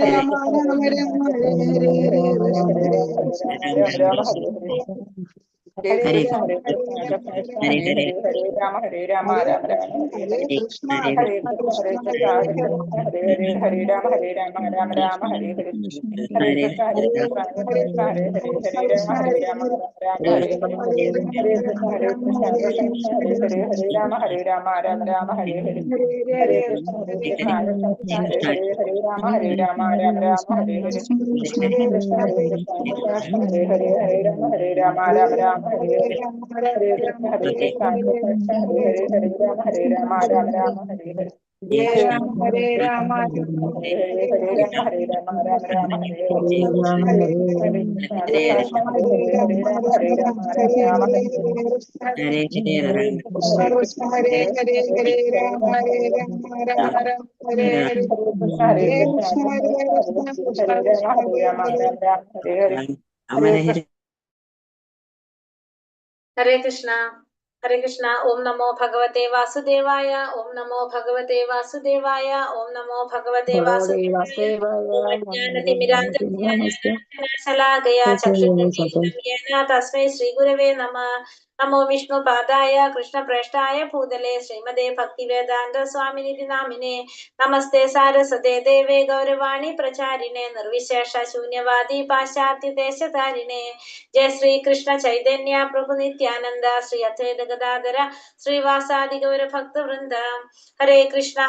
രാമ രാമ രാമ ഹരേ ഹരേ ഹരേ കൃഷ്ണ ഹരേ കൃഷ്ണ രാമ ഹരേ ഹരേ ഹരേ കൃഷ്ണ ഹരേ ഹരേ കൃഷ്ണ രാമ കൃഷ്ണ കൃഷ്ണ ഹരേ ഹരേ ഹരേ ഹരേ ഹരേ രാമ രാമ ഹരേ രാമ രാമ കൃഷ്ണ ഹരേ ഹരേ ഹരേ കൃഷ്ണ ഹരേ കൃഷ്ണ കൃഷ്ണ ഹരേ കൃഷ്ണ കൃഷ്ണ കൃഷ്ണ ഹരേ ഹരേ കൃഷ്ണ ഹരേ ഹരേ ഹരേ രാമ രാമ ഹരേ ഹരേ ഹരേ കൃഷ്ണ ഹരേ ഹരേ കൃഷ്ണ ഹരേ കൃഷ്ണ കൃഷ്ണ ഹരേ ഹരേ കൃഷ്ണ ഹരേ കൃഷ്ണ രാമ ഹരേ രാമ ഹരേ രാമ ഹരേ ഹരേ ഹരേ രാമ ഹരേ രാമ കൃഷ്ണ ഹരേ രാമ കൃഷ്ണ ഹരേ രാമ കൃഷ്ണ ഹരേ കൃഷ്ണ ഹരേ ഹരേ ഹരേ രാമ ഹരേ രാമ ഹരേ ഹരേ ഹരേ ഹരേ ഹരേ കൃഷ്ണ ഹരേ ഹരേ ഹരേ കൃഷ്ണ ഹരേ കൃഷ്ണ ഹരേ ഹരേ രാമ രാമ ഹരേ ഹരേ കൃഷ്ണ ഹരേ കൃഷ്ണ കൃഷ്ണ ഹരേ ഹരേ കൃഷ്ണ കൃഷ്ണ കൃഷ്ണ കൃഷ്ണ കൃഷ്ണ ഹരേ ഹരേ ഹരേ ഹരേ രാമ ഹരേ രാമ രാമ ഹരേ ഹരേ ഹരേ രാമ ഹരേ രാമ കൃഷ്ണ രാമ ഹരേ ഹരേ കൃഷ്ണ ഹരേ കൃഷ്ണ ഹരേ ഹരേ കൃഷ്ണ ഹരേ കൃഷ്ണ രാമ കൃഷ്ണ ഹരേ ഹരേ ഹരേ ഹരേ രാമ ഹരേ രാമ രാമ ഹരേ ഹരേ രാമ ഹരേ ഹരേ ഹരേ കൃഷ്ണ ഹരേ ഹരേ കൃഷ്ണ ഹരേ രാമ കൃഷ്ണ രാമ കൃഷ്ണ രാമ ഹരേ ഹരേ ഹരേ രാമ ഹരേ രാമ രാമ രാമ രാമ ഹരേ ഹരേ ഹരേ ഹരേ കൃഷ്ണ ഹരേ ഹരേ കൃഷ്ണ കൃഷ്ണ ഹരേ ഹരേ ഹരേ രാമ ഹരേ രാമ രാമ രാമ ഹരേ ഹരേ ഹരേ കൃഷ്ണ ഹരേ കൃഷ്ണ കൃഷ്ണ കൃഷ്ണ ഹരേ ഹരേ ഹരേ കൃഷ്ണ ഹരേ കൃഷ്ണ ഹരേ കൃഷ്ണ. ഓം നമോ ഭഗവതേ വാസുദേവായ. ഓം നമോ ഭഗവതേ വാസുദേവായ. ഓം നമോ ഭഗവതേ വാസുദേവായ. ജ്ഞാനതിമിരാന്ധശലാകയാ ചക്ഷുരുന്മീലിതം യേന തസ്മൈ ശ്രീഗുരവേ നമഃ. നമോ വിഷ്ണുപാദായ കൃഷ്ണപ്രേഷ്ഠായ ഭൂതലേ ശ്രീമതേ ഭക്തിവേദാന്ത സ്വാമിനിധി നാമിനെ. നമസ്തേ സാരസ്വതേ ദേവേ ഗൗരവാണി പ്രചാരിണേ നിർവിശേഷ ശൂന്യവാദി പാശ്ചാത്യ ദേശധാരിണേ. ജയ ശ്രീ കൃഷ്ണ ചൈതന്യ പ്രഭു നിത്യാനന്ദ ശ്രീ അദ്വൈത ഗദാധര ശ്രീവാസാദി ഗൗര ഭക്തവൃന്ദ. ഹരേ കൃഷ്ണ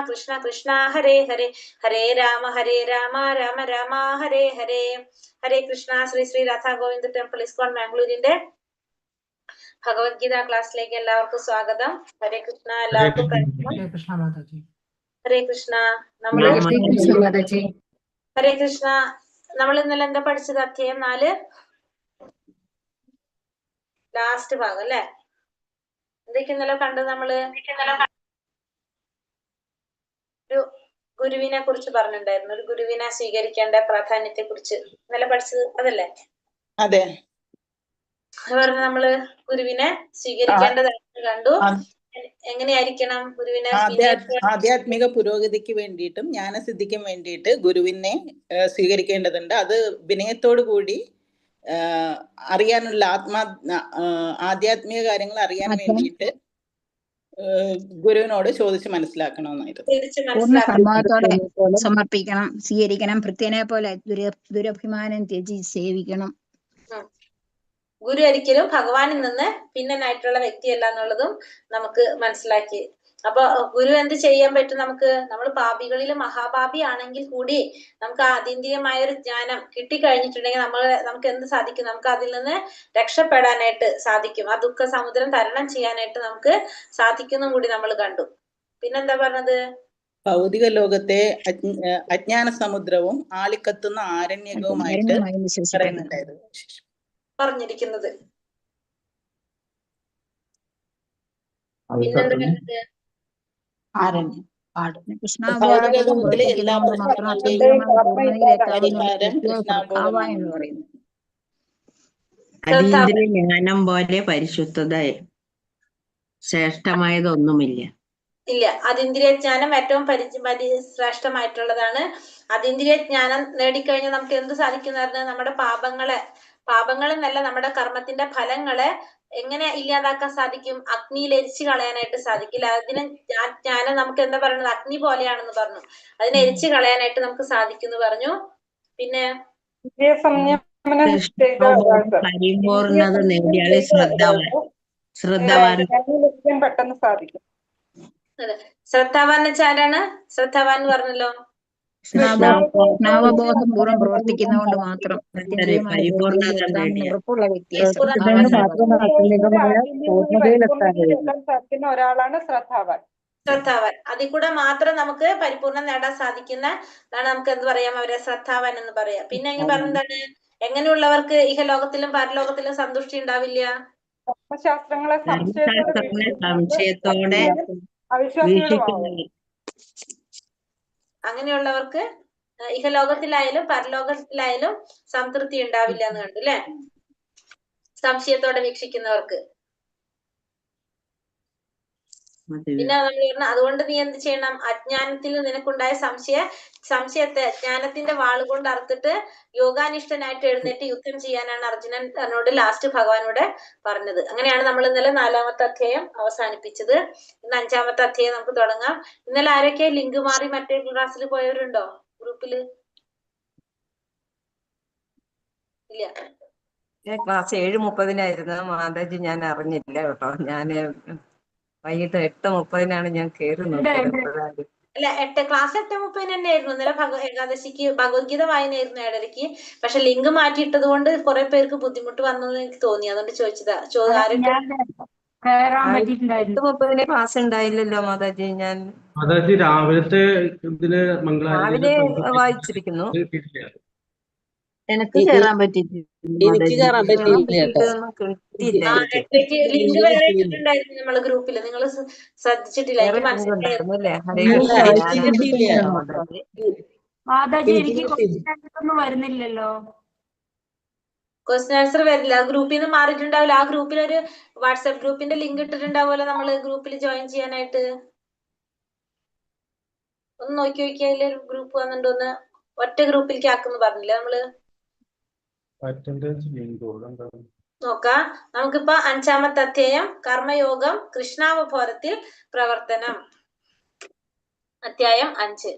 കൃഷ്ണ കൃഷ്ണ ഹരേ ഹരേ ഹരേ രാമ രാമ രാമ ഹരേ ഹരേ. ഹരേ കൃഷ്ണ. ശ്രീ ശ്രീ രാധാ ഗോവിന്ദ ടെമ്പിൾ ഇസ്കോൺ ബാംഗ്ലൂരിന്റെ ഭഗവത്ഗീത ക്ലാസ്സിലേക്ക് എല്ലാവർക്കും സ്വാഗതം. ഹരേ കൃഷ്ണ. എല്ലാവർക്കും ഹരേ കൃഷ്ണ. നമ്മള് ഹരേ കൃഷ്ണ. നമ്മൾ ഇന്നലെ എന്താ പഠിച്ചത്? അധ്യായം 4 ലാസ്റ്റ് ഭാഗം അല്ലെ? എന്തൊക്കെ ഇന്നലെ കണ്ടത്? നമ്മള് ഒരു ഗുരുവിനെ കുറിച്ച് പറഞ്ഞിട്ടുണ്ടായിരുന്നു. ഒരു ഗുരുവിനെ സ്വീകരിക്കേണ്ട പ്രാധാന്യത്തെ കുറിച്ച് ഇന്നലെ പഠിച്ചത് അതല്ലേ? അതെ. അത് പറഞ്ഞ് നമ്മള് ഗുരുവിനെ സ്വീകരിക്കേണ്ടതായിട്ട് കണ്ടു. എങ്ങനെയായിരിക്കണം ഗുരുവിനെ? ആധ്യാത്മിക പുരോഗതിക്ക് വേണ്ടിയിട്ടും ജ്ഞാനസിദ്ധിക്കും വേണ്ടിയിട്ട് ഗുരുവിനെ സ്വീകരിക്കേണ്ടതുണ്ട്. അത് വിനയത്തോടു കൂടി അറിയാനുള്ള ആധ്യാത്മിക കാര്യങ്ങൾ അറിയാൻ വേണ്ടിയിട്ട് ഗുരുവിനോട് ചോദിച്ച് മനസ്സിലാക്കണമെന്നായിരുന്നു. സമർപ്പിക്കണം, സ്വീകരിക്കണം. ഭൃത്യനെ പോലെ ദുരഭിമാനം ത്യജി സേവിക്കണം. ഗുരു ഒരിക്കലും ഭഗവാനിൽ നിന്ന് ഭിന്നനായിട്ടുള്ള വ്യക്തിയല്ല എന്നുള്ളതും നമുക്ക് മനസ്സിലാക്കി. അപ്പൊ ഗുരു എന്ത് ചെയ്യാൻ പറ്റും നമുക്ക്? നമ്മൾ പാപികളിൽ മഹാപാപി ആണെങ്കിൽ കൂടി നമുക്ക് അതീന്ദ്രിയമായ ഒരു ജ്ഞാനം കിട്ടിക്കഴിഞ്ഞിട്ടുണ്ടെങ്കിൽ നമുക്ക് എന്ത് സാധിക്കും? നമുക്ക് അതിൽ നിന്ന് രക്ഷപ്പെടാനായിട്ട് സാധിക്കും. ആ ദുഃഖ സമുദ്രം തരണം ചെയ്യാനായിട്ട് നമുക്ക് സാധിക്കുന്നതും കൂടി നമ്മൾ കണ്ടു. പിന്നെന്താ പറഞ്ഞത്? ഭൗതിക ലോകത്തെ അജ്ഞാന സമുദ്രവും ആളിക്കത്തുന്ന ആരണ്യകവുമായിട്ട് പറഞ്ഞിരിക്കുന്നത്. പിന്നെന്താ പറഞ്ഞത്? ഭൗതിക ലോകത്തിലെ എല്ലാ പ്രശ്നങ്ങളുടെയും അതീന്ദ്രിയ ജ്ഞാനം പോലെ പരിശുദ്ധത ശ്രേഷ്ഠമായതൊന്നുമില്ല. ഇല്ല. അതീന്ദ്രിയ ജ്ഞാനം ഏറ്റവും ശ്രേഷ്ഠമായിട്ടുള്ളതാണ്. അതീന്ദ്രിയ ജ്ഞാനം നേടിക്കഴിഞ്ഞാൽ നമുക്ക് എന്ത് സാധിക്കുന്ന? നമ്മുടെ പാപങ്ങളെന്നല്ല, നമ്മുടെ കർമ്മത്തിന്റെ ഫലങ്ങളെ എങ്ങനെ ഇല്ലാതാക്കാൻ സാധിക്കും? അഗ്നിയിൽ എരിച്ചു കളയാനായിട്ട് സാധിക്കില്ല. അതിന് ജ്ഞാനം നമുക്ക് എന്താ പറയുന്നത്? അഗ്നി പോലെയാണെന്ന് പറഞ്ഞു. അതിനെ എരിച്ചു കളയാനായിട്ട് നമുക്ക് സാധിക്കും എന്ന് പറഞ്ഞു. പിന്നെ പരിപൂർണത നേടിയാൽ പെട്ടെന്ന് സാധിക്കും. അതെ. ശ്രദ്ധാവാൻ ആരാണ്? ശ്രദ്ധാവാൻ എന്ന് പറഞ്ഞല്ലോ. കൃഷ്ണാവബോധപൂർവ്വം പ്രവർത്തിക്കുന്നതുകൊണ്ട് മാത്രം ഉറപ്പുള്ള വ്യക്തിയെ സാധിക്കുന്ന ഒരാളാണ് ശ്രദ്ധാവാൻ. അതിൽ കൂടെ മാത്രം നമുക്ക് പരിപൂർണം നേടാൻ സാധിക്കുന്നതാണ് നമുക്ക് എന്ത് പറയാം? അവരെ ശ്രദ്ധാവാൻ എന്ന് പറയാം. പിന്നെ എങ്ങനെ പറഞ്ഞതാണ്? എങ്ങനെയുള്ളവർക്ക് ഇഹലോകത്തിലും പരലോകത്തിലും സന്തുഷ്ടി ഉണ്ടാവില്ല? ശാസ്ത്രങ്ങളെ സംശയത്തോടെ അങ്ങനെയുള്ളവർക്ക് ഇഹലോകത്തിലായാലും പരലോകത്തിലായാലും സംതൃപ്തി ഉണ്ടാവില്ല എന്ന് കണ്ടു അല്ലെ? സംശയത്തോടെ വീക്ഷിക്കുന്നവർക്ക്. പിന്നെ നമ്മൾ പറഞ്ഞു അതുകൊണ്ട് നീ എന്ത് ചെയ്യണം, അജ്ഞാനത്തിൽ നിനക്കുണ്ടായ സംശയത്തെ ജ്ഞാനത്തിന്റെ വാളുകൊണ്ട് അറുത്തിട്ട് യോഗാനിഷ്ഠനായിട്ട് എഴുന്നേറ്റ് യുദ്ധം ചെയ്യാനാണ് അർജുനൻ തന്നോട് ലാസ്റ്റ് ഭഗവാനോട് പറഞ്ഞത്. അങ്ങനെയാണ് നമ്മൾ ഇന്നലെ 4-ാമത്തെ അധ്യായം അവസാനിപ്പിച്ചത്. ഇന്ന് 5-ാമത്തെ അധ്യായം നമുക്ക് തുടങ്ങാം. ഇന്നലെ ആരൊക്കെ ലിങ്ക് മാറി മറ്റേ ക്ലാസ്സിൽ പോയവരുണ്ടോ ഗ്രൂപ്പില്? ഇല്ല. ക്ലാസ് 7:30 മാതാജി, ഞാൻ അറിഞ്ഞില്ല കേട്ടോ. ഞാന് വൈകിട്ട് 8:30 ഞാൻ കയറി നോക്കിയത്. അല്ല, ക്ലാസ് 8:30 തന്നെയായിരുന്നു. ഇന്നലെ ഏകാദശിക്ക് ഭഗവത്ഗീത വായനയായിരുന്നു 7:30. പക്ഷെ ലിങ്ക് മാറ്റിയിട്ടത് കൊണ്ട് കുറെ പേർക്ക് ബുദ്ധിമുട്ട് വന്നെന്ന് എനിക്ക് തോന്നി, അതുകൊണ്ട് ചോദിച്ചതാ. 8:30 ക്ലാസ് ഉണ്ടായില്ലല്ലോ മാതാജി. മാതാജി രാവിലത്തെ ഇതില് രാവിലെ വായിച്ചിരിക്കുന്നു. എനിക്ക് കയറാൻ പറ്റിയിട്ടില്ല. ലിങ്ക് വേറെ ഇട്ടിട്ടുണ്ടായിരുന്നു നമ്മള് ഗ്രൂപ്പില്, നിങ്ങൾ ശ്രദ്ധിച്ചിട്ടില്ല? എനിക്ക് മനസ്സിലായിരുന്നു. വരുന്നില്ലല്ലോ, ക്വസ്റ്റ്യൻ ആൻസർ വരില്ല. ആ ഗ്രൂപ്പിൽ നിന്ന് മാറിയിട്ടുണ്ടാവില്ല. ആ ഗ്രൂപ്പിൽ ഒരു വാട്സാപ്പ് ഗ്രൂപ്പിന്റെ ലിങ്ക് ഇട്ടിട്ടുണ്ടാവുമല്ലോ നമ്മള് ഗ്രൂപ്പിൽ ജോയിൻ ചെയ്യാനായിട്ട്. ഒന്ന് നോക്കി നോക്കിയാൽ അതിലൊരു ഗ്രൂപ്പ് വന്നിട്ടുണ്ടോന്ന്. ഒറ്റ ഗ്രൂപ്പിലേക്ക് ആക്കുന്നു പറഞ്ഞില്ല നമ്മള്. നോക്കാം. നമുക്കിപ്പോ 5-ാമത്തെ അധ്യായം കർമ്മയോഗം കൃഷ്ണാവബോധത്തിൽ പ്രവർത്തനം, അധ്യായം 5.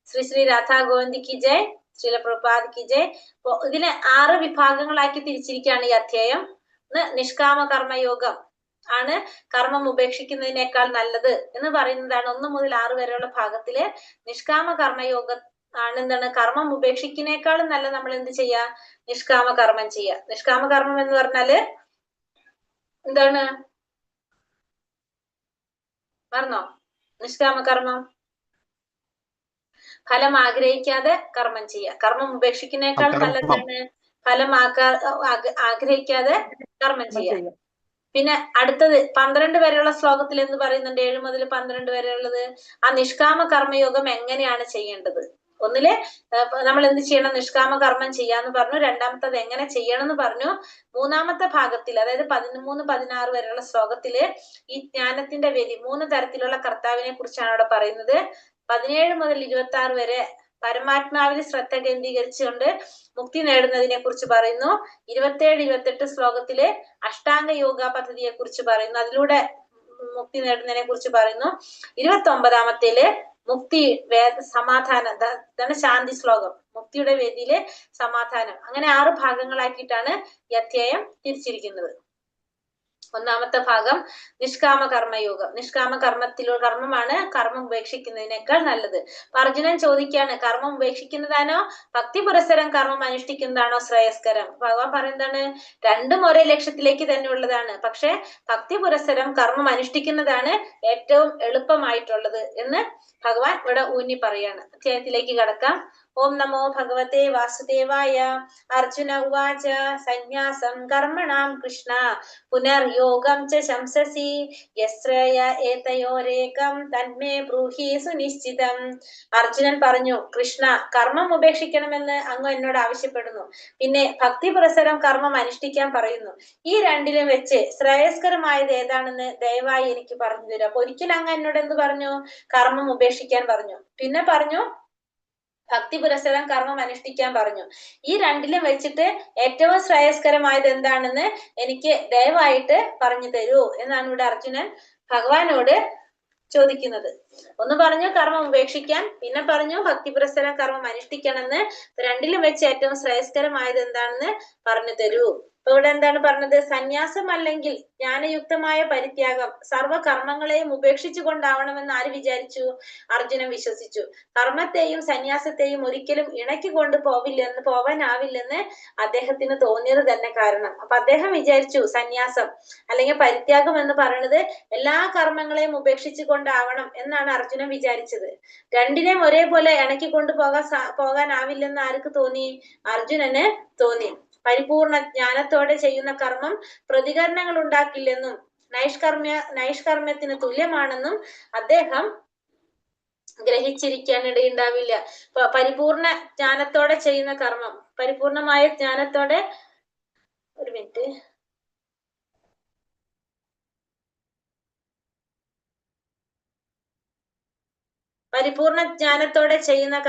ശ്രീ രാധാ ഗോവിന്ദിക്ക് ജയ്, ശ്രീല പ്രഭുപാദ് കി ജയ്. ഇതിനെ 6 വിഭാഗങ്ങളാക്കി തിരിച്ചിരിക്കുകയാണ് ഈ അധ്യായം. നിഷ്കാമ കർമ്മയോഗം ആണ് കർമ്മം ഉപേക്ഷിക്കുന്നതിനേക്കാൾ നല്ലത് എന്ന് പറയുന്നതാണ്. 1 മുതൽ 6 വരെയുള്ള ഭാഗത്തില് നിഷ്കാമ കർമ്മയോഗം ആണ് എന്താണ്, കർമ്മം ഉപേക്ഷിക്കുന്നതിനേക്കാളും നല്ല നമ്മൾ എന്ത് ചെയ്യാ, നിഷ്കാമ കർമ്മം ചെയ്യാ. നിഷ്കാമ കർമ്മം എന്ന് പറഞ്ഞാല് എന്താണ് പറഞ്ഞോ? നിഷ്കാമ കർമ്മം ഫലം ആഗ്രഹിക്കാതെ കർമ്മം ചെയ്യുക. കർമ്മം ഉപേക്ഷിക്കുന്നതിനേക്കാൾ നല്ലതാണ് ഫലം ആഗ്രഹിക്കാതെ കർമ്മം ചെയ്യുക. പിന്നെ അടുത്തത് 12 വരെയുള്ള ശ്ലോകത്തിൽ എന്ന് പറയുന്നുണ്ട്, 7 മുതൽ 12 വരെയുള്ളത്. ആ നിഷ്കാമ കർമ്മയോഗം എങ്ങനെയാണ് ചെയ്യേണ്ടത്? ഒന്നില് നമ്മൾ എന്ത് ചെയ്യണം, നിഷ്കാമ കർമ്മം ചെയ്യാന്ന് പറഞ്ഞു. രണ്ടാമത്തത് എങ്ങനെ ചെയ്യണം എന്ന് പറഞ്ഞു. 3-ാമത്തെ ഭാഗത്തിൽ, അതായത് 13-16 വരെയുള്ള ശ്ലോകത്തില് ഈ ജ്ഞാനത്തിന്റെ വേദി 3 തരത്തിലുള്ള കർത്താവിനെ കുറിച്ചാണ് അവിടെ പറയുന്നത്. 17 മുതൽ 26 വരെ പരമാത്മാവിൽ ശ്രദ്ധ കേന്ദ്രീകരിച്ചുകൊണ്ട് മുക്തി നേടുന്നതിനെ കുറിച്ച് പറയുന്നു. 27-28 ശ്ലോകത്തില് അഷ്ടാംഗ യോഗ പദ്ധതിയെ കുറിച്ച് പറയുന്നു, അതിലൂടെ മുക്തി നേടുന്നതിനെ കുറിച്ച് പറയുന്നു. 29-ാമത്തേല് മുക്തി സമാധാനം, ഇതാണ് ശാന്തി ശ്ലോകം, മുക്തിയുടെ വേദിയിലെ സമാധാനം. അങ്ങനെ 6 ഭാഗങ്ങളാക്കിയിട്ടാണ് ഈ അധ്യായം തിരിച്ചിരിക്കുന്നത്. 1-ാമത്തെ ഭാഗം നിഷ്കാമ കർമ്മയോഗം. നിഷ്കാമ കർമ്മമാണ് കർമ്മം ഉപേക്ഷിക്കുന്നതിനേക്കാൾ നല്ലത്. അർജുനൻ ചോദിക്കുകയാണ്, കർമ്മം ഉപേക്ഷിക്കുന്നതാണോ ഭക്തി പുരസ്സരം കർമ്മം അനുഷ്ഠിക്കുന്നതാണോ ശ്രേയസ്കരം? ഭഗവാൻ പറയുന്നതാണ്, രണ്ടും ഒരേ ലക്ഷ്യത്തിലേക്ക് തന്നെ ഉള്ളതാണ്. പക്ഷെ ഭക്തി പുരസ്സരം കർമ്മം അനുഷ്ഠിക്കുന്നതാണ് ഏറ്റവും എളുപ്പമായിട്ടുള്ളത് എന്ന് ഭഗവാൻ ഇവിടെ ഊന്നി പറയാണ്. അധ്യായത്തിലേക്ക് കടക്കാം. ഓം നമോ ഭഗവതേ വാസുദേവായ. അർജുന ഉവാച സന്യാസം കർമ്മണാം കൃഷ്ണ പുനർയോഗം ച ശംസസി യശ്രയ ഏതയോരേകം തന്മേ ബ്രൂഹി സുനിശ്ചിതം. അർജുനൻ പറഞ്ഞു, കൃഷ്ണ, കർമ്മം ഉപേക്ഷിക്കണമെന്ന് അങ്ങ് എന്നോട് ആവശ്യപ്പെടുന്നു, പിന്നെ ഭക്തി പുരസ്സരം കർമ്മം അനുഷ്ഠിക്കാൻ പറയുന്നു. ഈ രണ്ടിലും വെച്ച് ശ്രേയസ്കരമായത് ഏതാണെന്ന് ദയവായി എനിക്ക് പറഞ്ഞു തരും. അപ്പൊ ഒരിക്കൽ അങ്ങ് എന്നോട് എന്ത് പറഞ്ഞു? കർമ്മം ഉപേക്ഷിക്കാൻ പറഞ്ഞു. പിന്നെ പറഞ്ഞു ഭക്തി പുരസ്സരം കർമ്മം അനുഷ്ഠിക്കാൻ പറഞ്ഞു. ഈ രണ്ടിലും വെച്ചിട്ട് ഏറ്റവും ശ്രേയസ്കരമായത് എന്താണെന്ന് എനിക്ക് ദയവായിട്ട് പറഞ്ഞു തരൂ എന്നാണ് ഇവിടെ അർജുനൻ ഭഗവാനോട് ചോദിക്കുന്നത്. ഒന്ന് പറഞ്ഞു കർമ്മം ഉപേക്ഷിക്കാൻ, പിന്നെ പറഞ്ഞു ഭക്തി പുരസ്സരം കർമ്മം അനുഷ്ഠിക്കണമെന്ന്. രണ്ടിലും വെച്ച് ഏറ്റവും ശ്രേയസ്കരമായത് എന്താണെന്ന് പറഞ്ഞു തരൂ. അപ്പൊ ഇവിടെ എന്താണ് പറഞ്ഞത്? സന്യാസം അല്ലെങ്കിൽ ജ്ഞാനയുക്തമായ പരിത്യാഗം സർവ്വ കർമ്മങ്ങളെയും ഉപേക്ഷിച്ചു കൊണ്ടാവണമെന്ന് ആര് വിചാരിച്ചു? അർജുനൻ വിശ്വസിച്ചു. കർമ്മത്തെയും സന്യാസത്തെയും ഒരിക്കലും ഇണക്കി കൊണ്ട് പോവാനാവില്ലെന്ന് അദ്ദേഹത്തിന് തോന്നിയത് തന്നെ കാരണം. അപ്പൊ അദ്ദേഹം വിചാരിച്ചു സന്യാസം അല്ലെങ്കിൽ പരിത്യാഗം എന്ന് പറയുന്നത് എല്ലാ കർമ്മങ്ങളെയും ഉപേക്ഷിച്ചു കൊണ്ടാവണം എന്നാണ് അർജുനൻ വിചാരിച്ചത്. രണ്ടിനെയും ഒരേപോലെ ഇണക്കി പോകാനാവില്ലെന്ന് ആർക്ക് തോന്നി? അർജുനന് തോന്നി. പരിപൂർണ ജ്ഞാനത്തോടെ ചെയ്യുന്ന കർമ്മം പ്രതികരണങ്ങൾ ഉണ്ടാക്കില്ലെന്നും നൈഷ്കർമ്മ്യത്തിന് തുല്യമാണെന്നും അദ്ദേഹം ഗ്രഹിച്ചിരിക്കാനിടയുണ്ടാവില്ല. പരിപൂർണ ജ്ഞാനത്തോടെ ചെയ്യുന്ന കർമ്മം, പരിപൂർണമായ ജ്ഞാനത്തോടെ, ഒരു 1 മിനിറ്റ്, പരിപൂർണ ജ്ഞാനത്തോടെ ചെയ്യുന്ന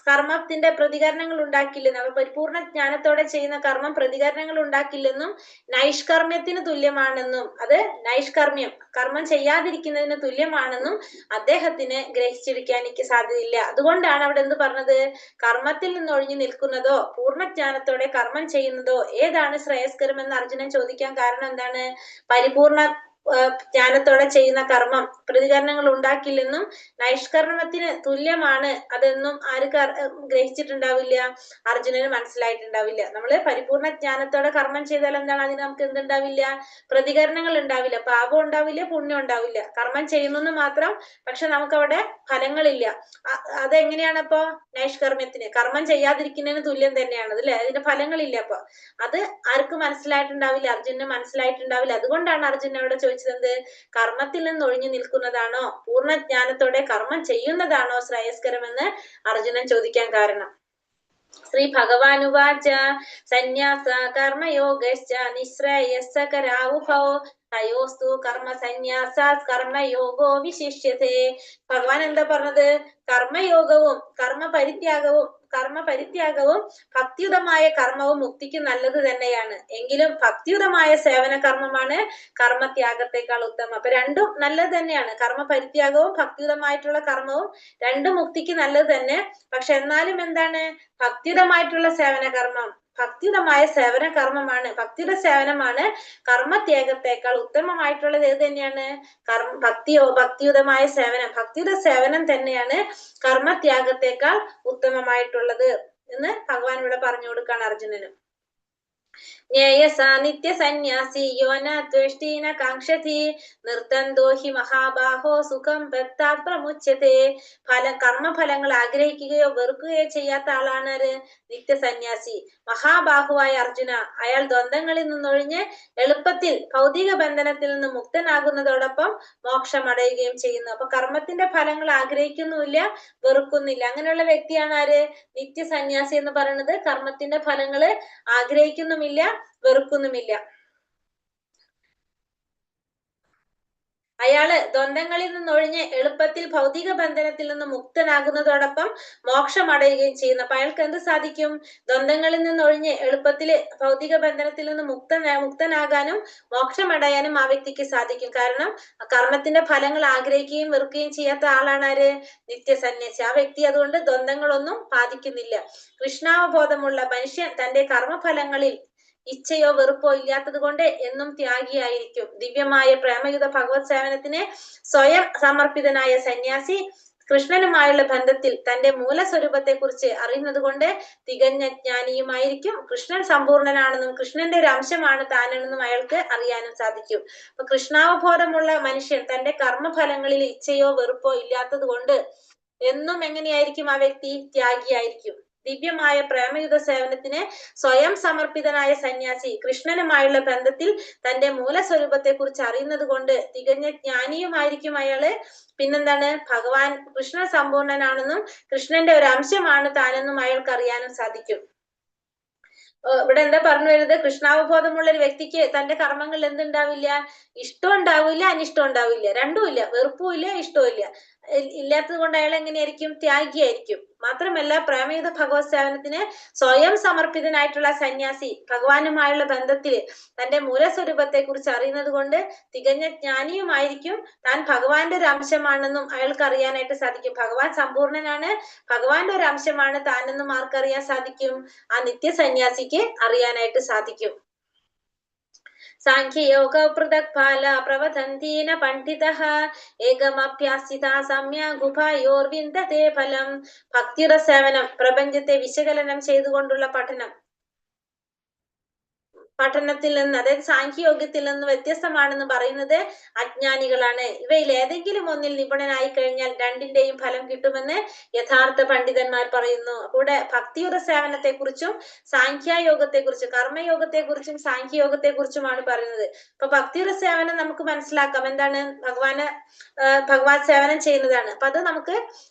കർമ്മത്തിന്റെ പ്രതികരണങ്ങൾ ഉണ്ടാക്കില്ലെന്നും, അവർ പരിപൂർണ ജ്ഞാനത്തോടെ ചെയ്യുന്ന കർമ്മം പ്രതികരണങ്ങൾ ഉണ്ടാക്കില്ലെന്നും നൈഷ്കർമ്മ്യത്തിന് തുല്യമാണെന്നും, അത് നൈഷ്കർമ്മ്യം കർമ്മം ചെയ്യാതിരിക്കുന്നതിന് തുല്യമാണെന്നും അദ്ദേഹത്തിന് ഗ്രഹിച്ചെടുക്കാൻ സാധ്യതയില്ല. അതുകൊണ്ടാണ് അവിടെ എന്ത് പറഞ്ഞത്? കർമ്മത്തിൽ നിന്ന് ഒഴിഞ്ഞു നിൽക്കുന്നതോ പൂർണ്ണജ്ഞാനത്തോടെ കർമ്മം ചെയ്യുന്നതോ ഏതാണ് ശ്രേയസ്കരമെന്ന് അർജുനൻ ചോദിക്കാൻ കാരണം എന്താണ്? പരിപൂർണ ജ്ഞാനത്തോടെ ചെയ്യുന്ന കർമ്മം പ്രതികരണങ്ങൾ ഉണ്ടാക്കില്ലെന്നും നൈഷ്കർമ്മത്തിന് തുല്യമാണ് അതെന്നും ആര് ഗ്രഹിച്ചിട്ടുണ്ടാവില്ല? അർജുനന് മനസ്സിലായിട്ടുണ്ടാവില്ല. നമ്മള് പരിപൂർണ ജ്ഞാനത്തോടെ കർമ്മം ചെയ്താൽ എന്താണ്? അതിന് നമുക്ക് എന്തുണ്ടാവില്ല? പ്രതികരണങ്ങൾ ഉണ്ടാവില്ല, പാപം ഉണ്ടാവില്ല, പുണ്യം ഉണ്ടാവില്ല. കർമ്മം ചെയ്യുന്നെന്ന് മാത്രം, പക്ഷെ നമുക്കവിടെ ഫലങ്ങളില്ല. അതെങ്ങനെയാണ് അപ്പൊ? നൈഷ്കർമ്മ്യത്തിന് കർമ്മം ചെയ്യാതിരിക്കുന്നതിന് തുല്യം തന്നെയാണ് അല്ലേ? അതിന്റെ ഫലങ്ങളില്ല. അപ്പൊ അത് ആർക്കും മനസ്സിലായിട്ടുണ്ടാവില്ല, അർജുനന് മനസ്സിലായിട്ടുണ്ടാവില്ല. അതുകൊണ്ടാണ് അർജുനൻ അവിടെ ചോദിച്ചത് എന്ത്? കർമ്മത്തിൽ നിന്ന് ഒഴിഞ്ഞു നിൽക്കുന്നതാണോ പൂർണ്ണജ്ഞാനത്തോടെ കർമ്മം ചെയ്യുന്നതാണോ ശ്രേയസ്കരമെന്ന് അർജുനൻ ചോദിക്കാൻ കാരണം. ശ്രീ ഭഗവാനുവാച സന്യാസ കർമ്മയോഗശ്ച നിശ്രേയസ്കരാവുഭോ തയോസ്തു കർമ്മ സന്യാസാത് കർമ്മയോഗോ വിശിഷ്യതേ. ഭഗവാൻ എന്താ പറഞ്ഞത്? കർമ്മയോഗവും കർമ്മപരിത്യാഗവും ഭക്തിയുതമായ കർമ്മവും മുക്തിക്ക് നല്ലത് തന്നെയാണ്. എങ്കിലും ഭക്തിയുതമായ സേവന കർമ്മമാണ് കർമ്മത്യാഗത്തെക്കാൾ ഉത്തമം. അപ്പൊ രണ്ടും നല്ലത് തന്നെയാണ്. കർമ്മപരിത്യാഗവും ഭക്തിയുതമായിട്ടുള്ള കർമ്മവും രണ്ടും മുക്തിക്ക് നല്ലത് തന്നെ. പക്ഷെ എന്നാലും എന്താണ്? ഭക്തിയുതമായിട്ടുള്ള സേവന കർമ്മം, ഭക്തിയുതമായ സേവന കർമ്മമാണ്, ഭക്തിയുടെ സേവനമാണ് കർമ്മത്യാഗത്തെക്കാൾ ഉത്തമമായിട്ടുള്ളത്. ഏത് തന്നെയാണ്? ഭക്തിയുതമായ സേവനം, ഭക്തിയുടെ സേവനം തന്നെയാണ് കർമ്മത്യാഗത്തെക്കാൾ ഉത്തമമായിട്ടുള്ളത് എന്ന് ഭഗവാൻ ഇവിടെ പറഞ്ഞു കൊടുക്കാണ് അർജുനന്. ജ്ഞേയസാ നിത്യ സന്യാസി യോന ത്വേഷ്ടീന കാംക്ഷതി നിർത്തന്തോ ഹി മഹാബാഹോ സുഖം ബദ്ധാത് പ്രമുച്യതേ. കർമ്മഫലങ്ങൾ ആഗ്രഹിക്കുകയോ വെറുക്കുകയോ ചെയ്യാത്ത ആളാണ് നിത്യസന്യാസി. മഹാബാഹുവായ അർജുന, അയാൾ ദ്വന്ദ്ങ്ങളിൽ നിന്നൊഴിഞ്ഞ് എളുപ്പത്തിൽ ഭൗതിക ബന്ധനത്തിൽ നിന്ന് മുക്തനാകുന്നതോടൊപ്പം മോക്ഷമടയുകയും ചെയ്യുന്നു. അപ്പൊ കർമ്മത്തിന്റെ ഫലങ്ങൾ ആഗ്രഹിക്കുന്നുമില്ല, വെറുക്കുന്നില്ല. അങ്ങനെയുള്ള വ്യക്തിയാണ് ആര്? നിത്യസന്യാസി എന്ന് പറയുന്നത്. കർമ്മത്തിന്റെ ഫലങ്ങള് ആഗ്രഹിക്കുന്നുമില്ല, വെറുക്കുന്നുമില്ല. അയാള് ദ്വന്ദ്ങ്ങളിൽ നിന്നൊഴിഞ്ഞ് എളുപ്പത്തിൽ ഭൗതിക ബന്ധനത്തിൽ നിന്ന് മുക്തനാകുന്നതോടൊപ്പം മോക്ഷമടയുകയും ചെയ്യുന്നു. അപ്പൊ അയാൾക്ക് എന്ത് സാധിക്കും? ദ്വന്ദ്ങ്ങളിൽ നിന്നൊഴിഞ്ഞ് എളുപ്പത്തിൽ ഭൗതിക ബന്ധനത്തിൽ നിന്ന് മുക്തനാകാനും മോക്ഷമടയാനും ആ വ്യക്തിക്ക് സാധിക്കും. കാരണം കർമ്മത്തിന്റെ ഫലങ്ങൾ ആഗ്രഹിക്കുകയും വെറുക്കുകയും ചെയ്യാത്ത ആളാണ് ആര്? നിത്യസന്യാസി. ആ വ്യക്തി അതുകൊണ്ട് ദ്വന്ദ്ങ്ങളൊന്നും ബാധിക്കുന്നില്ല. കൃഷ്ണാവബോധമുള്ള മനുഷ്യൻ തന്റെ കർമ്മഫലങ്ങളിൽ ഇച്ഛയോ വെറുപ്പോ ഇല്ലാത്തത് കൊണ്ട് എന്നും ത്യാഗിയായിരിക്കും. ദിവ്യമായ പ്രേമയുത ഭഗവത് സേവനത്തിന് സ്വയം സമർപ്പിതനായ സന്യാസി കൃഷ്ണനുമായുള്ള ബന്ധത്തിൽ തന്റെ മൂലസ്വരൂപത്തെ കുറിച്ച് അറിയുന്നത് കൊണ്ട് തികഞ്ഞ ജ്ഞാനിയുമായിരിക്കും. കൃഷ്ണൻ സമ്പൂർണനാണെന്നും കൃഷ്ണന്റെ ഒരു അംശമാണ് താനെന്നും അയാൾക്ക് അറിയാനും സാധിക്കും. അപ്പൊ കൃഷ്ണാവബോധമുള്ള മനുഷ്യൻ തന്റെ കർമ്മഫലങ്ങളിൽ ഇച്ഛയോ വെറുപ്പോ ഇല്ലാത്തത് കൊണ്ട് എന്നും എങ്ങനെയായിരിക്കും? ആ വ്യക്തി ത്യാഗിയായിരിക്കും. ദിവ്യമായ പ്രേമയുത സേവനത്തിന് സ്വയം സമർപ്പിതനായ സന്യാസി കൃഷ്ണനുമായുള്ള ബന്ധത്തിൽ തന്റെ മൂലസ്വരൂപത്തെ കുറിച്ച് അറിയുന്നത് കൊണ്ട് തികഞ്ഞ ജ്ഞാനിയുമായിരിക്കും അയാള്. പിന്നെന്താണ്? കൃഷ്ണൻ സമ്പൂർണനാണെന്നും കൃഷ്ണന്റെ ഒരു അംശമാണ് താനെന്നും അയാൾക്ക് അറിയാനും സാധിക്കും. ഇവിടെ എന്താ പറഞ്ഞു വരുന്നത്? കൃഷ്ണാവബോധമുള്ള ഒരു വ്യക്തിക്ക് തന്റെ കർമ്മങ്ങളിൽ എന്തുണ്ടാവില്ല? ഇഷ്ടം ഉണ്ടാവില്ല, അനിഷ്ടം ഉണ്ടാവില്ല, രണ്ടും ഇല്ല. വെറുപ്പും ഇല്ല, ഇഷ്ടവും ഇല്ല. ഇല്ലാത്തത് കൊണ്ട് അയാൾ എങ്ങനെയായിരിക്കും? ത്യാഗിയായിരിക്കും. മാത്രമല്ല പ്രേമയുത ഭഗവത് സേവനത്തിന് സ്വയം സമർപ്പിതനായിട്ടുള്ള സന്യാസി ഭഗവാനുമായുള്ള ബന്ധത്തിൽ തന്റെ മൂലസ്വരൂപത്തെ കുറിച്ച് അറിയുന്നത് കൊണ്ട് തികഞ്ഞ ജ്ഞാനിയുമായിരിക്കും. താൻ ഭഗവാന്റെ ഒരു അംശമാണെന്നും അയാൾക്ക് അറിയാനായിട്ട് സാധിക്കും. ഭഗവാൻ സമ്പൂർണനാണ്, ഭഗവാന്റെ ഒരു അംശമാണ് താനെന്നും ആർക്കറിയാൻ സാധിക്കും? ആ നിത്യസന്യാസിക്ക് അറിയാനായിട്ട് സാധിക്കും. സാഖ്യയോഗ പൃഥക് ഫല പ്രവദന്തീന പണ്ഡിതഃ ഏകമഭ്യാസിതാ സമ്യഗുഭയോർവിന്ദതേ ഫലം. ഭക്തിയുടെ സേവനം, പ്രപഞ്ചത്തെ വിശകലനം ചെയ്തുകൊണ്ടുള്ള പഠനത്തിൽ നിന്ന്, അതായത് സാഖ്യയോഗത്തിൽ നിന്ന് വ്യത്യസ്തമാണെന്ന് പറയുന്നത് അജ്ഞാനികളാണ്. ഇവയിൽ ഏതെങ്കിലും ഒന്നിൽ നിപുണനായി കഴിഞ്ഞാൽ രണ്ടിന്റെയും ഫലം കിട്ടുമെന്ന് യഥാർത്ഥ പണ്ഡിതന്മാർ പറയുന്നു. കൂടെ ഭക്തിയുടെ സേവനത്തെ കുറിച്ചും സാഖ്യയോഗത്തെ കുറിച്ചും കർമ്മയോഗത്തെ കുറിച്ചും സാഖ്യയോഗത്തെ കുറിച്ചുമാണ് പറയുന്നത്. അപ്പൊ ഭക്തിയുടെ സേവനം നമുക്ക് മനസ്സിലാക്കാം. എന്താണ്? ഭഗവാൻ സേവനം ചെയ്യുന്നതാണ്. അപ്പൊ അത് നമുക്ക്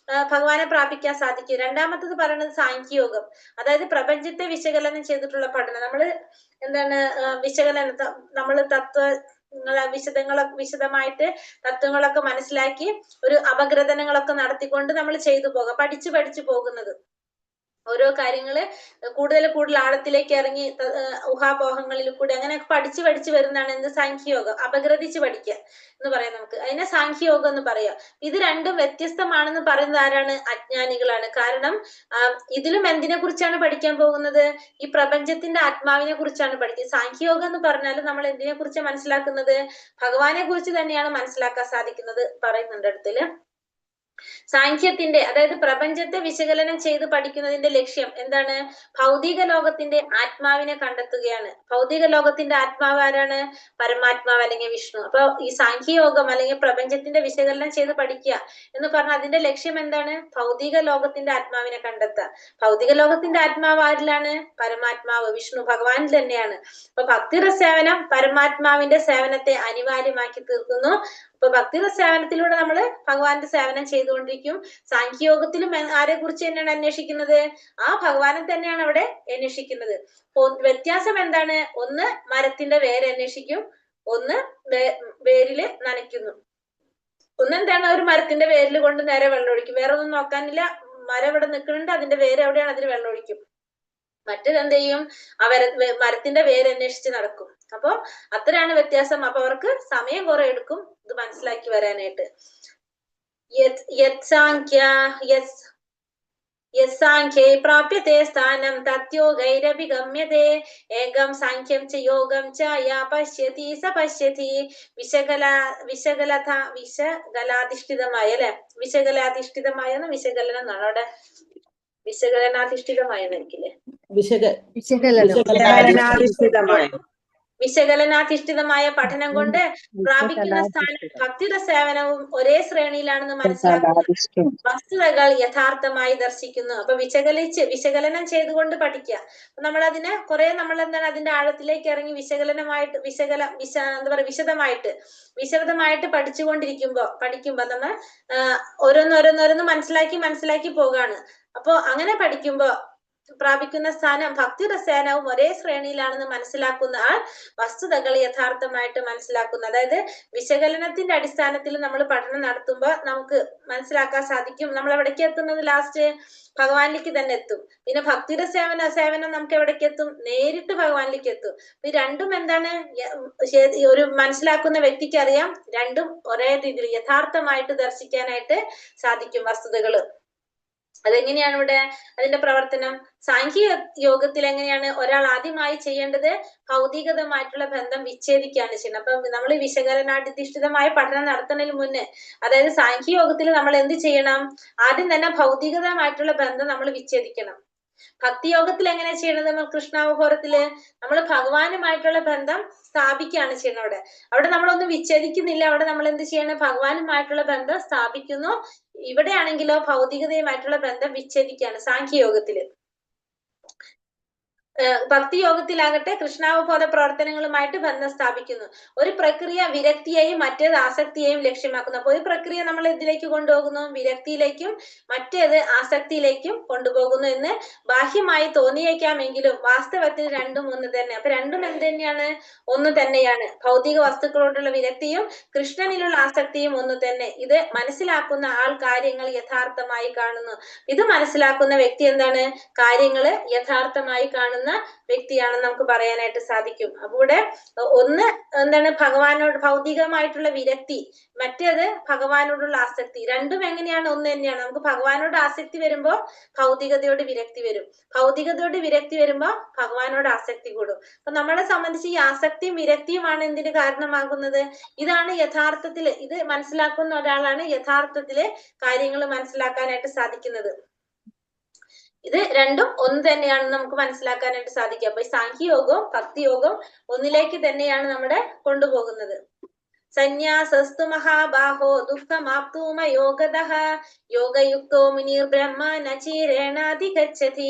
ഭഗവാനെ പ്രാപിക്കാൻ സാധിക്കും. രണ്ടാമത്തത് പറയുന്നത് സാഖ്യയോഗം, അതായത് പ്രപഞ്ചത്തെ വിശകലനം ചെയ്തിട്ടുള്ള പഠനം. നമ്മള് എന്താണ് വിശകലനം, നമ്മള് വിശദമായിട്ട് തത്വങ്ങളൊക്കെ മനസ്സിലാക്കി ഒരു അപഗ്രഥനങ്ങളൊക്കെ നടത്തിക്കൊണ്ട് നമ്മൾ ചെയ്തു പോകാം, പഠിച്ചു പോകുന്നത്. ഓരോ കാര്യങ്ങള് കൂടുതൽ ആഴത്തിലേക്ക് ഇറങ്ങി ഊഹാപോഹങ്ങളിൽ കൂടി അങ്ങനെയൊക്കെ പഠിച്ചു വരുന്നതാണ് എന്ത് സാഖ്യയോഗം. അപഗ്രഥിച്ച് പഠിക്കുക എന്ന് പറയാം നമുക്ക്. അതിനെ സാഖ്യയോഗം എന്ന് പറയാം. ഇത് രണ്ടും വ്യത്യസ്തമാണെന്ന് പറയുന്നത് ആരാണ്? അജ്ഞാനികളാണ്. കാരണം ഇതിലും എന്തിനെ കുറിച്ചാണ് പഠിക്കാൻ പോകുന്നത്? ഈ പ്രപഞ്ചത്തിന്റെ ആത്മാവിനെ കുറിച്ചാണ് പഠിക്കുന്നത്. സാഖ്യയോഗം എന്ന് പറഞ്ഞാൽ നമ്മൾ എന്തിനെ കുറിച്ച് മനസ്സിലാക്കുന്നത്? ഭഗവാനെ കുറിച്ച് തന്നെയാണ് മനസ്സിലാക്കാൻ സാധിക്കുന്നത് പറയുന്നുണ്ട് അടുത്തില്. സാഖ്യത്തിന്റെ അതായത് പ്രപഞ്ചത്തെ വിശകലനം ചെയ്ത് പഠിക്കുന്നതിന്റെ ലക്ഷ്യം എന്താണ്? ഭൗതിക ലോകത്തിന്റെ ആത്മാവിനെ കണ്ടെത്തുകയാണ്. ഭൗതിക ലോകത്തിന്റെ ആത്മാവ് ആരാണ്? പരമാത്മാവ് അല്ലെങ്കിൽ വിഷ്ണു. അപ്പൊ ഈ സാഖ്യയോഗം അല്ലെങ്കിൽ പ്രപഞ്ചത്തിന്റെ വിശകലനം ചെയ്ത് പഠിക്കുക എന്ന് പറഞ്ഞാൽ അതിന്റെ ലക്ഷ്യം എന്താണ്? ഭൗതിക ലോകത്തിന്റെ ആത്മാവിനെ കണ്ടെത്തുക. ഭൗതിക ലോകത്തിന്റെ ആത്മാവ് ആരിലാണ്? പരമാത്മാവ് വിഷ്ണു ഭഗവാനിൽ തന്നെയാണ്. അപ്പൊ ഭക്തിരസേവനം പരമാത്മാവിന്റെ സേവനത്തെ അനിവാര്യമാക്കി തീർക്കുന്നു. അപ്പൊ ഭക്തിരസേവനത്തിലൂടെ നമ്മൾ ഭഗവാന്റെ സേവനം ചെയ്തുകൊണ്ടിരിക്കും. സാഖ്യയോഗത്തിലും ആരെ കുറിച്ച് തന്നെയാണ് അന്വേഷിക്കുന്നത്? ആ ഭഗവാനെ തന്നെയാണ് അവിടെ അന്വേഷിക്കുന്നത്. വ്യത്യാസം എന്താണ്? ഒന്ന് മരത്തിന്റെ വേര് അന്വേഷിക്കും, ഒന്ന് വേരില് നനയ്ക്കുന്നു. ഒന്നെന്താണ്? ഒരു മരത്തിന്റെ വേരിൽ കൊണ്ട് നേരെ വെള്ളം ഒഴിക്കും, വേറെ ഒന്നും നോക്കാനില്ല. മരം ഇവിടെ നിൽക്കുന്നുണ്ട്, അതിന്റെ വേര് എവിടെയാണ്, അതിന് വെള്ളം ഒഴിക്കും. മറ്റേതെന്ത് ചെയ്യും? മരത്തിന്റെ വേര് അന്വേഷിച്ച് നടക്കും. അപ്പൊ അത്രയാണ് വ്യത്യാസം. അപ്പൊ അവർക്ക് സമയം കുറെ എടുക്കും ഇത് മനസ്സിലാക്കി വരാനായിട്ട്. യസ്സാഖ്യേ പ്രാപ്യത്തെ സ്ഥാനം തത്യോഗൈരഭിഗമ്യതേ ഏകം സാഖ്യം ച യോഗം ച യാ പശ്യതി സ പശ്യതി. വിശകലാധിഷ്ഠിതമായ അല്ലെ, വിശകലാധിഷ്ഠിതമായ വിശകലനം എന്നാണ് അവിടെ, വിശകലനാധിഷ്ഠിതമായെന്നിരിക്കില്ലേ? വിശകലനാധിഷ്ഠിതമായ പഠനം കൊണ്ട് പ്രാപിക്കുന്ന സ്ഥാനം ഭക്തിയുടെ സേവനവും ഒരേ ശ്രേണിയിലാണെന്ന് മനസ്സിലാക്കുന്ന വസ്തുതകൾ യഥാർത്ഥമായി ദർശിക്കുന്നു. അപ്പൊ വിശകലനം ചെയ്തുകൊണ്ട് പഠിക്കുക. നമ്മളതിനെ കുറെ എന്താണ് അതിന്റെ ആഴത്തിലേക്ക് ഇറങ്ങി വിശദമായിട്ട് പഠിക്കുമ്പോ നമ്മൾ ഓരോന്നോരോന്ന് മനസ്സിലാക്കി പോകാണ്. അപ്പൊ അങ്ങനെ പഠിക്കുമ്പോ പ്രാപിക്കുന്ന സ്ഥാനം ഭക്തിയുടെ സേനവും ഒരേ ശ്രേണിയിലാണെന്ന് മനസ്സിലാക്കുന്ന ആൾ വസ്തുതകൾ യഥാർത്ഥമായിട്ട് മനസ്സിലാക്കുന്നു. അതായത് വിശകലനത്തിന്റെ അടിസ്ഥാനത്തിൽ നമ്മൾ പഠനം നടത്തുമ്പോൾ നമുക്ക് മനസ്സിലാക്കാൻ സാധിക്കും നമ്മൾ എവിടേക്ക് എത്തുന്നത്? ലാസ്റ്റ് ഭഗവാനിലേക്ക് തന്നെ എത്തും. പിന്നെ ഭക്തിയുടെ സേവനം നമുക്ക് എവിടേക്ക് എത്തും? നേരിട്ട് ഭഗവാനിലേക്ക് എത്തും. ഈ രണ്ടും എന്താണ്? ഒരു മനസ്സിലാക്കുന്ന വ്യക്തിക്ക് അറിയാം രണ്ടും ഒരേ രീതിയിൽ യഥാർത്ഥമായിട്ട് ദർശിക്കാനായിട്ട് സാധിക്കും വസ്തുതകള്. അതെങ്ങനെയാണ് ഇവിടെ അതിന്റെ പ്രവർത്തനം? സാഖ്യ യോഗത്തിൽ എങ്ങനെയാണ് ഒരാൾ ആദ്യമായി ചെയ്യേണ്ടത്? ഭൗതികതമായിട്ടുള്ള ബന്ധം വിച്ഛേദിക്കുകയാണ് ചെയ്യുന്നത്. അപ്പൊ നമ്മൾ വിശകലനാധിഷ്ഠിതമായ പഠനം നടത്തുന്നതിന് മുന്നേ, അതായത് സാഖ്യ യോഗത്തിൽ നമ്മൾ എന്ത് ചെയ്യണം? ആദ്യം തന്നെ ഭൗതികതമായിട്ടുള്ള ബന്ധം നമ്മൾ വിച്ഛേദിക്കണം. ഭക്തിയോഗത്തിൽ എങ്ങനെ ചെയ്യണത്? നമ്മൾ കൃഷ്ണാവബോധത്തില് നമ്മൾ ഭഗവാനുമായിട്ടുള്ള ബന്ധം സ്ഥാപിക്കുകയാണ് ചെയ്യുന്നത്. അവിടെ നമ്മളൊന്നും വിച്ഛേദിക്കുന്നില്ല. അവിടെ നമ്മൾ എന്ത് ചെയ്യണം? ഭഗവാനുമായിട്ടുള്ള ബന്ധം സ്ഥാപിക്കുന്നു. ഇവിടെയാണെങ്കിലോ ഭൗതികതയുമായിട്ടുള്ള ബന്ധം വിച്ഛേദിക്കുകയാണ് സാഖ്യയോഗത്തില്. ഭക്തിയോഗത്തിലാകട്ടെ കൃഷ്ണാവബോധ പ്രവർത്തനങ്ങളുമായിട്ട് ബന്ധം സ്ഥാപിക്കുന്നു. ഒരു പ്രക്രിയ വിരക്തിയെയും മറ്റേത് ആസക്തിയെയും ലക്ഷ്യമാക്കുന്നു. അപ്പൊ ഒരു പ്രക്രിയ നമ്മൾ ഇതിലേക്ക് കൊണ്ടുപോകുന്നു, വിരക്തിയിലേക്കും മറ്റേത് ആസക്തിയിലേക്കും കൊണ്ടുപോകുന്നു എന്ന് ബാഹ്യമായി തോന്നിയേക്കാമെങ്കിലും വാസ്തവത്തിൽ രണ്ടും ഒന്ന് തന്നെ. അപ്പൊ രണ്ടും എന്ത് തന്നെയാണ്? ഒന്ന് തന്നെയാണ്. ഭൗതിക വസ്തുക്കളോടുള്ള വിരക്തിയും കൃഷ്ണനിലുള്ള ആസക്തിയും ഒന്ന് തന്നെ. ഇത് മനസ്സിലാക്കുന്ന ആൾ കാര്യങ്ങൾ യഥാർത്ഥമായി കാണുന്നു. ഇത് മനസ്സിലാക്കുന്ന വ്യക്തി എന്താണ്? കാര്യങ്ങള് യഥാർത്ഥമായി കാണുന്ന വ്യക്തിയാണെന്ന് നമുക്ക് പറയാനായിട്ട് സാധിക്കും. അപ്പൊ ഇവിടെ ഒന്ന് എന്താണ്? ഭഗവാനോട് ഭൗതികമായിട്ടുള്ള വിരക്തി, മറ്റേത് ഭഗവാനോടുള്ള ആസക്തി. രണ്ടും എങ്ങനെയാണ്? ഒന്ന് തന്നെയാണ്. നമുക്ക് ഭഗവാനോട് ആസക്തി വരുമ്പോ ഭൗതികതയോട് വിരക്തി വരും, ഭൗതികതയോട് വിരക്തി വരുമ്പോ ഭഗവാനോട് ആസക്തി കൂടും. അപ്പൊ നമ്മളെ സംബന്ധിച്ച് ഈ ആസക്തിയും വിരക്തിയുമാണ് എന്തിന് കാരണമാകുന്നത്? ഇതാണ് യഥാർത്ഥത്തില്, ഇത് മനസ്സിലാക്കുന്ന ഒരാളാണ് യഥാർത്ഥത്തില് കാര്യങ്ങൾ മനസ്സിലാക്കാനായിട്ട് സാധിക്കുന്നത്. ഇത് രണ്ടും ഒന്ന് തന്നെയാണെന്ന് നമുക്ക് മനസ്സിലാക്കാനായിട്ട് സാധിക്കും. അപ്പൊ ഈ സാഖ്യയോഗവും ഭക്തിയോഗവും ഒന്നിലേക്ക് തന്നെയാണ് നമ്മുടെ കൊണ്ടുപോകുന്നത്. സന്യാസസ്തു മഹാബാഹോ ദുഃഖമാപ്തൂമയോഗതഃ യോഗയുക്തോ മുനിർ ബ്രഹ്മ നചീരേണാധിഗച്ഛതി.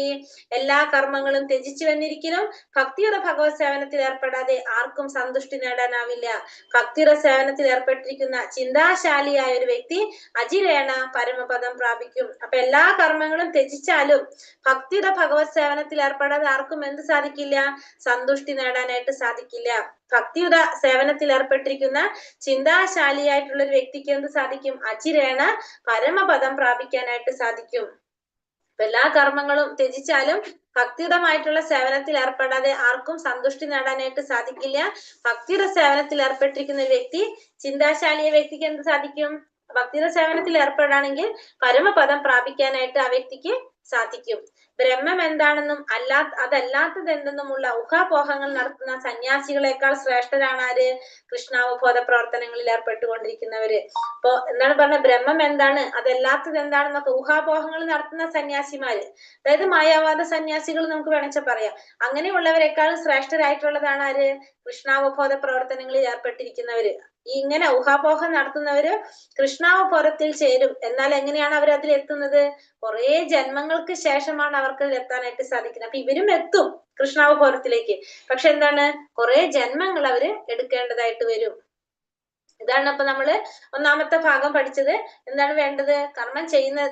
എല്ലാ കർമ്മങ്ങളും ത്യജിച്ചു വന്നിരിക്കലും ഭക്തിയുടെ ഭഗവത് സേവനത്തിൽ ഏർപ്പെടാതെ ആർക്കും സന്തുഷ്ടി നേടാനാവില്ല. ഭക്തിയുടെ സേവനത്തിൽ ഏർപ്പെട്ടിരിക്കുന്ന ചിന്താശാലിയായ ഒരു വ്യക്തി അജിരേണ പരമപദം പ്രാപിക്കും. അപ്പൊ എല്ലാ കർമ്മങ്ങളും ത്യജിച്ചാലും ഭക്തിയുടെ ഭഗവത് സേവനത്തിൽ ഏർപ്പെടാതെ ആർക്കും എന്ത് സാധിക്കില്ല? സന്തുഷ്ടി നേടാനായിട്ട് സാധിക്കില്ല. ഭക്തിയുത സേവനത്തിൽ ഏർപ്പെട്ടിരിക്കുന്ന ചിന്താശാലിയായിട്ടുള്ള ഒരു വ്യക്തിക്ക് എന്ത് സാധിക്കും? അചിരേണ പരമപദം പ്രാപിക്കാനായിട്ട് സാധിക്കും. എല്ലാ കർമ്മങ്ങളും ത്യജിച്ചാലും ഭക്തിയുതമായിട്ടുള്ള സേവനത്തിൽ ഏർപ്പെടാതെ ആർക്കും സന്തുഷ്ടി നേടാനായിട്ട് സാധിക്കില്ല. ഭക്തിയുടെ സേവനത്തിൽ ഏർപ്പെട്ടിരിക്കുന്ന ഒരു വ്യക്തി, ചിന്താശാലിയ വ്യക്തിക്ക് എന്ത് സാധിക്കും? ഭക്തിയുടെ സേവനത്തിൽ ഏർപ്പെടാണെങ്കിൽ പരമപദം പ്രാപിക്കാനായിട്ട് ആ വ്യക്തിക്ക് സാധിക്കും. ബ്രഹ്മം എന്താണെന്നും അതല്ലാത്തത് എന്തെന്നുമുള്ള ഊഹാപോഹങ്ങൾ നടത്തുന്ന സന്യാസികളെക്കാൾ ശ്രേഷ്ഠരാണ് ആര്? കൃഷ്ണാവബോധ പ്രവർത്തനങ്ങളിൽ ഏർപ്പെട്ടുകൊണ്ടിരിക്കുന്നവര്. അപ്പൊ എന്താണ് പറഞ്ഞത്? ബ്രഹ്മം എന്താണ്, അതല്ലാത്തത് എന്താണെന്നൊക്കെ ഊഹാപോഹങ്ങൾ നടത്തുന്ന സന്യാസിമാര്, അതായത് മായാവാദ സന്യാസികൾ നമുക്ക് വേണമെങ്കിൽ പറയാം. അങ്ങനെയുള്ളവരെക്കാൾ ശ്രേഷ്ഠരായിട്ടുള്ളതാണ് ആര്? കൃഷ്ണാവബോധ പ്രവർത്തനങ്ങളിൽ ഏർപ്പെട്ടിരിക്കുന്നവര്. ഇങ്ങനെ ഊഹാപോഹം നടത്തുന്നവര് കൃഷ്ണാവബോധത്തിൽ ചേരും. എന്നാൽ എങ്ങനെയാണ് അവർ അതിൽ എത്തുന്നത്? കുറെ ജന്മങ്ങൾക്ക് ശേഷമാണ് അവർക്ക് എത്താനായിട്ട് സാധിക്കുന്നത്. അപ്പൊ ഇവരും എത്തും കൃഷ്ണാവബോധത്തിലേക്ക്. പക്ഷെ എന്താണ്, കുറെ ജന്മങ്ങൾ അവര് എടുക്കേണ്ടതായിട്ട് വരും. ഇതാണ് അപ്പൊ നമ്മള് ഒന്നാമത്തെ ഭാഗം പഠിച്ചത്. എന്താണ് വേണ്ടത്? കർമ്മം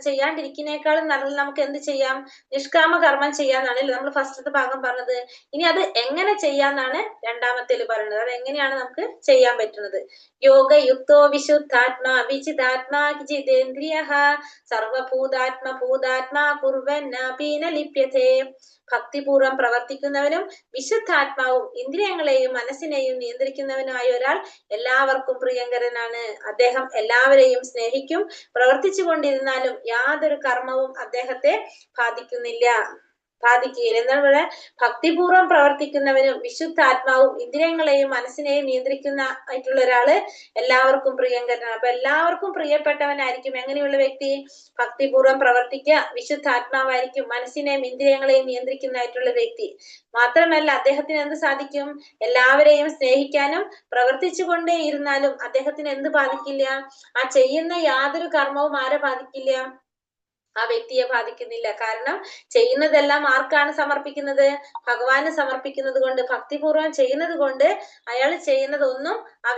ചെയ്യാണ്ടിരിക്കുന്നേക്കാളും നല്ലത് നമുക്ക് എന്ത് ചെയ്യാം? നിഷ്കാമ കർമ്മം ചെയ്യാന്നാണ് നമ്മൾ ഫസ്റ്റത്തെ ഭാഗം പറഞ്ഞത്. ഇനി അത് എങ്ങനെ ചെയ്യാന്നാണ് രണ്ടാമത്തേല് പറയുന്നത്. അത് എങ്ങനെയാണ് നമുക്ക് ചെയ്യാൻ പറ്റുന്നത്? യോഗയുക്തോ വിശുദ്ധാത്മാ വിചിതാത്മാ ജിതേന്ദ്രിയഃ സർവഭൂതാത്മാ കുർവന്നപി ന ലിപ്യതേ. ഭക്തിപൂർവം പ്രവർത്തിക്കുന്നവനും വിശുദ്ധാത്മാവും ഇന്ദ്രിയങ്ങളെയും മനസ്സിനെയും നിയന്ത്രിക്കുന്നവനുമായ ഒരാൾ എല്ലാവർക്കും പ്രിയങ്കരനാണ്. അദ്ദേഹം എല്ലാവരെയും സ്നേഹിക്കും. പ്രവർത്തിച്ചു കൊണ്ടിരുന്നാലും യാതൊരു കർമ്മവും അദ്ദേഹത്തെ ബാധിക്കുകയില്ല. എന്താണ് ഇവിടെ? ഭക്തിപൂർവം പ്രവർത്തിക്കുന്നവനും വിശുദ്ധാത്മാവും ഇന്ദ്രിയങ്ങളെയും മനസ്സിനെയും നിയന്ത്രിക്കുന്ന ആയിട്ടുള്ള ഒരാള് എല്ലാവർക്കും പ്രിയങ്കരനാണ്. അപ്പൊ എല്ലാവർക്കും പ്രിയപ്പെട്ടവനായിരിക്കും എങ്ങനെയുള്ള വ്യക്തി? ഭക്തിപൂർവം പ്രവർത്തിക്കുക, വിശുദ്ധാത്മാവായിരിക്കും, മനസ്സിനെയും ഇന്ദ്രിയങ്ങളെയും നിയന്ത്രിക്കുന്നതായിട്ടുള്ള വ്യക്തി. മാത്രമല്ല അദ്ദേഹത്തിന് എന്ത് സാധിക്കും? എല്ലാവരെയും സ്നേഹിക്കാനും പ്രവർത്തിച്ചു കൊണ്ടേ ഇരുന്നാലും അദ്ദേഹത്തിന് എന്ത് ബാധിക്കില്ല? ആ ചെയ്യുന്ന യാതൊരു കർമ്മവും ആരെ ബാധിക്കില്ല? ആ വ്യക്തിയെ ബാധിക്കുന്നില്ല. കാരണം ചെയ്യുന്നതെല്ലാം ആർക്കാണ് സമർപ്പിക്കുന്നത്? ഭഗവാന് സമർപ്പിക്കുന്നത് കൊണ്ട്, ഭക്തിപൂർവം ചെയ്യുന്നത് കൊണ്ട് അയാൾ ചെയ്യുന്നതൊന്നും ആ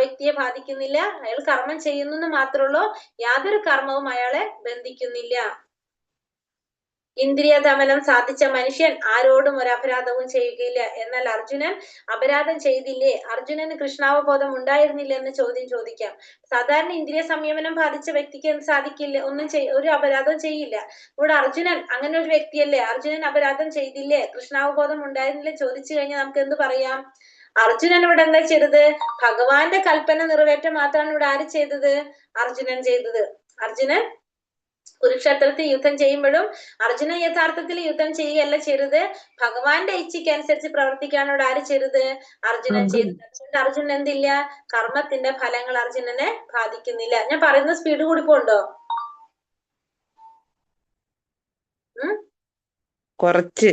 വ്യക്തിയെ ബാധിക്കുന്നില്ല. അയാൾ കർമ്മം ചെയ്യുന്നു മാത്രമേ ഉള്ളൂ, യാതൊരു കർമ്മവും അയാളെ ബന്ധിക്കുന്നില്ല. ഇന്ദ്രിയ ദമനം സാധിച്ച മനുഷ്യൻ ആരോടും ഒരു അപരാധവും ചെയ്യുകയില്ല. എന്നാൽ അർജുനൻ അപരാധം ചെയ്തില്ലേ? അർജുനന് കൃഷ്ണാവബോധം ഉണ്ടായിരുന്നില്ല എന്ന് ചോദ്യം ചോദിക്കാം. സാധാരണ ഇന്ദ്രിയ സംയമനം ബാധിച്ച വ്യക്തിക്ക് എന്ത് സാധിക്കില്ല? ഒരു അപരാധവും ചെയ്യില്ല. ഇവിടെ അർജുനൻ അങ്ങനെ ഒരു വ്യക്തിയല്ലേ? അർജുനൻ അപരാധം ചെയ്തില്ലേ? കൃഷ്ണാവബോധം ഉണ്ടായിരുന്നില്ലേ? ചോദിച്ചു കഴിഞ്ഞാൽ നമുക്ക് എന്ത് പറയാം? അർജുനൻ ഇവിടെ എന്താ ചെയ്തത്? ഭഗവാന്റെ കൽപ്പന നിറവേറ്റം മാത്രമാണ് ഇവിടെ ആര് ചെയ്തത്? അർജുനൻ ചെയ്തത്. അർജുനൻ കുരുക്ഷേത്രത്തിൽ യുദ്ധം ചെയ്യുമ്പോഴും അർജുനൻ യഥാർത്ഥത്തിൽ യുദ്ധം ചെയ്യുകയല്ല ചെയ്തത്, ഭഗവാന്റെ ഇച്ഛയ്ക്ക് അനുസരിച്ച് പ്രവർത്തിക്കാണ് ഇവിടെ ആര് ചെയ്തത്? അർജുനൻ ചെയ്തത്. അതുകൊണ്ട് അർജുനൻ എന്തില്ല? കർമ്മത്തിന്റെ ഫലങ്ങൾ അർജുനനെ ബാധിക്കുന്നില്ല. ഞാൻ പറയുന്ന സ്പീഡ് കൂടി പോണ്ടോ? കുറച്ച്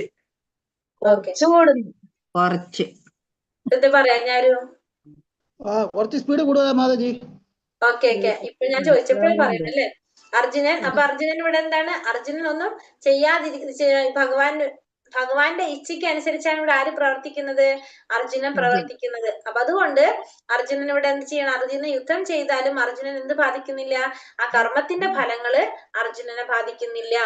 ഇത് പറയാം ഞാനും. കുറച്ച് സ്പീഡ് കൂടുക മാതാജി. ഓക്കെ. ഇപ്പൊ ഞാൻ ചോദിച്ചപ്പോഴും പറയണല്ലേ അർജുനൻ. അപ്പൊ അർജുനൻ ഇവിടെ എന്താണ്? അർജുനൻ ഒന്നും ഭഗവാന്റെ ഇച്ഛയ്ക്ക് അനുസരിച്ചാണ് ഇവിടെ ആര് പ്രവർത്തിക്കുന്നത്? അർജുനൻ പ്രവർത്തിക്കുന്നത്. അപ്പൊ അതുകൊണ്ട് അർജുനൻ ഇവിടെ എന്ത് ചെയ്യണം? അർജുനൻ യുദ്ധം ചെയ്താലും അർജുനൻ എന്ത് ബാധിക്കുന്നില്ല? ആ കർമ്മത്തിന്റെ ഫലങ്ങള് അർജുനനെ ബാധിക്കുന്നില്ല.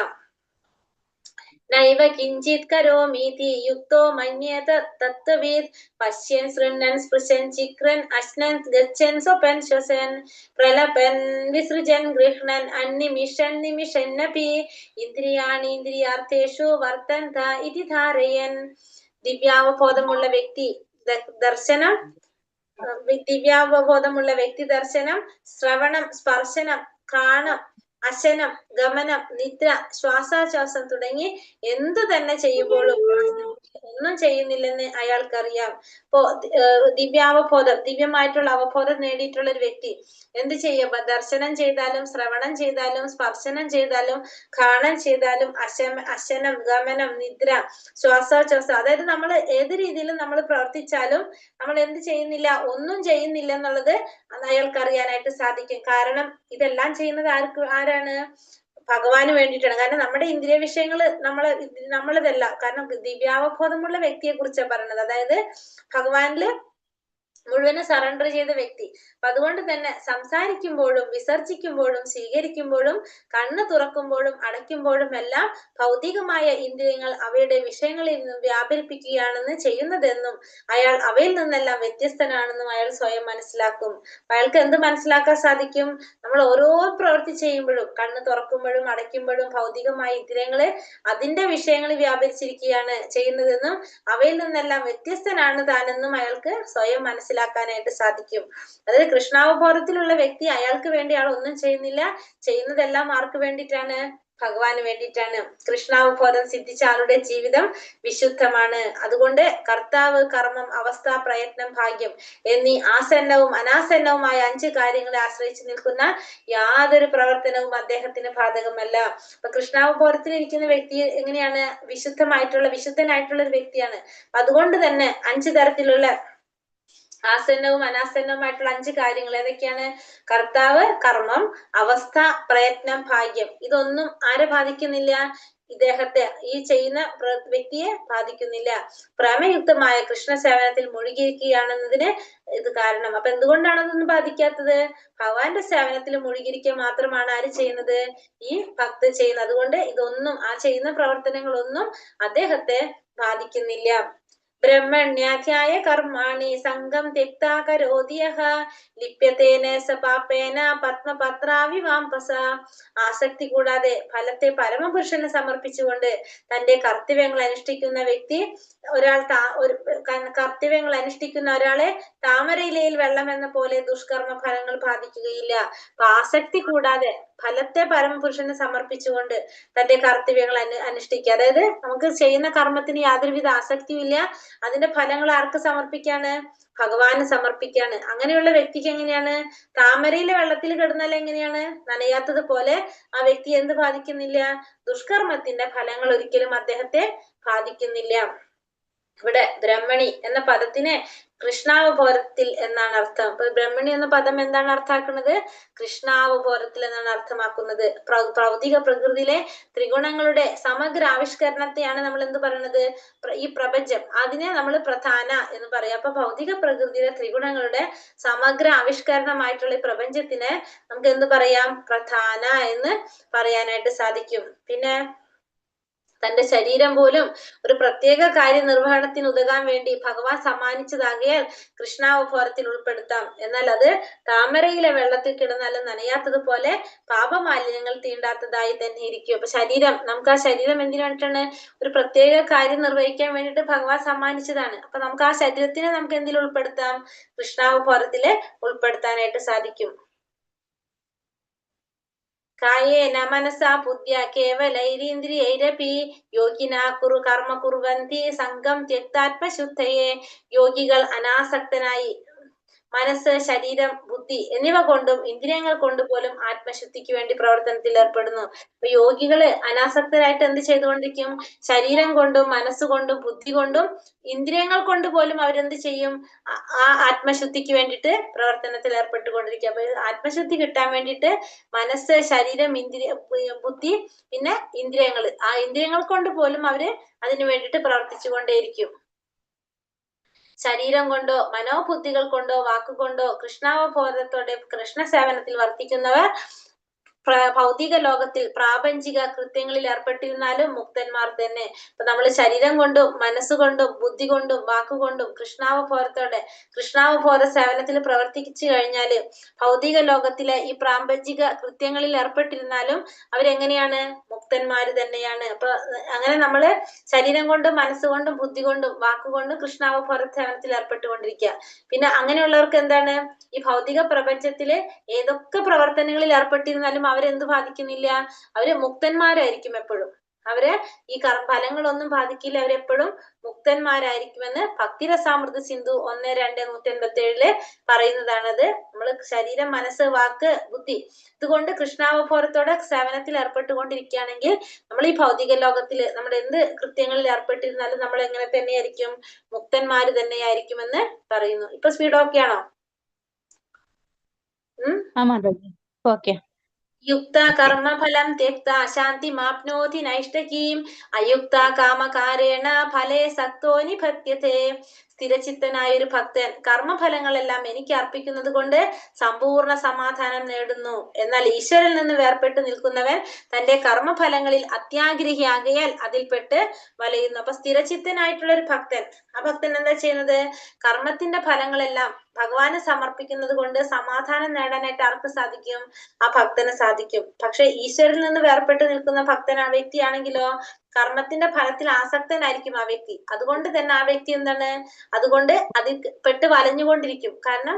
നൈവ കിഞ്ചിത് കരോമീതി യുക്തോ മന്യേത തത്വവിദ് പശ്യൻ ശൃണ്ണൻ സ്പൃശൻ ചിക്രൻ അശ്നൻ ഗച്ഛൻ സ്വപൻ ശ്വസൻ പ്രലപൻ വിസൃജൻ ഗൃഹ്ണൻ അന്നിമിഷൻ നിമിഷന്നപി ഇന്ദ്രിയാണി ഇന്ദ്രിയാർത്ഥേഷു വർത്തന്ത ഇതി ധാരയൻ. ദിവ്യാവബോധമുള്ള വ്യക്തി ദർശനം, ശ്രവണം, സ്പർശനം, ഘ്രാണം, അശനം, ഗമനം, നിദ്ര, ശ്വാസാശ്വാസം തുടങ്ങി എന്തു തന്നെ ചെയ്യുമ്പോഴും ഒന്നും ചെയ്യുന്നില്ലെന്ന് അയാൾക്കറിയാം. ഇപ്പോ ദിവ്യമായിട്ടുള്ള അവബോധം നേടിയിട്ടുള്ള ഒരു വ്യക്തി എന്ത് ചെയ്യും? ദർശനം ചെയ്താലും ശ്രവണം ചെയ്താലും സ്പർശനം ചെയ്താലും ഘ്രാണം ചെയ്താലും അശനം, ഗമനം, നിദ്ര, ശ്വാസോച്ഛ്വാസം, അതായത് നമ്മൾ ഏത് രീതിയിലും നമ്മൾ പ്രവർത്തിച്ചാലും നമ്മൾ എന്ത് ചെയ്യുന്നില്ല? ഒന്നും ചെയ്യുന്നില്ല എന്നുള്ളത് അയാൾക്ക് അറിയാനായിട്ട് സാധിക്കും. കാരണം ഇതെല്ലാം ചെയ്യുന്നത് ആരാണ്? ഭഗവാന് വേണ്ടിയിട്ടാണ്. കാരണം നമ്മുടെ ഇന്ദ്രിയ വിഷയങ്ങൾ നമ്മളിതല്ല. കാരണം ദിവ്യാവബോധമുള്ള വ്യക്തിയെ കുറിച്ചാണ് പറയുന്നത്. അതായത് ഭഗവാനില് മുഴുവനും സറണ്ടർ ചെയ്ത വ്യക്തി. അപ്പൊ അതുകൊണ്ട് തന്നെ സംസാരിക്കുമ്പോഴും വിസർജിക്കുമ്പോഴും സ്വീകരിക്കുമ്പോഴും കണ്ണ് തുറക്കുമ്പോഴും അടയ്ക്കുമ്പോഴും എല്ലാം ഭൗതികമായ ഇന്ദ്രിയങ്ങൾ അവയുടെ വിഷയങ്ങളിൽ നിന്നും വ്യാപരിപ്പിക്കുകയാണെന്ന് ചെയ്യുന്നതെന്നും അയാൾ അവയിൽ നിന്നെല്ലാം വ്യത്യസ്തനാണെന്നും അയാൾ സ്വയം മനസ്സിലാക്കും. അയാൾക്ക് എന്ത് മനസ്സിലാക്കാൻ സാധിക്കും? നമ്മൾ ഓരോ പ്രവൃത്തി ചെയ്യുമ്പോഴും കണ്ണ് തുറക്കുമ്പോഴും അടയ്ക്കുമ്പോഴും ഭൗതികമായ ഇന്ദ്രിയങ്ങള് അതിന്റെ വിഷയങ്ങളിൽ വ്യാപരിച്ചിരിക്കുകയാണ് ചെയ്യുന്നതെന്നും അവയിൽ നിന്നെല്ലാം വ്യത്യസ്തനാണ് താനെന്നും അയാൾക്ക് സ്വയം മനസ്സിലാക്കാനായിട്ട് സാധിക്കും. അതായത് കൃഷ്ണാവബോധത്തിലുള്ള വ്യക്തി അയാൾക്ക് വേണ്ടി അയാൾ ഒന്നും ചെയ്യുന്നില്ല, ചെയ്യുന്നതെല്ലാം ആർക്ക് വേണ്ടിയിട്ടാണ്? ഭഗവാന് വേണ്ടിയിട്ടാണ്. കൃഷ്ണാവബോധം സിദ്ധിച്ച ആളുടെ ജീവിതം വിശുദ്ധമാണ്. അതുകൊണ്ട് കർത്താവ്, കർമ്മം, അവസ്ഥ, പ്രയത്നം, ഭാഗ്യം എന്നീ ആസന്നവും അനാസന്നവുമായ 5 കാര്യങ്ങളെ ആശ്രയിച്ചു നിൽക്കുന്ന യാതൊരു പ്രവർത്തനവും അദ്ദേഹത്തിന് ബാധകമല്ല. അപ്പൊ കൃഷ്ണാവബോധത്തിൽ ഇരിക്കുന്ന വ്യക്തി എങ്ങനെയാണ്? വിശുദ്ധനായിട്ടുള്ള ഒരു വ്യക്തിയാണ്. അതുകൊണ്ട് തന്നെ 5 തരത്തിലുള്ള ആസന്നവും അനാസന്നവുമായിട്ടുള്ള 5 കാര്യങ്ങൾ ഏതൊക്കെയാണ്? കർത്താവ്, കർമ്മം, അവസ്ഥ, പ്രയത്നം, ഭാഗ്യം. ഇതൊന്നും ആരെ ബാധിക്കുന്നില്ല? ഇദ്ദേഹത്തെ, ഈ ചെയ്യുന്ന വ്യക്തിയെ ബാധിക്കുന്നില്ല. പ്രേമയുക്തമായ കൃഷ്ണ സേവനത്തിൽ മുഴുകിയിരിക്കുകയാണെന്നതിന് ഇത് കാരണം. അപ്പൊ എന്തുകൊണ്ടാണ് അതൊന്നും ബാധിക്കാത്തത്? ഭഗവാന്റെ സേവനത്തിൽ മുഴുകിയിരിക്കുക മാത്രമാണ് ആര് ചെയ്യുന്നത്? ഈ ഭക്ത ചെയ്യുന്നത്. അതുകൊണ്ട് ഇതൊന്നും, ആ ചെയ്യുന്ന പ്രവർത്തനങ്ങളൊന്നും അദ്ദേഹത്തെ ബാധിക്കുന്നില്ല. ബ്രഹ്മണ്യാധ്യായ കർമാണി സംഘം ത്യക്താ കരോതിയഃ ലിപ്യതേന സ പാപേന പത്മപത്രാവിവാംപസ. ആസക്തി കൂടാതെ ഫലത്തെ പരമപുരുഷന് സമർപ്പിച്ചുകൊണ്ട് തന്റെ കർത്തവ്യങ്ങൾ അനുഷ്ഠിക്കുന്ന വ്യക്തി, കർത്തവ്യങ്ങൾ അനുഷ്ഠിക്കുന്ന ഒരാളെ താമരയിലയിൽ വെള്ളം എന്ന പോലെ ദുഷ്കർമ്മ ഫലങ്ങൾ ബാധിക്കുകയില്ല. അപ്പൊ ആസക്തി കൂടാതെ ഫലത്തെ പരമപുരുഷന് സമർപ്പിച്ചുകൊണ്ട് തന്റെ കർത്തവ്യങ്ങൾ അനുഷ്ഠിക്കുക. അതായത് നമുക്ക് ചെയ്യുന്ന കർമ്മത്തിന് യാതൊരുവിധ ആസക്തിയും ഇല്ല, അതിന്റെ ഫലങ്ങൾ ആർക്ക് സമർപ്പിക്കാണ്? ഭഗവാന് സമർപ്പിക്കാണ്. അങ്ങനെയുള്ള വ്യക്തിക്ക് എങ്ങനെയാണ്? താമരയിലെ വെള്ളത്തിൽ കിടന്നാൽ എങ്ങനെയാണ്? നനയാത്തത് പോലെ ആ വ്യക്തി എന്ത് ബാധിക്കുന്നില്ല? ദുഷ്കർമ്മത്തിന്റെ ഫലങ്ങൾ ഒരിക്കലും അദ്ദേഹത്തെ ബാധിക്കുന്നില്ല. ഇവിടെ ബ്രഹ്മണി എന്ന പദത്തിന് കൃഷ്ണാവബോധത്തിൽ എന്നാണ് അർത്ഥം. അപ്പൊ ബ്രഹ്മണി എന്ന പദം എന്താണ് അർത്ഥാക്കുന്നത്? കൃഷ്ണാവബോധത്തിൽ എന്നാണ് അർത്ഥമാക്കുന്നത്. ഭൗതിക പ്രകൃതിയിലെ ത്രിഗുണങ്ങളുടെ സമഗ്ര ആവിഷ്കരണത്തെയാണ് നമ്മൾ എന്ത് പറയുന്നത്? ഈ പ്രപഞ്ചം, അതിനെ നമ്മൾ പ്രധാന എന്ന് പറയാം. അപ്പൊ ഭൗതിക പ്രകൃതിയിലെ ത്രിഗുണങ്ങളുടെ സമഗ്ര ആവിഷ്കരണമായിട്ടുള്ള ഈ പ്രപഞ്ചത്തിന് നമുക്ക് എന്ത് പറയാം? പ്രധാന എന്ന് പറയാനായിട്ട് സാധിക്കും. പിന്നെ തന്റെ ശരീരം പോലും ഒരു പ്രത്യേക കാര്യനിർവഹണത്തിന് ഉതകാൻ വേണ്ടി ഭഗവാൻ സമ്മാനിച്ചതാകയാൽ കൃഷ്ണാവബോധത്തിൽ ഉൾപ്പെടുത്താം. എന്നാൽ അത് താമരയിലെ വെള്ളത്തിൽ കിടന്നാലും നനയാത്തതുപോലെ പാപമാലിന്യങ്ങൾ തീണ്ടാത്തതായി തന്നെ ഇരിക്കും. അപ്പൊ ശരീരം, നമുക്ക് ആ ശരീരം എന്തിനു വേണ്ടിയിട്ടാണ്? ഒരു പ്രത്യേക കാര്യം നിർവഹിക്കാൻ വേണ്ടിയിട്ട് ഭഗവാൻ സമ്മാനിച്ചതാണ്. അപ്പൊ നമുക്ക് ആ ശരീരത്തിനെ നമുക്ക് എന്തിൽ ഉൾപ്പെടുത്താം? കൃഷ്ണാവബോധത്തില് ഉൾപ്പെടുത്താനായിട്ട് സാധിക്കും. കായേന മനസാ ബുദ്ധ്യ കേവലൈരീന്ദ്രിയൈരപി യോഗിനാ കർമ്മ കുർവന്തി സംഘം ത്യക്താത്മശുദ്ധയെ. യോഗികൾ അനാസക്തനായി മനസ്സ്, ശരീരം, ബുദ്ധി എന്നിവ കൊണ്ടും ഇന്ദ്രിയങ്ങൾ കൊണ്ട് പോലും ആത്മശുദ്ധിക്ക് വേണ്ടി പ്രവർത്തനത്തിൽ ഏർപ്പെടുന്നു. അപ്പൊ യോഗികള് അനാസക്തരായിട്ട് എന്ത് ചെയ്തുകൊണ്ടിരിക്കും? ശരീരം കൊണ്ടും മനസ്സുകൊണ്ടും ബുദ്ധി കൊണ്ടും ഇന്ദ്രിയങ്ങൾ കൊണ്ട് പോലും അവരെന്ത് ചെയ്യും? ആ ആത്മശുദ്ധിക്ക് വേണ്ടിയിട്ട് പ്രവർത്തനത്തിൽ ഏർപ്പെട്ടുകൊണ്ടിരിക്കും. അപ്പൊ ആത്മശുദ്ധി കിട്ടാൻ വേണ്ടിയിട്ട് മനസ്സ്, ശരീരം, ബുദ്ധി, പിന്നെ ഇന്ദ്രിയങ്ങൾ, ആ ഇന്ദ്രിയങ്ങൾ കൊണ്ട് പോലും അവര് അതിനു വേണ്ടിയിട്ട് പ്രവർത്തിച്ചുകൊണ്ടേയിരിക്കും. ശരീരം കൊണ്ടോ മനോബുദ്ധികൾ കൊണ്ടോ വാക്കുകൊണ്ടോ കൃഷ്ണാവബോധത്തോടെ കൃഷ്ണ സേവനത്തിൽ വർത്തിക്കുന്നവർ ഭൗതിക ലോകത്തിൽ പ്രാപഞ്ചിക കൃത്യങ്ങളിൽ ഏർപ്പെട്ടിരുന്നാലും മുക്തന്മാർ തന്നെ. ഇപ്പൊ നമ്മൾ ശരീരം കൊണ്ടും മനസ്സുകൊണ്ടും ബുദ്ധി കൊണ്ടും വാക്കുകൊണ്ടും കൃഷ്ണാവബോധ സേവനത്തിൽ പ്രവർത്തിച്ചു കഴിഞ്ഞാല് ഭൗതിക ലോകത്തിലെ ഈ പ്രാപഞ്ചിക കൃത്യങ്ങളിൽ ഏർപ്പെട്ടിരുന്നാലും അവരെങ്ങനെയാണ്? മുക്തന്മാര് തന്നെയാണ്. അപ്പൊ അങ്ങനെ നമ്മള് ശരീരം കൊണ്ടും മനസ്സുകൊണ്ടും ബുദ്ധി കൊണ്ടും വാക്കുകൊണ്ടും കൃഷ്ണാവബോധ സേവനത്തിൽ ഏർപ്പെട്ടുകൊണ്ടിരിക്കുക. പിന്നെ അങ്ങനെയുള്ളവർക്ക് എന്താണ്? ഈ ഭൗതിക പ്രപഞ്ചത്തില് ഏതൊക്കെ പ്രവർത്തനങ്ങളിൽ ഏർപ്പെട്ടിരുന്നാലും അവരെന്ത് ബാധിക്കുന്നില്ല? അവര് മുക്തന്മാരായിരിക്കും എപ്പോഴും. അവര് ഈ ഫലങ്ങളൊന്നും ബാധിക്കില്ല, അവരെപ്പോഴും മുക്തന്മാരായിരിക്കുമെന്ന് ഭക്തിരസാമൃത സിന്ധു 1-2-187 പറയുന്നതാണത്. നമ്മള് ശരീരം, മനസ്സ്, വാക്ക്, ബുദ്ധി ഇതുകൊണ്ട് കൃഷ്ണാവബോധത്തോടെ സേവനത്തിൽ ഏർപ്പെട്ടുകൊണ്ടിരിക്കുകയാണെങ്കിൽ നമ്മൾ ഈ ഭൗതിക ലോകത്തില് നമ്മുടെ എന്ത് കൃത്യങ്ങളിൽ ഏർപ്പെട്ടിരുന്നാലും നമ്മൾ എങ്ങനെ തന്നെയായിരിക്കും? മുക്തന്മാര് തന്നെയായിരിക്കുമെന്ന് പറയുന്നു. ഇപ്പൊ സ്പീഡ് ഓക്കെ ആണോ? ഓക്കെ. യുക്ത കർമ്മഫലം ത്യക്ത ശാന്തിമാപ്നോതി നൈഷ്ടകീം അയുക്ത കാമകാരേണ ഫലേ സക്തോ നിബധ്യതേ. സ്ഥിരചിത്തനായ ഒരു ഭക്തൻ കർമ്മഫലങ്ങളെല്ലാം എനിക്ക് അർപ്പിക്കുന്നത് കൊണ്ട് സമ്പൂർണ്ണ സമാധാനം നേടുന്നു. എന്നാൽ ഈശ്വരനിൽ നിന്ന് വേർപെട്ട് നിൽക്കുന്നവൻ തന്റെ കർമ്മഫലങ്ങളിൽ അത്യാഗ്രഹിയാകയാൽ അതിൽപ്പെട്ട് വലയുന്നു. അപ്പൊ സ്ഥിരചിത്തനായിട്ടുള്ള ഒരു ഭക്തൻ, ആ ഭക്തൻ എന്താ ചെയ്യുന്നത്? കർമ്മത്തിന്റെ ഫലങ്ങളെല്ലാം ഭഗവാന് സമർപ്പിക്കുന്നത് കൊണ്ട് സമാധാനം നേടാനായിട്ട് ആർക്ക് സാധിക്കും? ആ ഭക്തന് സാധിക്കും. പക്ഷെ ഈശ്വരനിൽ നിന്ന് വേർപെട്ട് നിൽക്കുന്ന ഭക്തൻ, ആ വ്യക്തിയാണെങ്കിലോ കർമ്മത്തിന്റെ ഫലത്തിൽ ആസക്തനായിരിക്കും ആ വ്യക്തി. അതുകൊണ്ട് തന്നെ ആ വ്യക്തി എന്താണ്? അതുകൊണ്ട് അതിൽ പെട്ട് വലഞ്ഞുകൊണ്ടിരിക്കും. കാരണം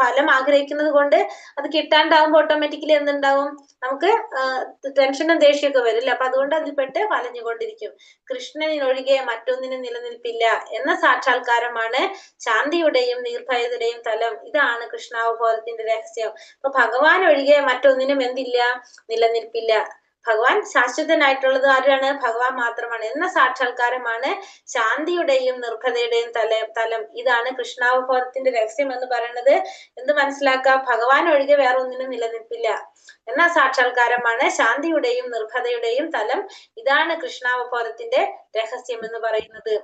ഫലം ആഗ്രഹിക്കുന്നത് കൊണ്ട് അത് കിട്ടാണ്ടാവുമ്പോ ഓട്ടോമാറ്റിക്കലി എന്തുണ്ടാവും? നമുക്ക് ടെൻഷനും ദേഷ്യമൊക്കെ വരില്ല. അപ്പൊ അതുകൊണ്ട് അതിൽപ്പെട്ട് വലഞ്ഞുകൊണ്ടിരിക്കും. കൃഷ്ണനിനൊഴികെ മറ്റൊന്നിനും നിലനിൽപ്പില്ല എന്ന സാക്ഷാത്കാരമാണ് ശാന്തിയുടെയും നിർഭയതയുടെയും തലം. ഇതാണ് കൃഷ്ണാവബോധത്തിന്റെ രഹസ്യം. അപ്പൊ ഭഗവാൻ ഒഴികെ മറ്റൊന്നിനും എന്തില്ല? നിലനിൽപ്പില്ല. ഭഗവാൻ ശാശ്വതനായിട്ടുള്ളത് ആരാണ്? ഭഗവാൻ മാത്രമാണ് എന്ന സാക്ഷാത്കാരമാണ് ശാന്തിയുടെയും നിർഭയതയുടെയും തലം. ഇതാണ് കൃഷ്ണാവബോധത്തിന്റെ രഹസ്യം എന്ന് പറയുന്നത്. എന്ത് മനസ്സിലാക്കാം? ഭഗവാൻ ഒഴികെ വേറെ ഒന്നിനും നിലനിൽപ്പില്ല എന്ന സാക്ഷാത്കാരമാണ് ശാന്തിയുടെയും നിർഭയതയുടെയും തലം. ഇതാണ് കൃഷ്ണാവബോധത്തിന്റെ രഹസ്യം എന്ന് പറയുന്നത്.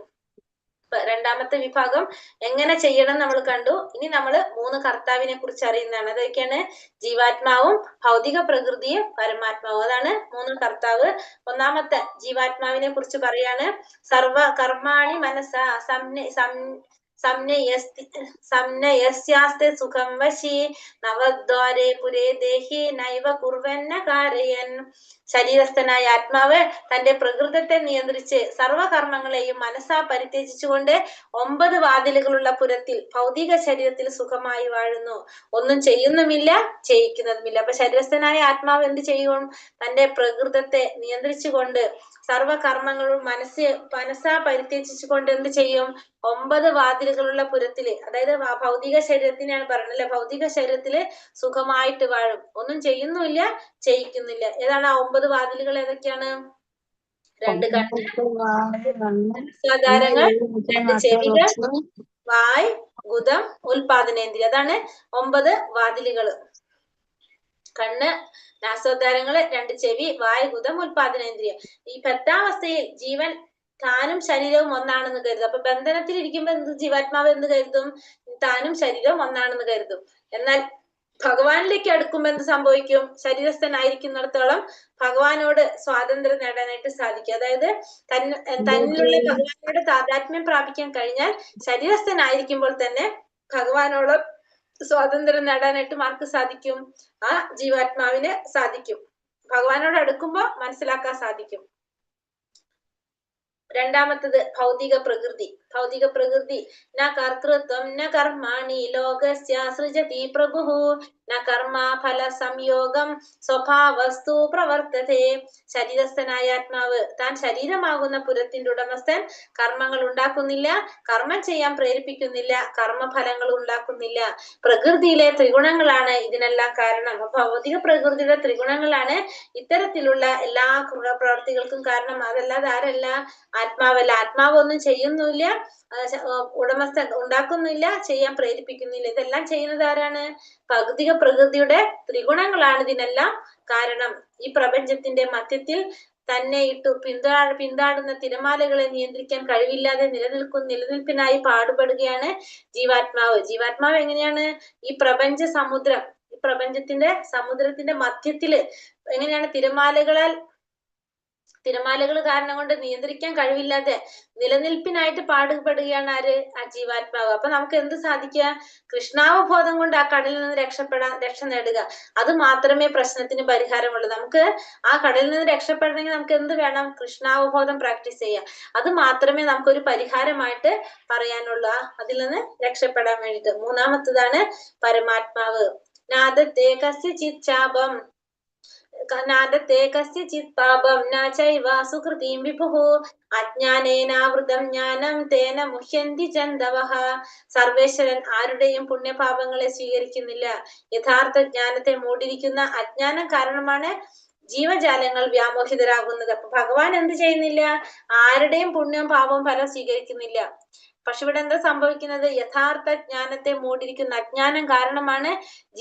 രണ്ടാമത്തെ വിഭാഗം എങ്ങനെ ചെയ്യണം നമ്മൾ കണ്ടു. ഇനി നമ്മൾ 3 കർത്താവിനെ കുറിച്ച് അറിയുന്നതാണ്. അതൊക്കെയാണ് ജീവാത്മാവും ഭൗതിക പ്രകൃതിയും പരമാത്മാവും. അതാണ് 3 കർത്താവ്. ഒന്നാമത്തെ ജീവാത്മാവിനെ കുറിച്ച് പറയാണ്. സർവ കർമാണി മനസാ സംനയസ്യാസ്തെ സുഖം വശി നവദ്വാരേ പുരേ ദേഹി നൈവ കുർവന്ന കാരയൻ. ശരീരസ്ഥനായ ആത്മാവ് തന്റെ പ്രകൃതത്തെ നിയന്ത്രിച്ച് സർവകർമ്മങ്ങളെയും മനസ്സാ പരിത്യജിച്ചുകൊണ്ട് 9 വാതിലുകളുള്ള പുരത്തിൽ ഭൗതിക ശരീരത്തിൽ സുഖമായി വാഴുന്നു. ഒന്നും ചെയ്യുന്നുമില്ല, ചെയ്യിക്കുന്നതുമില്ല. അപ്പൊ ശരീരസ്ഥനായ ആത്മാവ് എന്ത് ചെയ്യും? തന്റെ പ്രകൃതത്തെ നിയന്ത്രിച്ചുകൊണ്ട് സർവകർമ്മങ്ങളും മനസ്സാ പരിത്യജിച്ചുകൊണ്ട് എന്ത് ചെയ്യും? 9 വാതിലുകളുള്ള പുരത്തില്, അതായത് ഭൗതിക ശരീരത്തിനാണ് പറയുന്നത് അല്ലെ, ഭൗതിക ശരീരത്തില് സുഖമായിട്ട് വാഴും. ഒന്നും ചെയ്യുന്നുമില്ല, ചെയ്യിക്കുന്നില്ല. ഏതാണ് ആ 9 വാതിലുകൾ? ഏതൊക്കെയാണ്? 2 കണ്ണ്, സാധാരങ്ങൾ, 2 ചെവികൾ, വായ്, ഗുദം, ഉൽപാദനേന്ദ്രിയ. അതാണ് 9 വാതിലുകള്. കണ്ണ്, നാസോദ്ധാരങ്ങള്, 2 ചെവി, വായ്, ഗുദം, ഉൽപാദനേന്ദ്രിയ. ഈ ബദ്ധാവസ്ഥയിൽ ജീവൻ താനും ശരീരവും ഒന്നാണെന്ന് കരുതും. അപ്പൊ ബന്ധനത്തിൽ ഇരിക്കുമ്പോ ജീവാത്മാവ് എന്ത് കരുതും? താനും ശരീരവും ഒന്നാണെന്ന് കരുതും. എന്നാൽ ഭഗവാനിലേക്ക് അടുക്കുമ്പോ എന്ത് സംഭവിക്കും? ശരീരസ്ഥനായിരിക്കുന്നിടത്തോളം ഭഗവാനോട് സ്വാതന്ത്ര്യം നേടാനായിട്ട് സാധിക്കും. അതായത് തന്നിലുള്ള ഭഗവാനോട് താതാത്മ്യം പ്രാപിക്കാൻ കഴിഞ്ഞാൽ ശരീരസ്ഥനായിരിക്കുമ്പോൾ തന്നെ ഭഗവാനോട് സ്വാതന്ത്ര്യം നേടാനായിട്ട് ആർക്ക് സാധിക്കും? ആ ജീവാത്മാവിന് സാധിക്കും. ഭഗവാനോട് അടുക്കുമ്പോ മനസ്സിലാക്കാൻ സാധിക്കും. രണ്ടാമത്തത് ഭൗതിക പ്രകൃതി. ഭൗതിക പ്രകൃതി ന കർത്തൃത്വം ന കർമാണി ലോകസ്യ സൃജതി പ്രഭുഃ ന കർമ്മ ഫല സംയോഗം സ്വഭാവസ്തു പ്രവർത്തതേ. ശരീരസ്ഥനായ ആത്മാവ് താൻ ശരീരമാകുന്ന പുരത്തിന്റെ ഉടമസ്ഥൻ കർമ്മങ്ങൾ ഉണ്ടാക്കുന്നില്ല, കർമ്മം ചെയ്യാൻ പ്രേരിപ്പിക്കുന്നില്ല, കർമ്മഫലങ്ങൾ ഉണ്ടാക്കുന്നില്ല. പ്രകൃതിയിലെ ത്രിഗുണങ്ങളാണ് ഇതിനെല്ലാം കാരണം. ഭൗതിക പ്രകൃതിയുടെ ത്രിഗുണങ്ങളാണ് ഇത്തരത്തിലുള്ള എല്ലാ പ്രവർത്തികൾക്കും കാരണം. അതല്ലാതെ ആരല്ല? ആത്മാവല്ല. ആത്മാവ് ഒന്നും ചെയ്യുന്നില്ല, ഉടമസ്ഥ ഉണ്ടാക്കുന്നില്ല, ചെയ്യാൻ പ്രേരിപ്പിക്കുന്നില്ല. ഇതെല്ലാം ചെയ്യുന്നത് ആരാണ്? ഭൗതിക പ്രകൃതിയുടെ ത്രിഗുണങ്ങളാണ് ഇതിനെല്ലാം കാരണം. ഈ പ്രപഞ്ചത്തിന്റെ മധ്യത്തിൽ തന്നെ ഇട്ടു പിന്താടുന്ന തിരമാലകളെ നിയന്ത്രിക്കാൻ കഴിവില്ലാതെ നിലനിൽപ്പിനായി പാടുപെടുകയാണ് ജീവാത്മാവ്. ജീവാത്മാവ് എങ്ങനെയാണ്? ഈ പ്രപഞ്ച സമുദ്രം, ഈ പ്രപഞ്ചത്തിന്റെ സമുദ്രത്തിന്റെ മധ്യത്തില് എങ്ങനെയാണ് തിരമാലകൾ കാരണം കൊണ്ട് നിയന്ത്രിക്കാൻ കഴിവില്ലാതെ നിലനിൽപ്പിനായിട്ട് പാടുപെടുകയാണ് ആര്? ആ ജീവാത്മാവ്. അപ്പൊ നമുക്ക് എന്ത് സാധിക്കുക? കൃഷ്ണാവബോധം കൊണ്ട് ആ കടലിൽ നിന്ന് രക്ഷ നേടുക. അത് മാത്രമേ പ്രശ്നത്തിന് പരിഹാരമുള്ളൂ. നമുക്ക് ആ കടലിൽ നിന്ന് രക്ഷപ്പെടണമെങ്കിൽ നമുക്ക് എന്ത് വേണം? കൃഷ്ണാവബോധം പ്രാക്ടീസ് ചെയ്യാം. അത് മാത്രമേ നമുക്കൊരു പരിഹാരമായിട്ട് പറയാനുള്ളൂ, അതിൽ നിന്ന് രക്ഷപ്പെടാൻ വേണ്ടിയിട്ട്. മൂന്നാമത്തതാണ് പരമാത്മാവ്. നാദത്തെ കസ്യചിത് ചാപം നാദത്തെ കസ്യചിത് പാപം ന ചൈവ സുകൃതിം വിഭുഃ അജ്ഞാനേനാവൃതം ജ്ഞാനം തേന മുഹ്യന്തി ജന്തവഃ. സർവേശ്വരൻ ആരുടെയും പുണ്യപാപങ്ങളെ സ്വീകരിക്കുന്നില്ല. യഥാർത്ഥ ജ്ഞാനത്തെ മൂടിയിരിക്കുന്ന അജ്ഞാനം കാരണമാണ് ജീവജാലങ്ങൾ വ്യാമോഹിതരാകുന്നത്. അപ്പൊ ഭഗവാൻ എന്ത് ചെയ്യുന്നില്ല? ആരുടെയും പുണ്യവും പാപവും ഫലം സ്വീകരിക്കുന്നില്ല. പക്ഷെ ഇവിടെ എന്താ സംഭവിക്കുന്നത്? യഥാർത്ഥ ജ്ഞാനത്തെ മൂടിയിരിക്കുന്ന അജ്ഞാനം കാരണമാണ്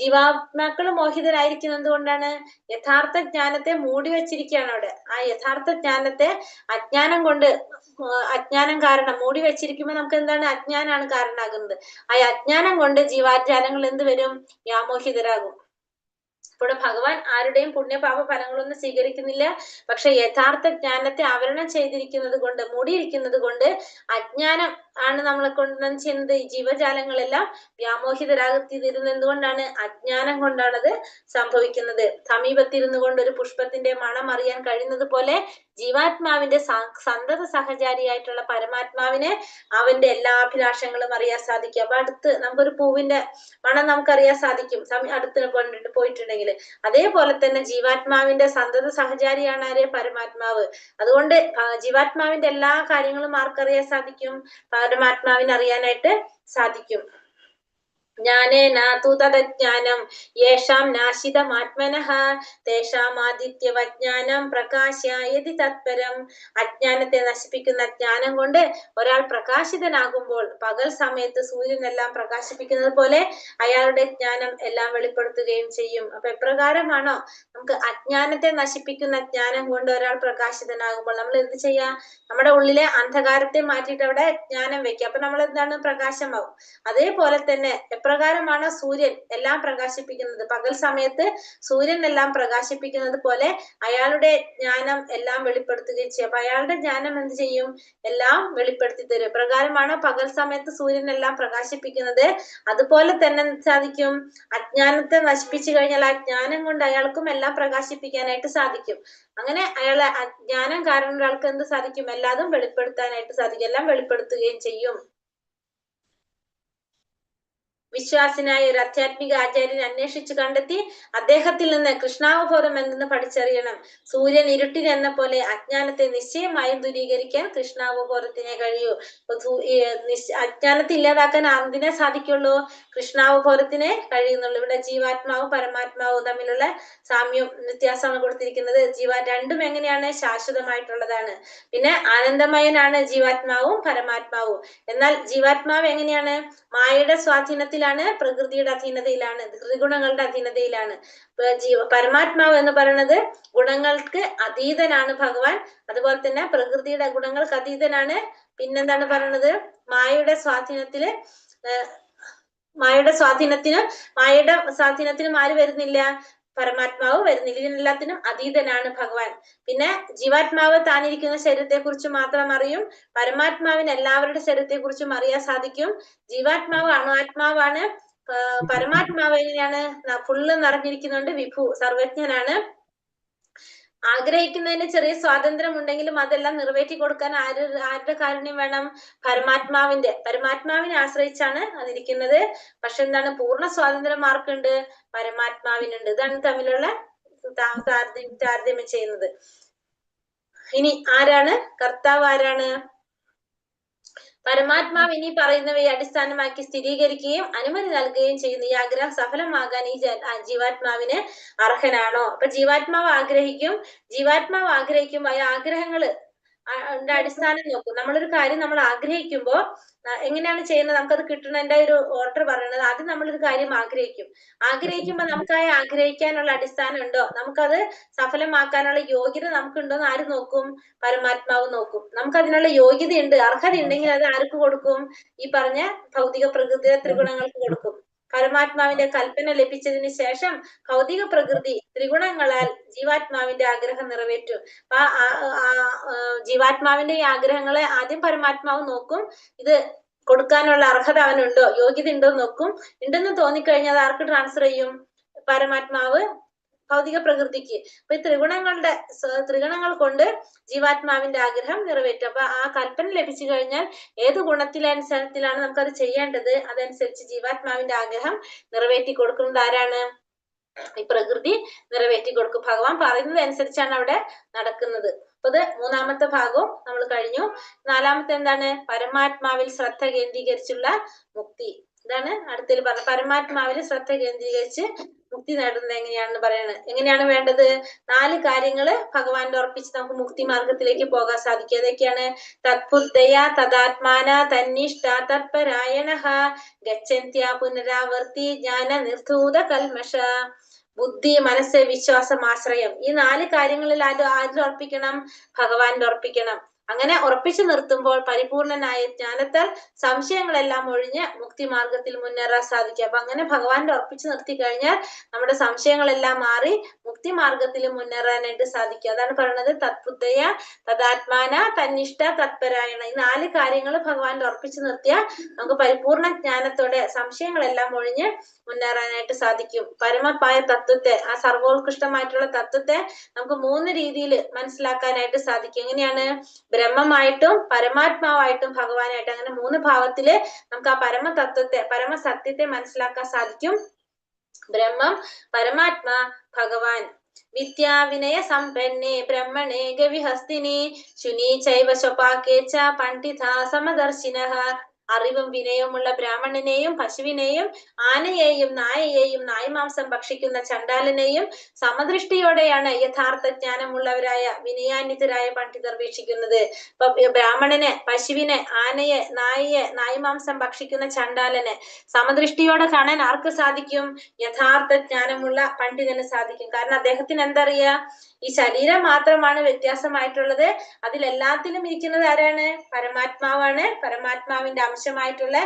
ജീവാത്മാക്കൾ മോഹിതരായിരിക്കുന്നത്. കൊണ്ടാണ് യഥാർത്ഥ ജ്ഞാനത്തെ മൂടി വെച്ചിരിക്കുകയാണ് അവിടെ. ആ യഥാർത്ഥ ജ്ഞാനത്തെ അജ്ഞാനം കൊണ്ട്, അജ്ഞാനം കാരണം മൂടി വെച്ചിരിക്കുമ്പോൾ നമുക്ക് എന്താണ്? അജ്ഞാനാണ് കാരണമാകുന്നത്. ആ അജ്ഞാനം കൊണ്ട് ജീവാജാലങ്ങൾ എന്ത് വരും? വ്യാമോഹിതരാകും. ഇവിടെ ഭഗവാൻ ആരുടെയും പുണ്യപാപ ഫലങ്ങളൊന്നും സ്വീകരിക്കുന്നില്ല. പക്ഷെ യഥാർത്ഥ ജ്ഞാനത്തെ ആവരണം ചെയ്തിരിക്കുന്നത് കൊണ്ട്, മൂടിയിരിക്കുന്നത് കൊണ്ട് അജ്ഞാനം ആണ് നമ്മളെ കൊണ്ട് ചെയ്യുന്നത്. ഈ ജീവജാലങ്ങളെല്ലാം വ്യാമോഹിതരാകുത്തിയിരുന്നത് എന്തുകൊണ്ടാണ്? അജ്ഞാനം കൊണ്ടാണത് സംഭവിക്കുന്നത്. സമീപത്തിരുന്നു കൊണ്ട് ഒരു പുഷ്പത്തിന്റെ മണം അറിയാൻ കഴിയുന്നത് പോലെ ജീവാത്മാവിന്റെ സന്തത സഹചാരിയായിട്ടുള്ള പരമാത്മാവിനെ അവന്റെ എല്ലാ അഭിലാഷങ്ങളും അറിയാൻ സാധിക്കും. അപ്പൊ അടുത്ത് നമുക്കൊരു പൂവിന്റെ മണം നമുക്കറിയാൻ സാധിക്കും അടുത്ത് പോയിട്ടുണ്ടെങ്കിൽ. അതേപോലെ തന്നെ ജീവാത്മാവിന്റെ സന്തത സഹചാരിയാണ് ആര്? പരമാത്മാവ്. അതുകൊണ്ട് ജീവാത്മാവിന്റെ എല്ലാ കാര്യങ്ങളും ആർക്കറിയാൻ സാധിക്കും? പരമാത്മാവിനെ അറിയാനായിട്ട് സാധിക്കും. ജ്ഞാനേന തു തദജ്ഞാനം യേഷാം നാശിതമാത്മനഃ തേഷാം ആദിത്യവജ്ഞാനം പ്രകാശയതി തത്പരം. അജ്ഞാനത്തെ നശിപ്പിക്കുന്ന ജ്ഞാനം കൊണ്ട് ഒരാൾ പ്രകാശിതനാകുമ്പോൾ പകൽ സമയത്ത് സൂര്യനെല്ലാം പ്രകാശിപ്പിക്കുന്നത് പോലെ അയാളുടെ ജ്ഞാനം എല്ലാം വെളിപ്പെടുത്തുകയും ചെയ്യും. അപ്പൊ എപ്രകാരമാണോ നമുക്ക് അജ്ഞാനത്തെ നശിപ്പിക്കുന്ന ജ്ഞാനം കൊണ്ട് ഒരാൾ പ്രകാശിതനാകുമ്പോൾ നമ്മൾ എന്ത് ചെയ്യാ? നമ്മുടെ ഉള്ളിലെ അന്ധകാരത്തെ മാറ്റിയിട്ട് അവിടെ ജ്ഞാനം വെക്കുക. അപ്പൊ നമ്മൾ എന്താണ്? പ്രകാശമാവും. അതേപോലെ തന്നെ എപ്രകാരമാണ് സൂര്യൻ എല്ലാം പ്രകാശിപ്പിക്കുന്നത്, പകൽ സമയത്ത് സൂര്യൻ എല്ലാം പ്രകാശിപ്പിക്കുന്നത് പോലെ അയാളുടെ ജ്ഞാനം എല്ലാം വെളിപ്പെടുത്തുകയും ചെയ്യും. അപ്പൊ അയാളുടെ ജ്ഞാനം എന്ത് ചെയ്യും? എല്ലാം വെളിപ്പെടുത്തി തരും. പ്രകാരമാണ് പകൽ സമയത്ത് സൂര്യൻ എല്ലാം പ്രകാശിപ്പിക്കുന്നത്. അതുപോലെ തന്നെ സാധിക്കും, അജ്ഞാനത്തെ നശിപ്പിച്ചു കഴിഞ്ഞാൽ ആ ജ്ഞാനം കൊണ്ട് അയാൾക്കും എല്ലാം പ്രകാശിപ്പിക്കാനായിട്ട് സാധിക്കും. അങ്ങനെ അയാളെ അജ്ഞാനം കാരണം ഒരാൾക്ക് എന്ത് സാധിക്കും? എല്ലാതും വെളിപ്പെടുത്താനായിട്ട് സാധിക്കും. എല്ലാം വെളിപ്പെടുത്തുകയും ചെയ്യും. വിശ്വാസിനായ ഒരു ആധ്യാത്മിക ആചാര്യനെ അന്വേഷിച്ചു കണ്ടെത്തി അദ്ദേഹത്തിൽ നിന്ന് കൃഷ്ണാവബോധം എന്തെന്ന് പഠിച്ചറിയണം. സൂര്യൻ ഇരുട്ടിന് എന്ന പോലെ അജ്ഞാനത്തെ നിശ്ചയമായും ദൂരീകരിക്കാൻ കൃഷ്ണാവബോധത്തിനെ കഴിയൂ. അജ്ഞാനത്തെ ഇല്ലാതാക്കാൻ എന്തിനെ സാധിക്കുള്ളൂ? കൃഷ്ണാവബോധത്തിനെ കഴിയുന്നുള്ളൂ. ഇവിടെ ജീവാത്മാവും പരമാത്മാവും തമ്മിലുള്ള സാമ്യം വ്യത്യാസമാണ് കൊടുത്തിരിക്കുന്നത്. രണ്ടും എങ്ങനെയാണ്? ശാശ്വതമായിട്ടുള്ളതാണ്. പിന്നെ ആനന്ദമയനാണ് ജീവാത്മാവും പരമാത്മാവും. എന്നാൽ ജീവാത്മാവ് എങ്ങനെയാണ്? മായയുടെ സ്വാധീനത്തിൽ, പ്രകൃതിയുടെ അധീനതയിലാണ്, ത്രിഗുണങ്ങളുടെ അധീനതയിലാണ്. പരമാത്മാവ് എന്ന് പറയുന്നത് ഗുണങ്ങൾക്ക് അതീതനാണ് ഭഗവാൻ. അതുപോലെ തന്നെ പ്രകൃതിയുടെ ഗുണങ്ങൾക്ക് അതീതനാണ്. പിന്നെന്താണ് പറയുന്നത്? മായയുടെ സ്വാധീനത്തിനും ആര് വരുന്നില്ല? പരമാത്മാവ് വരുന്നില്ല. ഇതിനെല്ലാത്തിനും അതീതനാണ് ഭഗവാൻ. പിന്നെ ജീവാത്മാവ് താനിരിക്കുന്ന ശരീരത്തെ കുറിച്ച് മാത്രം അറിയും. പരമാത്മാവിന് എല്ലാവരുടെ ശരീരത്തെ കുറിച്ചും അറിയാൻ സാധിക്കും. ജീവാത്മാവ് അണുആത്മാവാണ്. പരമാത്മാവ് എങ്ങനെയാണ്? ഫുള്ള് നിറഞ്ഞിരിക്കുന്നുണ്ട്, വിഭു സർവജ്ഞനാണ്. ആഗ്രഹിക്കുന്നതിന് ചെറിയ സ്വാതന്ത്ര്യം ഉണ്ടെങ്കിലും അതെല്ലാം നിറവേറ്റി കൊടുക്കാൻ ആരുടെ കാരുണ്യം വേണം? പരമാത്മാവിനെ ആശ്രയിച്ചാണ് അതിരിക്കുന്നത്. പക്ഷെ എന്താണ്? പൂർണ്ണ സ്വാതന്ത്ര്യം ആർക്കുണ്ട്? പരമാത്മാവിനുണ്ട്. ഇതാണ് തമ്മിലുള്ള താരതമ്യം ചെയ്യുന്നത്. ഇനി ആരാണ് കർത്താവ്? ആരാണ്? പരമാത്മാവ് ഇനി പറയുന്നവയെ അടിസ്ഥാനമാക്കി സ്ഥിരീകരിക്കുകയും അനുമതി നൽകുകയും ചെയ്യുന്നു. ഈ ആഗ്രഹം സഫലമാകാൻ ഈ ജീവാത്മാവിന് അർഹനാണോ? അപ്പൊ ജീവാത്മാവ് ആഗ്രഹിക്കുമ്പോൾ ആ ആഗ്രഹങ്ങള് അടിസ്ഥാനം നോക്കും. നമ്മളൊരു കാര്യം നമ്മൾ ആഗ്രഹിക്കുമ്പോൾ എങ്ങനെയാണ് ചെയ്യുന്നത്? നമുക്കത് കിട്ടുന്നതിന്റെ ഒരു ഓർഡർ പറയുന്നത്, ആദ്യം നമ്മളൊരു കാര്യം ആഗ്രഹിക്കുമ്പോൾ നമുക്ക് ആഗ്രഹിക്കാനുള്ള അടിസ്ഥാനം ഉണ്ടോ, നമുക്കത് സഫലമാക്കാനുള്ള യോഗ്യത നമുക്കുണ്ടോ എന്ന് ആര് നോക്കും? പരമാത്മാവ് നോക്കും. നമുക്ക് അതിനുള്ള യോഗ്യത ഉണ്ട്, അർഹത ഉണ്ടെങ്കിൽ അത് ആർക്ക് കൊടുക്കും? ഈ പറഞ്ഞ ഭൗതിക പ്രകൃതിയുടെ ത്രിഗുണങ്ങൾക്ക് കൊടുക്കും. പരമാത്മാവിന്റെ കൽപ്പന ലഭിച്ചതിന് ശേഷം ഭൗതിക പ്രകൃതി ത്രിഗുണങ്ങളാൽ ജീവാത്മാവിന്റെ ആഗ്രഹം നിറവേറ്റും. ജീവാത്മാവിന്റെ ഈ ആഗ്രഹങ്ങളെ ആദ്യം പരമാത്മാവ് നോക്കും. ഇത് കൊടുക്കാനുള്ള അർഹത അവനുണ്ടോ, യോഗ്യത ഉണ്ടോ നോക്കും. ഉണ്ടെന്ന് തോന്നിക്കഴിഞ്ഞാൽ ആർക്ക് ട്രാൻസ്ഫർ ചെയ്യും? പരമാത്മാവ് ഭൗതിക പ്രകൃതിക്ക്. അപ്പൊ ഈ ത്രിഗുണങ്ങൾ കൊണ്ട് ജീവാത്മാവിന്റെ ആഗ്രഹം നിറവേറ്റും. അപ്പൊ ആ കൽപ്പന ലഭിച്ചു കഴിഞ്ഞാൽ ഏത് ഗുണത്തിലനുസരിച്ചിലാണ് നമുക്കത് ചെയ്യേണ്ടത്, അതനുസരിച്ച് ജീവാത്മാവിന്റെ ആഗ്രഹം നിറവേറ്റി കൊടുക്കുന്നത് ആരാണ്? ഈ പ്രകൃതി നിറവേറ്റി കൊടുക്കും. ഭഗവാൻ പറയുന്നത് അനുസരിച്ചാണ് അവിടെ നടക്കുന്നത്. അപ്പൊ ഇത് മൂന്നാമത്തെ ഭാഗവും നമ്മൾ കഴിഞ്ഞു. നാലാമത്തെ എന്താണ്? പരമാത്മാവിൽ ശ്രദ്ധ കേന്ദ്രീകരിച്ചുള്ള മുക്തി. ഇതാണ് അടുത്തതിൽ പറഞ്ഞത്. പരമാത്മാവിൽ ശ്രദ്ധ കേന്ദ്രീകരിച്ച് മുക്തി നേടുന്നത് എങ്ങനെയാണെന്ന് പറയുന്നത്. എങ്ങനെയാണ് വേണ്ടത്? 4 കാര്യങ്ങള് ഭഗവാന്റെ ഉറപ്പിച്ച് നമുക്ക് മുക്തി മാർഗത്തിലേക്ക് പോകാൻ സാധിക്കും. ഏതൊക്കെയാണ്? തത്ബുദ്ധയ തദാത്മാന തന്നിഷ്ഠ തത്പരായണഃ ഗച്ഛന്ത്യ പുനരാവർത്തി ജ്ഞാന നിർധൂത കൽമഷ. ബുദ്ധി, മനസ്സ്, വിശ്വാസം, ആശ്രയം. ഈ 4 കാര്യങ്ങളിൽ ആരിൽ ഉറപ്പിക്കണം? ഭഗവാന്റെ ഉറപ്പിക്കണം. അങ്ങനെ ഉറപ്പിച്ചു നിർത്തുമ്പോൾ പരിപൂർണനായ ജ്ഞാനത്താൽ സംശയങ്ങളെല്ലാം ഒഴിഞ്ഞ് മുക്തി മാർഗത്തിൽ മുന്നേറാൻ സാധിക്കും. അപ്പൊ അങ്ങനെ ഭഗവാന്റെ ഉറപ്പിച്ചു നിർത്തി കഴിഞ്ഞാൽ നമ്മുടെ സംശയങ്ങളെല്ലാം മാറി മുക്തി മാർഗത്തിൽ മുന്നേറാനായിട്ട് സാധിക്കും. അതാണ് പറയുന്നത് തത്ബുദ്ധയ തദാത്മാന തന്നിഷ്ഠ തത്പരായണ. ഈ 4 കാര്യങ്ങൾ ഭഗവാന്റെ ഉറപ്പിച്ചു നിർത്തിയാൽ നമുക്ക് പരിപൂർണ ജ്ഞാനത്തോടെ സംശയങ്ങളെല്ലാം ഒഴിഞ്ഞ് മുന്നേറാനായിട്ട് സാധിക്കും. പരമമായ തത്വത്തെ, ആ സർവോത്കൃഷ്ടമായിട്ടുള്ള തത്വത്തെ നമുക്ക് 3 രീതിയിൽ മനസ്സിലാക്കാനായിട്ട് സാധിക്കും. എങ്ങനെയാണ്? ബ്രഹ്മമായിട്ടും പരമാത്മാവായിട്ടും ഭഗവാനായിട്ടും, അങ്ങനെ 3 ഭാവത്തില് നമുക്ക് ആ പരമതത്വത്തെ, പരമസത്യത്തെ മനസ്സിലാക്കാൻ സാധിക്കും. ബ്രഹ്മം, പരമാത്മാ, ഭഗവാൻ. വിദ്യാ വിനയ സമ്പന്നേ ബ്രഹ്മണേ ഗവിഹസ്തിനി ശുനി ചൈവ സ്വപാകേ ച പണ്ഡിത സമദർശിനഃ. അറിവും വിനയവുമുള്ള ബ്രാഹ്മണനെയും പശുവിനെയും ആനയെയും നായയെയും നായ്മാംസം ഭക്ഷിക്കുന്ന ചണ്ടാലനെയും സമദൃഷ്ടിയോടെയാണ് യഥാർത്ഥ ജ്ഞാനമുള്ളവരായ വിനയാന്വിതരായ പണ്ഡിതർ വീക്ഷിക്കുന്നത്. ഇപ്പൊ ബ്രാഹ്മണനെ, പശുവിനെ, ആനയെ, നായയെ, നായ്മാംസം ഭക്ഷിക്കുന്ന ചണ്ടാലനെ സമദൃഷ്ടിയോടെ കാണാൻ ആർക്ക് സാധിക്കും? യഥാർത്ഥ ജ്ഞാനമുള്ള പണ്ഡിതന് സാധിക്കും. കാരണം അദ്ദേഹത്തിന് എന്തറിയാ? ഈ ശരീരം മാത്രമാണ് വ്യത്യാസമായിട്ടുള്ളത്. അതിലെല്ലാത്തിലും ഇരിക്കുന്നത് ആരാണ്? പരമാത്മാവാണ്. പരമാത്മാവിന്റെ അംശമായിട്ടുള്ള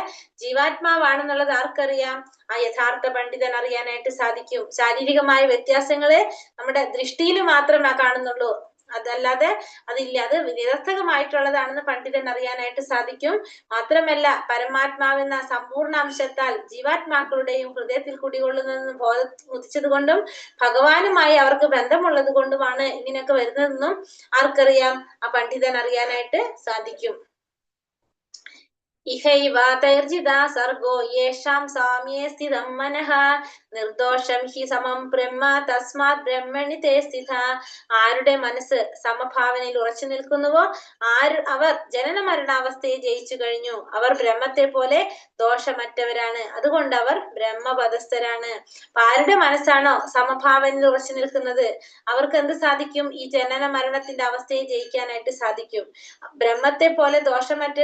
ജീവാത്മാവാണെന്നുള്ളത് ആർക്കറിയാം? ആ യഥാർത്ഥ പണ്ഡിതൻ അറിയാനായിട്ട് സാധിക്കും. ശാരീരികമായ വ്യത്യാസങ്ങളെ നമ്മുടെ ദൃഷ്ടിയിൽ മാത്രമേ കാണുന്നുള്ളൂ. അതല്ലാതെ അതില്ല, അത് നിരർത്ഥകമായിട്ടുള്ളതാണെന്ന് പണ്ഡിതൻ അറിയാനായിട്ട് സാധിക്കും. മാത്രമല്ല പരമാത്മാവെന്ന സമ്പൂർണ്ണ അംശത്താൽ ജീവാത്മാക്കളുടെയും ഹൃദയത്തിൽ കുടികൊള്ളുന്നതെന്ന് ബോധിച്ചത് കൊണ്ടും ഭഗവാനുമായി അവർക്ക് ബന്ധമുള്ളത് കൊണ്ടുമാണ് ഇങ്ങനെയൊക്കെ വരുന്നതെന്നും ആർക്കറിയാം? ആ പണ്ഡിതൻ അറിയാനായിട്ട് സാധിക്കും. ഇഹൈവാതൈർജിതാ സർഗോ യേഷാം സാമ്യേ സ്ഥിതം മനഃ നിർദോഷം ഹി സമം ബ്രഹ്മ തസ്മാത് ബ്രഹ്മണി തേ സ്ഥിത. ആരുടെ മനസ്സ് സമഭാവനയിൽ ഉറച്ചു നിൽക്കുന്നുവോ അവർ ജനന മരണാവസ്ഥയെ ജയിച്ചു കഴിഞ്ഞു. അവർ ബ്രഹ്മത്തെ പോലെ ദോഷമറ്റവരാണ്. അതുകൊണ്ട് അവർ ബ്രഹ്മപദസ്ഥരാണ്. അപ്പൊ ആരുടെ മനസ്സാണോ സമഭാവനയിൽ ഉറച്ചു നിൽക്കുന്നത് അവർക്ക് എന്ത് സാധിക്കും? ഈ ജനന മരണത്തിന്റെ അവസ്ഥയെ ജയിക്കാനായിട്ട് സാധിക്കും. ബ്രഹ്മത്തെ പോലെ ദോഷമറ്റ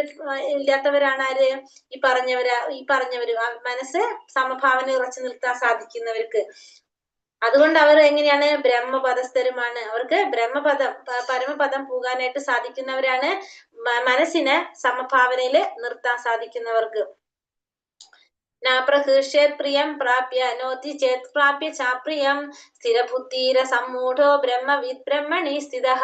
ഇല്ലാത്തവരാണ് ആര്? ഈ പറഞ്ഞവര് മനസ്സ് സമഭാവന ഉറച്ചു നിൽക്കാൻ സാധിക്കുന്നവർക്ക്. അതുകൊണ്ട് അവർ എങ്ങനെയാണ്? ബ്രഹ്മപദസ്ഥരുമാണ്. അവർക്ക് ബ്രഹ്മപദം, പരമപദം പോകാനായിട്ട് സാധിക്കുന്നവരാണ്. മനസ്സിനെ സമഭാവനയിൽ നിർത്താൻ സാധിക്കുന്നവർക്ക്. നാപ്രഹൃഷ്യേത് പ്രിയം പ്രാപ്യ നോതി ചേത് പ്രാപ്യ ചാപ്രിയം സ്ഥിരബുദ്ധീര സമ്മൂഢോ ബ്രഹ്മവിദ് ബ്രഹ്മണി സ്ഥിതഃ.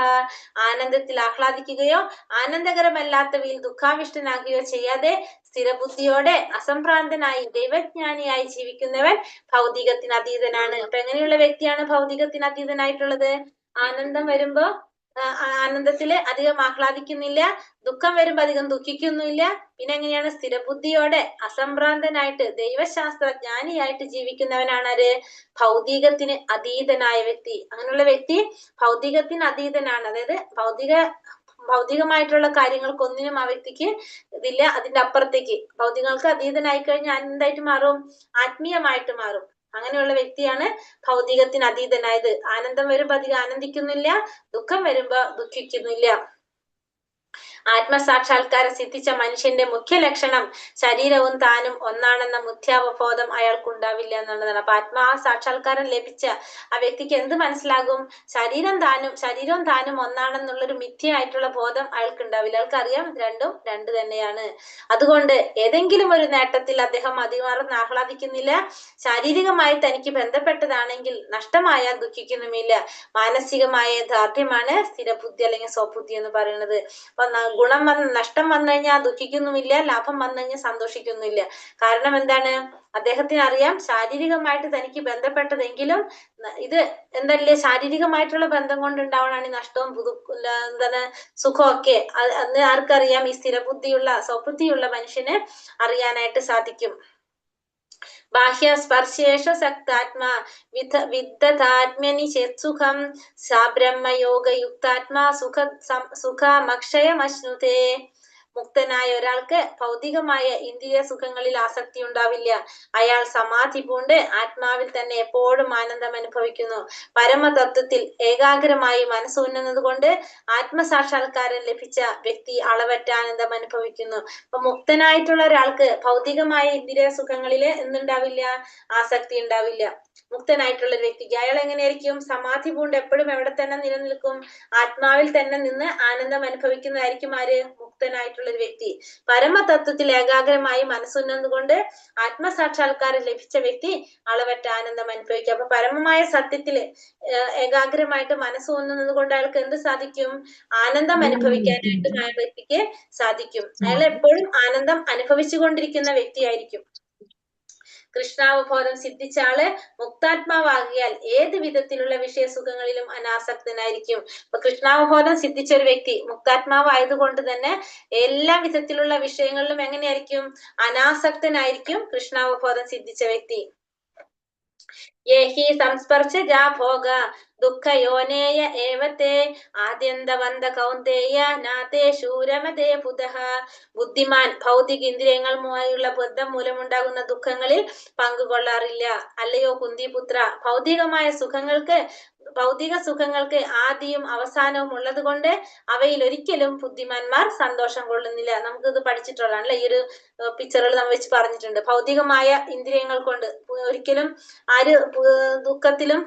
ആനന്ദത്തിൽ ആഹ്ലാദിക്കുകയോ ആനന്ദകരമല്ലാത്തവയിൽ ദുഃഖാവിഷ്ടനാകുകയോ ചെയ്യാതെ സ്ഥിരബുദ്ധിയോടെ അസംഭ്രാന്തനായി ദൈവജ്ഞാനിയായി ജീവിക്കുന്നവൻ ഭൗതികത്തിന് അതീതനാണ്. അപ്പൊ എങ്ങനെയുള്ള വ്യക്തിയാണ് ഭൗതികത്തിന് അതീതനായിട്ടുള്ളത്? ആനന്ദം വരുമ്പോ ആനന്ദത്തില് അധികം ആഹ്ലാദിക്കുന്നില്ല, ദുഃഖം വരുമ്പോ അധികം ദുഃഖിക്കുന്നില്ല. പിന്നെ എങ്ങനെയാണ്? സ്ഥിരബുദ്ധിയോടെ അസംഭ്രാന്തനായിട്ട് ദൈവശാസ്ത്ര ജ്ഞാനിയായിട്ട് ജീവിക്കുന്നവനാണ് ആര്? ഭൗതികത്തിന് അതീതനായ വ്യക്തി. അങ്ങനെയുള്ള വ്യക്തി ഭൗതികത്തിന് അതീതനാണ്. അതായത് ഭൗതികമായിട്ടുള്ള കാര്യങ്ങൾക്കൊന്നിനും ആ വ്യക്തിക്ക് ഇതില്ല. അതിന്റെ അപ്പുറത്തേക്ക് ഭൗതികങ്ങൾക്ക് അതീതനായി കഴിഞ്ഞാൽ എന്തായിട്ട് മാറും? ആത്മീയമായിട്ട് മാറും. അങ്ങനെയുള്ള വ്യക്തിയാണ് ഭൗതികത്തിന് അതീതനായത്. ആനന്ദം വരുമ്പോ അധികം ആനന്ദിക്കുന്നില്ല, ദുഃഖം വരുമ്പോ ദുഃഖിക്കുന്നില്ല. ആത്മസാക്ഷാത്കാരം സിദ്ധിച്ച മനുഷ്യന്റെ മുഖ്യ ലക്ഷണം ശരീരവും താനും ഒന്നാണെന്ന മുഖ്യാവബോധം അയാൾക്കുണ്ടാവില്ല എന്നുള്ളതാണ്. അപ്പൊ ആത്മസാക്ഷാത്കാരം ലഭിച്ച ആ വ്യക്തിക്ക് എന്ത് മനസ്സിലാകും? ശരീരവും താനും ഒന്നാണെന്നുള്ളൊരു മിഥ്യയായിട്ടുള്ള ബോധം അയാൾക്ക് ഉണ്ടാവില്ല. അയാൾക്ക് അറിയാം രണ്ടും രണ്ട് തന്നെയാണ്. അതുകൊണ്ട് ഏതെങ്കിലും ഒരു നേട്ടത്തിൽ അദ്ദേഹം അതിമറന്ന് ആഹ്ലാദിക്കുന്നില്ല. ശാരീരികമായി തനിക്ക് ബന്ധപ്പെട്ടതാണെങ്കിൽ നഷ്ടമായാൽ ദുഃഖിക്കുന്നുമില്ല. മാനസികമായ ദാർഢ്യമാണ് സ്ഥിരബുദ്ധി അല്ലെങ്കിൽ സ്വബുദ്ധി എന്ന് പറയുന്നത്. അപ്പൊ നഷ്ടം വന്നു കഴിഞ്ഞാൽ ദുഃഖിക്കുന്നുമില്ല, ലാഭം വന്നു കഴിഞ്ഞാൽ സന്തോഷിക്കുന്നില്ല. കാരണം എന്താണ്? അദ്ദേഹത്തിന് അറിയാം ശാരീരികമായിട്ട് തനിക്ക് ബന്ധപ്പെട്ടതെങ്കിലും ഇത് എന്തല്ലേ ശാരീരികമായിട്ടുള്ള ബന്ധം കൊണ്ടുണ്ടാവണാണ് ഈ നഷ്ടവും എന്താണ് സുഖമൊക്കെ. അന്ന് ആർക്കറിയാം? ഈ സ്ഥിരബുദ്ധിയുള്ള സ്വബുദ്ധിയുള്ള മനുഷ്യന് അറിയാനായിട്ട് സാധിക്കും. ബാഹ്യസ്പർശേഷു സക്താത്മാ വിദ്ദതാത്മ്യനി ചേത്സുഖം സാ ബ്രഹ്മയോഗയുക്താത്മാ സുഖമക്ഷയമശ്നുതേ. മുക്തനായ ഒരാൾക്ക് ഭൗതികമായ ഇന്ദ്രിയ സുഖങ്ങളിൽ ആസക്തി ഉണ്ടാവില്ല. അയാൾ സമാധി പൂണ്ട് ആത്മാവിൽ തന്നെ എപ്പോഴും ആനന്ദം അനുഭവിക്കുന്നു. പരമതത്വത്തിൽ ഏകാഗ്രമായി മനസ്സുന്നത് കൊണ്ട് ആത്മസാക്ഷാത്കാരം ലഭിച്ച വ്യക്തി അളവറ്റ ആനന്ദം അനുഭവിക്കുന്നു. അപ്പൊ മുക്തനായിട്ടുള്ള ഒരാൾക്ക് ഭൗതികമായ ഇന്ദ്രിയ സുഖങ്ങളില് എന്തുണ്ടാവില്ല? ആസക്തി ഉണ്ടാവില്ല. മുക്തനായിട്ടുള്ള ഒരു വ്യക്തിക്ക് അയാൾ എങ്ങനെയായിരിക്കും? സമാധി പൂണ്ട് എപ്പോഴും എവിടെ തന്നെ നിലനിൽക്കും? ആത്മാവിൽ തന്നെ നിന്ന് ആനന്ദം അനുഭവിക്കുന്നതായിരിക്കും ആര്? മുക്തനായിട്ടുള്ള ഒരു വ്യക്തി. പരമതത്വത്തിൽ ഏകാഗ്രമായി മനസ്സുന്നത് കൊണ്ട് ആത്മസാക്ഷാത്കാരം ലഭിച്ച വ്യക്തി അളവറ്റ ആനന്ദം അനുഭവിക്കും. അപ്പൊ പരമമായ സത്യത്തില് ഏകാഗ്രമായിട്ട് മനസ്സുന്നത് കൊണ്ട് അയാൾക്ക് എന്ത് സാധിക്കും? ആനന്ദം അനുഭവിക്കാനായിട്ട് ആ വ്യക്തിക്ക് സാധിക്കും. അയാൾ എപ്പോഴും ആനന്ദം അനുഭവിച്ചുകൊണ്ടിരിക്കുന്ന വ്യക്തിയായിരിക്കും. കൃഷ്ണാവബോധം സിദ്ധിച്ച ആള് മുക്താത്മാവാകിയാൽ ഏത് വിധത്തിലുള്ള വിഷയസുഖങ്ങളിലും അനാസക്തനായിരിക്കും. അപ്പൊ കൃഷ്ണാവബോധം സിദ്ധിച്ച ഒരു വ്യക്തി മുക്താത്മാവായതുകൊണ്ട് തന്നെ എല്ലാ വിധത്തിലുള്ള വിഷയങ്ങളിലും എങ്ങനെയായിരിക്കും? അനാസക്തനായിരിക്കും കൃഷ്ണാവബോധം സിദ്ധിച്ച വ്യക്തി. യേഹി സംസ്പർശജാ ഭോഗ ദുഃഖയോനേയ ഏവത്തെ ആദ്യന്തവന്ത കൗന്ദേയ നാതേ ശൂരമതേ ബുധഃ. ബുദ്ധിമാൻ ഭൗതിക ഇന്ദ്രിയങ്ങളുമായുള്ള ബന്ധം മൂലമുണ്ടാകുന്ന ദുഃഖങ്ങളിൽ പങ്കുകൊള്ളാറില്ല. അല്ലയോ കുന്തിപുത്ര, ഭൗതിക സുഖങ്ങൾക്ക് ആദിയും അവസാനവും ഉള്ളത് കൊണ്ട് അവയിൽ ഒരിക്കലും ബുദ്ധിമാന്മാർ സന്തോഷം കൊള്ളുന്നില്ല. നമുക്കിത് പഠിച്ചിട്ടുള്ളതാണ് അല്ലെ? ഈ ഒരു പിക്ചറുകൾ നമ്മൾ വെച്ച് പറഞ്ഞിട്ടുണ്ട്. ഭൗതികമായ ഇന്ദ്രിയങ്ങൾ കൊണ്ട് ഒരിക്കലും ആര് ദുഃഖത്തിലും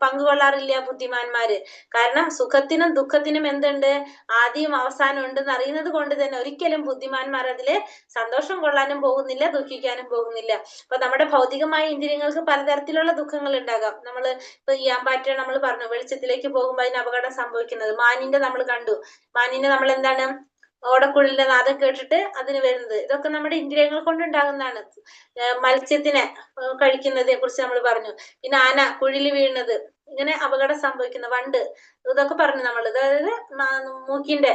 പങ്കുകൊള്ളാറില്ല ബുദ്ധിമാന്മാര്. കാരണം സുഖത്തിനും ദുഃഖത്തിനും എന്തുണ്ട്? ആദ്യം അവസാനം ഉണ്ടെന്ന് അറിയുന്നത് കൊണ്ട് തന്നെ ഒരിക്കലും ബുദ്ധിമാന്മാർ അതില് സന്തോഷം കൊള്ളാനും പോകുന്നില്ല, ദുഃഖിക്കാനും പോകുന്നില്ല. അപ്പൊ നമ്മുടെ ഭൗതികമായ ഇന്ദ്രിയങ്ങൾക്ക് പലതരത്തിലുള്ള ദുഃഖങ്ങൾ ഉണ്ടാകാം. നമ്മള് ഇപ്പൊ ഈ അമ്പാറ്റ നമ്മൾ പറഞ്ഞു, വെളിച്ചത്തിലേക്ക് പോകുമ്പോൾ അതിന് അപകടം സംഭവിക്കുന്നത്. മാനിന്റെ നമ്മൾ കണ്ടു. മാനിനെ നമ്മൾ എന്താണ്? ഓടക്കുഴലിന്റെ നാദം കേട്ടിട്ട് അതിന് വരുന്നത്. ഇതൊക്കെ നമ്മുടെ ഇന്ദ്രിയങ്ങൾ കൊണ്ടുണ്ടാകുന്നതാണ്. മത്സ്യത്തിനെ കഴിക്കുന്നതിനെ കുറിച്ച് നമ്മൾ പറഞ്ഞു. പിന്നെ ആന കുഴിൽ വീഴുന്നത്, ഇങ്ങനെ അപകടം സംഭവിക്കുന്ന വണ്ട്, ഇതൊക്കെ പറഞ്ഞു നമ്മൾ. അതായത് മൂക്കിന്റെ,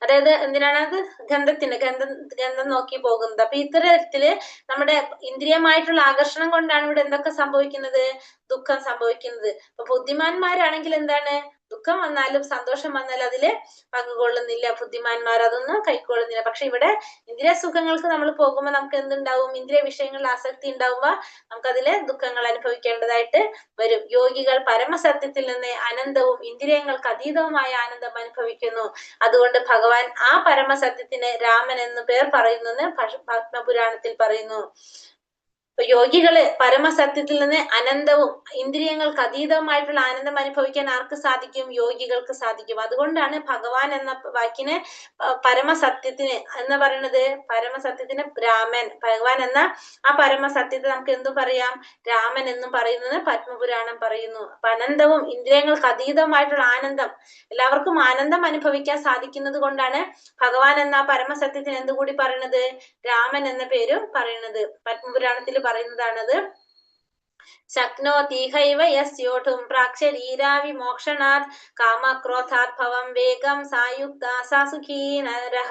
അതായത് എന്തിനാണത്? ഗന്ധം നോക്കി പോകുന്നത്. അപ്പൊ ഇത്തരത്തില് നമ്മുടെ ഇന്ദ്രിയമായിട്ടുള്ള ആകർഷണം കൊണ്ടാണ് ഇവിടെ എന്തൊക്കെ സംഭവിക്കുന്നത്? ദുഃഖം സംഭവിക്കുന്നത്. അപ്പൊ ബുദ്ധിമാന്മാരാണെങ്കിൽ എന്താണ്? ദുഃഖം വന്നാലും സന്തോഷം വന്നാലും അതില് പങ്കുകൊള്ളുന്നില്ല. ബുദ്ധിമാന്മാർ അതൊന്നും കൈക്കൊള്ളുന്നില്ല. പക്ഷെ ഇവിടെ ഇന്ദ്രിയ സുഖങ്ങൾക്ക് നമ്മൾ പോകുമ്പോൾ നമുക്ക് എന്തുണ്ടാവും? ഇന്ദ്രിയ വിഷയങ്ങളിൽ ആസക്തി ഉണ്ടാവുമ്പോ നമുക്കതില് ദുഃഖങ്ങൾ അനുഭവിക്കേണ്ടതായിട്ട് വരും. യോഗികൾ പരമസത്യത്തിൽ നിന്ന് അനന്തവും ഇന്ദ്രിയങ്ങൾക്ക് അതീതവുമായ ആനന്ദം അനുഭവിക്കുന്നു. അതുകൊണ്ട് ഭഗവാൻ ആ പരമസത്യത്തിന് രാമൻ എന്ന് പേർ പറയുന്നെന്ന് പത്മപുരാണത്തിൽ പറയുന്നു. യോഗികള് പരമസത്യത്തിൽ നിന്ന് അനന്തവും ഇന്ദ്രിയങ്ങൾക്ക് അതീതവുമായിട്ടുള്ള ആനന്ദം അനുഭവിക്കാൻ ആർക്ക് സാധിക്കും? യോഗികൾക്ക് സാധിക്കും. അതുകൊണ്ടാണ് ഭഗവാൻ എന്ന വാക്കിന് പരമസത്യത്തിന് എന്ന് പറയുന്നത്, പരമസത്യത്തിന് രാമൻ, ഭഗവാൻ എന്ന ആ പരമസത്യത്തെ നമുക്ക് എന്തും പറയാം? രാമൻ എന്നും പറയുന്നത് പത്മപുരാണം പറയുന്നു. അപ്പൊ അനന്തവും ഇന്ദ്രിയങ്ങൾക്ക് അതീതവുമായിട്ടുള്ള ആനന്ദം, എല്ലാവർക്കും ആനന്ദം അനുഭവിക്കാൻ സാധിക്കുന്നത് കൊണ്ടാണ് ഭഗവാൻ എന്ന പരമസത്യത്തിന് എന്തുകൂടി പറയുന്നത്? രാമൻ എന്ന പേരും പറയുന്നത്. പത്മപുരാണത്തിൽ പറയുന്നതാണത്. ശക്നോതിഹൈവ യസ്യോഢും പ്രാക്ശരീരാവിമോക്ഷണാത് കാമക്രോധാത് ഭവം വേഗം സായുക്ത സാസുഖീ നരഃ.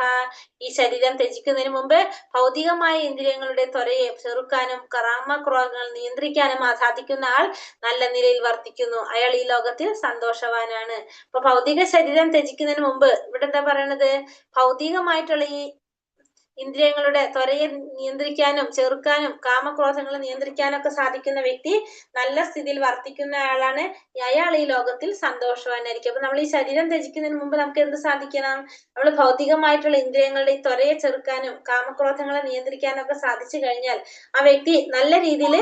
ഈ ശരീരം ത്യജിക്കുന്നതിന് മുമ്പ് ഭൗതികമായ ഇന്ദ്രിയങ്ങളുടെ ത്വരയെ ചെറുക്കാനും കാമക്രോധങ്ങൾ നിയന്ത്രിക്കാനും സാധിക്കുന്ന ആൾ നല്ല നിലയിൽ വർത്തിക്കുന്നു. അയാൾ ഈ ലോകത്തിൽ സന്തോഷവാനാണ്. അപ്പൊ ഭൗതിക ശരീരം ത്യജിക്കുന്നതിന് മുമ്പ് ഇവിടെ എന്താ പറയണത്? ഭൗതികമായിട്ടുള്ള ഈ ഇന്ദ്രിയങ്ങളുടെ ത്വരയെ നിയന്ത്രിക്കാനും ചെറുക്കാനും കാമക്രോധങ്ങളെ നിയന്ത്രിക്കാനും ഒക്കെ സാധിക്കുന്ന വ്യക്തി നല്ല സ്ഥിതിയിൽ വർത്തിക്കുന്ന ആളാണ്. അയാൾ ഈ ലോകത്തിൽ സന്തോഷവാനായിരിക്കും. അപ്പൊ നമ്മൾ ഈ ശരീരം ത്യജിക്കുന്നതിന് മുമ്പ് നമുക്ക് എന്ത് സാധിക്കണം? നമ്മൾ ഭൗതികമായിട്ടുള്ള ഇന്ദ്രിയങ്ങളുടെ ഈ ത്വരയെ ചെറുക്കാനും കാമക്രോധങ്ങളെ നിയന്ത്രിക്കാനും ഒക്കെ സാധിച്ചു കഴിഞ്ഞാൽ ആ വ്യക്തി നല്ല രീതിയിൽ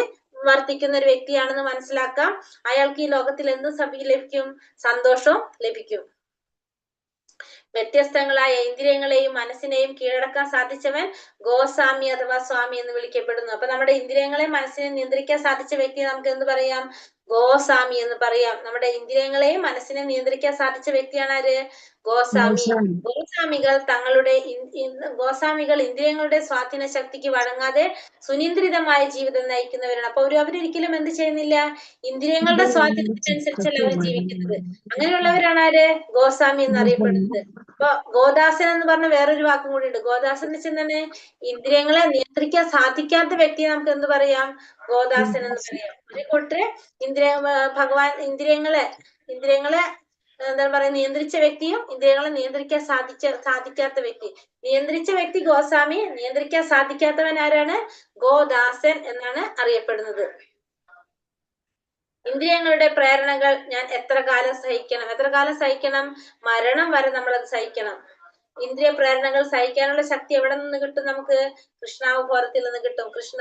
വർത്തിക്കുന്ന ഒരു വ്യക്തിയാണെന്ന് മനസ്സിലാക്കാം. അയാൾക്ക് ഈ ലോകത്തിൽ എന്ത് ലഭിക്കും? സന്തോഷവും ലഭിക്കും. വ്യത്യസ്തങ്ങളായ ഇന്ദ്രിയങ്ങളെയും മനസ്സിനെയും കീഴടക്കാൻ സാധിച്ചവൻ ഗോസ്വാമി അഥവാ സ്വാമി എന്ന് വിളിക്കപ്പെടുന്നു. അപ്പൊ നമ്മുടെ ഇന്ദ്രിയങ്ങളെയും മനസ്സിനെ നിയന്ത്രിക്കാൻ സാധിച്ച വ്യക്തിയെ നമുക്ക് എന്ത് പറയാം? ഗോസ്വാമി എന്ന് പറയാം. നമ്മുടെ ഇന്ദ്രിയങ്ങളെയും മനസ്സിനെ നിയന്ത്രിക്കാൻ സാധിച്ച വ്യക്തിയാണ് ആര്? ഗോസ്വാമി. ഗോസ്വാമികൾ ഇന്ദ്രിയങ്ങളുടെ സ്വാധീന ശക്തിക്ക് വഴങ്ങാതെ സുനിയന്ത്രിതമായ ജീവിതം നയിക്കുന്നവരാണ്. അപ്പൊ അവരൊരിക്കലും എന്ത് ചെയ്യുന്നില്ല? ഇന്ദ്രിയങ്ങളുടെ സ്വാധീനത്തിനനുസരിച്ചല്ല അവർ ജീവിക്കുന്നത്. അങ്ങനെയുള്ളവരാണ് ആര്? ഗോസ്വാമി എന്നറിയപ്പെടുന്നത്. അപ്പൊ ഗോദാസൻ എന്ന് പറഞ്ഞ വേറൊരു വാക്കും കൂടി ഉണ്ട്. ഗോദാസൻ എന്ന് വെച്ചാൽ തന്നെ ഇന്ദ്രിയങ്ങളെ നിയന്ത്രിക്കാൻ സാധിക്കാത്ത വ്യക്തിയെ നമുക്ക് എന്ത് പറയാം? ഗോദാസൻ എന്ന് പറയാം. ഒരു കൂട്ടര് ഭഗവാൻ ഇന്ദ്രിയങ്ങളെ എന്താണ് പറയുക, നിയന്ത്രിച്ച വ്യക്തിയും ഇന്ദ്രിയങ്ങളെ നിയന്ത്രിക്കാൻ സാധിക്കാത്ത വ്യക്തി. നിയന്ത്രിച്ച വ്യക്തി ഗോസ്വാമി, നിയന്ത്രിക്കാൻ സാധിക്കാത്തവൻ ആരാണ്? ഗോദാസൻ എന്നാണ് അറിയപ്പെടുന്നത്. ഇന്ദ്രിയങ്ങളുടെ പ്രേരണകൾ ഞാൻ എത്ര കാലം സഹിക്കണം? മരണം വരെ നമ്മൾ അത് സഹിക്കണം. ഇന്ദ്രിയ പ്രേരണകൾ സഹിക്കാനുള്ള ശക്തി എവിടെ നിന്ന് കിട്ടും? നമുക്ക് കൃഷ്ണാവബോധത്തിൽ നിന്ന് കിട്ടും. കൃഷ്ണ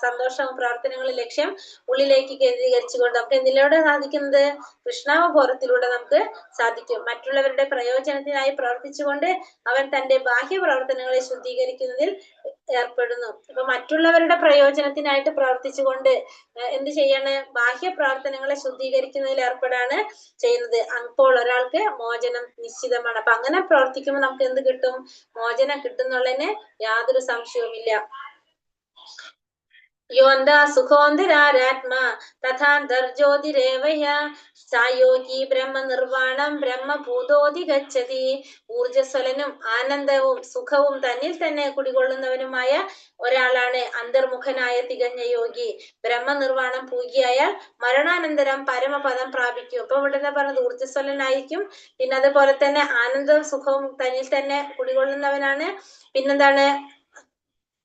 സന്തോഷവും പ്രവർത്തനങ്ങളും ലക്ഷ്യം ഉള്ളിലേക്ക് കേന്ദ്രീകരിച്ചുകൊണ്ട് നമുക്ക് എന്തിലൂടെ സാധിക്കുന്നത്? കൃഷ്ണാവബോധത്തിലൂടെ നമുക്ക് സാധിക്കും. മറ്റുള്ളവരുടെ പ്രയോജനത്തിനായി പ്രവർത്തിച്ചുകൊണ്ട് അവൻ തന്റെ ബാഹ്യ പ്രവർത്തനങ്ങളെ ശുദ്ധീകരിക്കുന്നതിൽ ഏർപ്പെടുന്നു. അപ്പൊ മറ്റുള്ളവരുടെ പ്രയോജനത്തിനായിട്ട് പ്രവർത്തിച്ചുകൊണ്ട് എന്ത് ചെയ്യാണ്? ബാഹ്യ പ്രവർത്തനങ്ങളെ ശുദ്ധീകരിക്കുന്നതിൽ ഏർപ്പെടാണ് ചെയ്യുന്നത്. അപ്പോൾ ഒരാൾക്ക് മോചനം നിശ്ചിതമാണ്. അപ്പൊ അങ്ങനെ പ്രവർത്തിക്കുമ്പോൾ നമുക്ക് എന്ത് കിട്ടും? മോചനം കിട്ടുന്നുള്ളതിന് യാതൊരു സംശയവുമില്ല. യോന്ത സുഖോന്തരാത്മാ തഥാന്തർജ്യോതിരേവയ സായോഗി ബ്രഹ്മ നിർവാണം ബ്രഹ്മഭൂതോധി ഗച്ഛതി. ഊർജസ്വലനും ആനന്ദവും സുഖവും തന്നിൽ തന്നെ കുടികൊള്ളുന്നവനുമായ ഒരാളാണ് അന്തർമുഖനായ തികഞ്ഞ യോഗി. ബ്രഹ്മനിർവാണം പൂകിയായാൽ മരണാനന്തരം പരമപദം പ്രാപിക്കും. അപ്പൊ ഇവിടെ പറഞ്ഞത് ഊർജസ്വലനായിരിക്കും, പിന്നെ അതുപോലെ തന്നെ ആനന്ദവും സുഖവും തന്നിൽ തന്നെ കുടികൊള്ളുന്നവനാണ്. പിന്നെന്താണ്?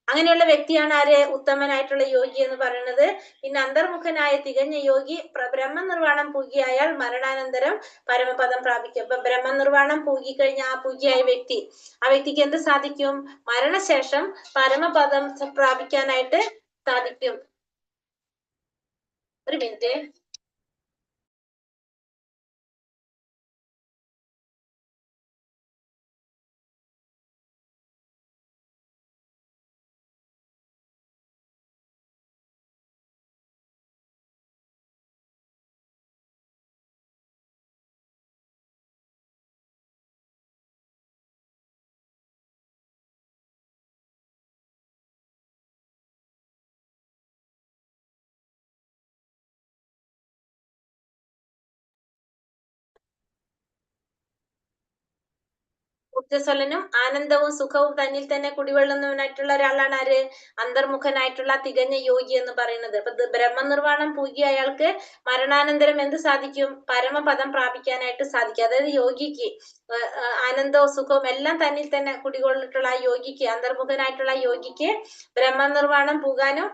അങ്ങനെയുള്ള വ്യക്തിയാണ് ആര്? ഉത്തമനായിട്ടുള്ള യോഗി എന്ന് പറയുന്നത്. പിന്നെ അന്തർമുഖനായ തികഞ്ഞ യോഗി ബ്രഹ്മനിർവാണം പൂകിയായാൽ മരണാനന്തരം പരമപദം പ്രാപിക്കും. അപ്പൊ ബ്രഹ്മനിർവാണം പൂകിക്കഴിഞ്ഞ ആ പൂജിയായ വ്യക്തി, ആ വ്യക്തിക്ക് എന്ത് സാധിക്കും? മരണശേഷം പരമപദം പ്രാപിക്കാനായിട്ട് സാധിക്കും. ഒരു മിനിറ്റ്. ഊർജസ്വലനും ആനന്ദവും സുഖവും തന്നിൽ തന്നെ കുടികൊള്ളുന്നവനായിട്ടുള്ള ഒരാളാണ് ആര്? അന്തർമുഖനായിട്ടുള്ള തികഞ്ഞ യോഗി എന്ന് പറയുന്നത്. അപ്പൊ ബ്രഹ്മനിർവാണം പൂകിയ അയാൾക്ക് മരണാനന്തരം എന്ത് സാധിക്കും? പരമപദം പ്രാപിക്കാനായിട്ട് സാധിക്കും. അതായത് യോഗിക്ക് ആനന്ദവും സുഖവും എല്ലാം തന്നിൽ തന്നെ കുടികൊള്ളിട്ടുള്ള ആ യോഗിക്ക്, അന്തർമുഖനായിട്ടുള്ള യോഗിക്ക് ബ്രഹ്മനിർവാണം പൂകാനും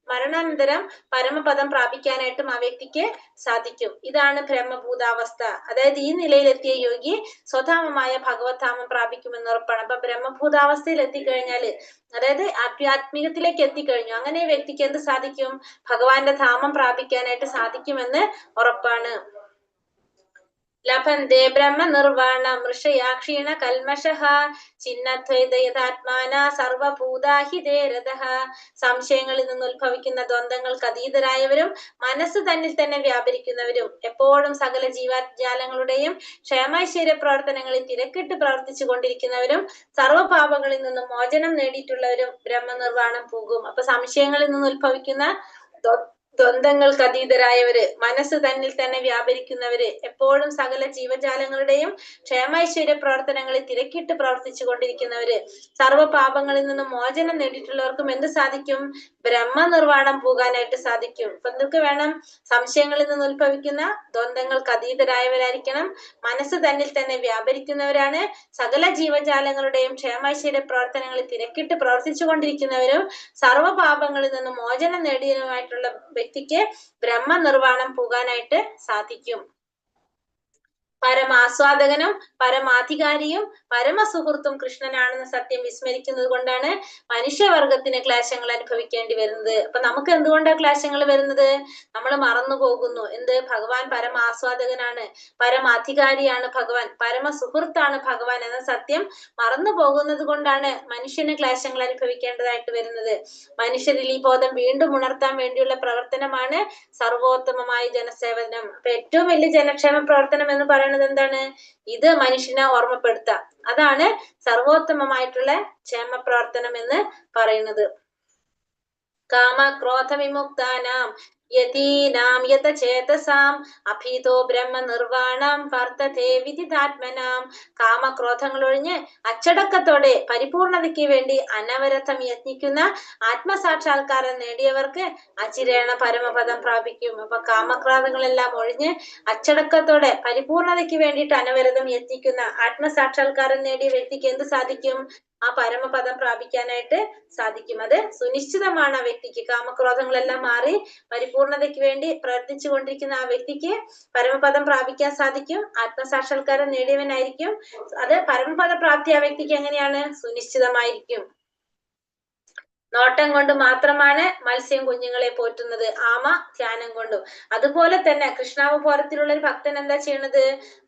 മരണാനന്തരം പരമപദം പ്രാപിക്കാനായിട്ടും ആ വ്യക്തിക്ക് സാധിക്കും. ഇതാണ് ബ്രഹ്മഭൂതാവസ്ഥ. അതായത് ഈ നിലയിലെത്തിയ യോഗി സ്വധാമമായ ഭഗവത്ധാമം പ്രാപിക്കുമെന്ന് ഉറപ്പാണ്. അപ്പൊ ബ്രഹ്മഭൂതാവസ്ഥയിൽ എത്തിക്കഴിഞ്ഞാല്, അതായത് ആധ്യാത്മികത്തിലേക്ക് എത്തിക്കഴിഞ്ഞു, അങ്ങനെ വ്യക്തിക്ക് എന്ത് സാധിക്കും? ഭഗവാന്റെ ധാമം പ്രാപിക്കാനായിട്ട് സാധിക്കുമെന്ന് ഉറപ്പാണ്. ലഭന്തേ ബ്രഹ്മ നിർവാണം ഋഷയാ ക്ഷീണ കൽമഷഃ ചിന്നദ്വൈതയതാത്മാന സർവഭൂതാഹിതേ രതഃ. സംശയങ്ങളിൽ നിന്ന് ഉത്ഭവിക്കുന്ന ദ്വന്ദ്ങ്ങൾക്ക് അതീതരായവരും മനസ്സ് തന്നിൽ തന്നെ വ്യാപരിക്കുന്നവരും എപ്പോഴും സകല ജീവജാലങ്ങളുടെയും ക്ഷേമൈശ്വര്യ പ്രവർത്തനങ്ങളിൽ തിരക്കിട്ട് പ്രവർത്തിച്ചു കൊണ്ടിരിക്കുന്നവരും സർവ്വപാപങ്ങളിൽ നിന്നും മോചനം നേടിയിട്ടുള്ളവരും ബ്രഹ്മനിർവാണം പോകും. അപ്പൊ സംശയങ്ങളിൽ നിന്ന് ഉത്ഭവിക്കുന്ന ദ്വന്ദ്ങ്ങൾക്ക് അതീതരായവര്, മനസ്സ് തന്നിൽ തന്നെ വ്യാപരിക്കുന്നവര്, എപ്പോഴും സകല ജീവജാലങ്ങളുടെയും ക്ഷേമൈശ്വര്യ പ്രവർത്തനങ്ങളിൽ തിരക്കിട്ട് പ്രവർത്തിച്ചു കൊണ്ടിരിക്കുന്നവര്, സർവ്വപാപങ്ങളിൽ നിന്നും മോചനം നേടിയിട്ടുള്ളവർക്കും എന്ത് സാധിക്കും? ബ്രഹ്മനിർവാണം പോകാനായിട്ട് സാധിക്കും. അപ്പൊ എന്തൊക്കെ വേണം? സംശയങ്ങളിൽ നിന്ന് ഉത്ഭവിക്കുന്ന ദ്വന്ദ്ങ്ങൾക്ക് അതീതരായവരായിരിക്കണം, മനസ്സ് തന്നിൽ തന്നെ വ്യാപരിക്കുന്നവരാണ്, സകല ജീവജാലങ്ങളുടെയും ക്ഷേമൈശ്വര്യ പ്രവർത്തനങ്ങളിൽ തിരക്കിട്ട് പ്രവർത്തിച്ചു കൊണ്ടിരിക്കുന്നവരും സർവ്വപാപങ്ങളിൽ നിന്നും മോചനം നേടിയതുമായിട്ടുള്ള വ്യക്തിക്ക് ബ്രഹ്മനിർവാണം പോകാനായിട്ട് സാധിക്കും. പരമാസ്വാദകനും പരമാധികാരിയും പരമസുഹൃത്തും കൃഷ്ണനാണെന്ന സത്യം വിസ്മരിക്കുന്നത് കൊണ്ടാണ് മനുഷ്യവർഗത്തിന് ക്ലേശങ്ങൾ അനുഭവിക്കേണ്ടി വരുന്നത്. അപ്പൊ നമുക്ക് എന്തുകൊണ്ടാണ് ക്ലേശങ്ങൾ വരുന്നത്? നമ്മൾ മറന്നു പോകുന്നു. എന്ത്? ഭഗവാൻ പരമാസ്വാദകനാണ്, പരമാധികാരിയാണ് ഭഗവാൻ, പരമസുഹൃത്താണ് ഭഗവാൻ എന്ന സത്യം മറന്നു പോകുന്നത് കൊണ്ടാണ് മനുഷ്യന് ക്ലേശങ്ങൾ അനുഭവിക്കേണ്ടതായിട്ട് വരുന്നത്. മനുഷ്യരിൽ ഈ ബോധം വീണ്ടും ഉണർത്താൻ വേണ്ടിയുള്ള പ്രവർത്തനമാണ് സർവോത്തമമായ ജനസേവനം. അപ്പൊ ഏറ്റവും വലിയ ജനക്ഷേമ പ്രവർത്തനം എന്ന് പറയുന്നത് എന്താണ്? ഇത് മനുഷ്യനെ ഓർമ്മപ്പെടുത്താം. അതാണ് സർവോത്തമമായിട്ടുള്ള ക്ഷേമ പ്രവർത്തനം എന്ന് പറയുന്നത്. കാമക്രോധവിമുക്താനാം യതീനാം യതചേതസാം അഭീതോ ബ്രഹ്മ നിർവാണം വർത്തതേ വിദിതാത്മനാം. കാമക്രോധങ്ങൾ ഒഴിഞ്ഞ് അച്ചടക്കത്തോടെ പരിപൂർണതയ്ക്ക് വേണ്ടി അനവരതം യത്നിക്കുന്ന ആത്മസാക്ഷാത്കാരം നേടിയവർക്ക് അചിരേണ പരമപദം പ്രാപിക്കും. അപ്പൊ കാമക്രോധങ്ങളെല്ലാം ഒഴിഞ്ഞ് അച്ചടക്കത്തോടെ പരിപൂർണതയ്ക്ക് വേണ്ടിയിട്ട് അനവരതം യത്നിക്കുന്ന ആത്മസാക്ഷാത്കാരം നേടിയ വ്യക്തിക്ക് എന്ത് സാധിക്കും? ആ പരമപദം പ്രാപിക്കാനായിട്ട് സാധിക്കും. അത് സുനിശ്ചിതമാണ്. ആ വ്യക്തിക്ക് കാമക്രോധങ്ങളെല്ലാം മാറി പരിപൂർണതയ്ക്ക് വേണ്ടി പ്രവർത്തിച്ചു കൊണ്ടിരിക്കുന്ന ആ വ്യക്തിക്ക് പരമപദം പ്രാപിക്കാൻ സാധിക്കും. ആത്മസാക്ഷാത്കാരം നേടിയവനായിരിക്കും. അത് പരമപദ പ്രാപ്തി ആ വ്യക്തിക്ക് എങ്ങനെയാണ്? സുനിശ്ചിതമായിരിക്കും. നോട്ടം കൊണ്ട് മാത്രമാണ് മത്സ്യം കുഞ്ഞുങ്ങളെ പോറ്റുന്നത്, ആമ ധ്യാനം കൊണ്ടും. അതുപോലെ തന്നെ കൃഷ്ണാവബോധത്തിലുള്ള ഒരു ഭക്തൻ എന്താ ചെയ്യണത്?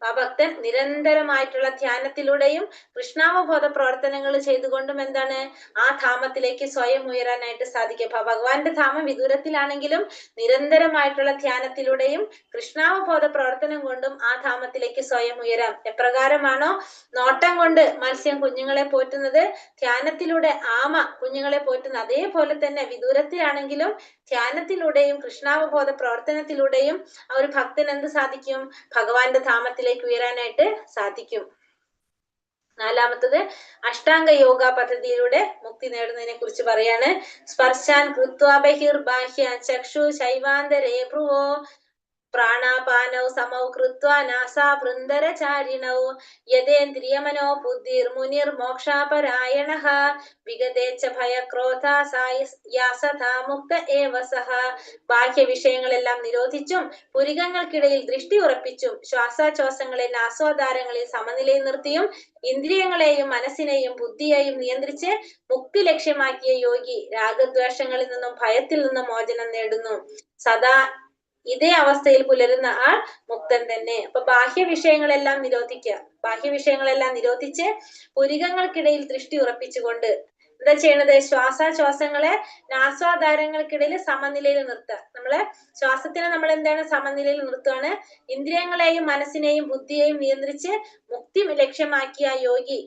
ആ ഭക്തൻ നിരന്തരമായിട്ടുള്ള ധ്യാനത്തിലൂടെയും കൃഷ്ണാവബോധ പ്രവർത്തനങ്ങൾ ചെയ്തുകൊണ്ടും എന്താണ് ആ ധാമത്തിലേക്ക് സ്വയം ഉയരാനായിട്ട് സാധിക്കും. അപ്പൊ ഭഗവാന്റെ ധാമം വിദൂരത്തിലാണെങ്കിലും നിരന്തരമായിട്ടുള്ള ധ്യാനത്തിലൂടെയും കൃഷ്ണാവബോധ പ്രവർത്തനം കൊണ്ടും ആ ധാമത്തിലേക്ക് സ്വയം ഉയരാം. എപ്രകാരമാണോ നോട്ടം കൊണ്ട് മത്സ്യം കുഞ്ഞുങ്ങളെ പോറ്റുന്നത്, ധ്യാനത്തിലൂടെ ആമ കുഞ്ഞുങ്ങളെ പോറ്റുന്നത്, അതേപോലെ തന്നെ വിദൂരത്തിലാണെങ്കിലും ധ്യാനത്തിലൂടെയും കൃഷ്ണാവബോധ പ്രവർത്തനത്തിലൂടെയും ആ ഒരു ഭക്തന് എന്ത് സാധിക്കും? ഭഗവാന്റെ ധാമത്തിലേക്ക് ഉയരാനായിട്ട് സാധിക്കും. നാലാമത്തത് അഷ്ടാംഗ യോഗ പദ്ധതിയിലൂടെ മുക്തി നേടുന്നതിനെ കുറിച്ച് പറയാണ്. സ്പർശാൻ കൃത്വാ ബഹിർബാഹ്യാൻ ചക്ഷു ശൈവാന്തരേ ഭ്രുവോ പ്രാണാപാനൗ സമൗ കൃത്വാ നാസാ വൃന്ദരചാരിണൗ യതേന്ദ്രിയമനോ ബുദ്ധിർ മുനിർ മോക്ഷാപരായണഃ വിഗതേച്ച ഭയക്രോധാ യാസഥാ മുക്ത ഏവ സഹ. ബാഹ്യ വിഷയങ്ങളെല്ലാം നിരോധിച്ചും പുരികങ്ങൾക്കിടയിൽ ദൃഷ്ടി ഉറപ്പിച്ചും ശ്വാസോച്ഛ്വാസങ്ങളെ നാസ്വാധാരങ്ങളിൽ സമനിലയിൽ നിർത്തിയും ഇന്ദ്രിയങ്ങളെയും മനസ്സിനെയും ബുദ്ധിയെയും നിയന്ത്രിച്ച് മുക്തി ലക്ഷ്യമാക്കിയ യോഗി രാഗദ്വേഷങ്ങളിൽ നിന്നും ഭയത്തിൽ നിന്നും മോചനം നേടുന്നു. സദാ ഇതേ അവസ്ഥയിൽ പുലരുന്ന ആൾ മുക്തൻ തന്നെ. അപ്പൊ ബാഹ്യ വിഷയങ്ങളെല്ലാം നിരോധിക്കുക, ബാഹ്യ വിഷയങ്ങളെല്ലാം നിരോധിച്ച് പുരികങ്ങൾക്കിടയിൽ ദൃഷ്ടി ഉറപ്പിച്ചുകൊണ്ട് എന്താ ചെയ്യണത്? ശ്വാസോച്ഛ്വാസങ്ങളെ നാസ്വാധാരങ്ങൾക്കിടയിൽ സമനിലയിൽ നിർത്തുക. നമ്മളെ ശ്വാസത്തിനെ നമ്മൾ എന്താണ് സമനിലയിൽ നിർത്തുകയാണ്. ഇന്ദ്രിയങ്ങളെയും മനസ്സിനെയും ബുദ്ധിയെയും നിയന്ത്രിച്ച് മുക്തി ലക്ഷ്യമാക്കിയ യോഗി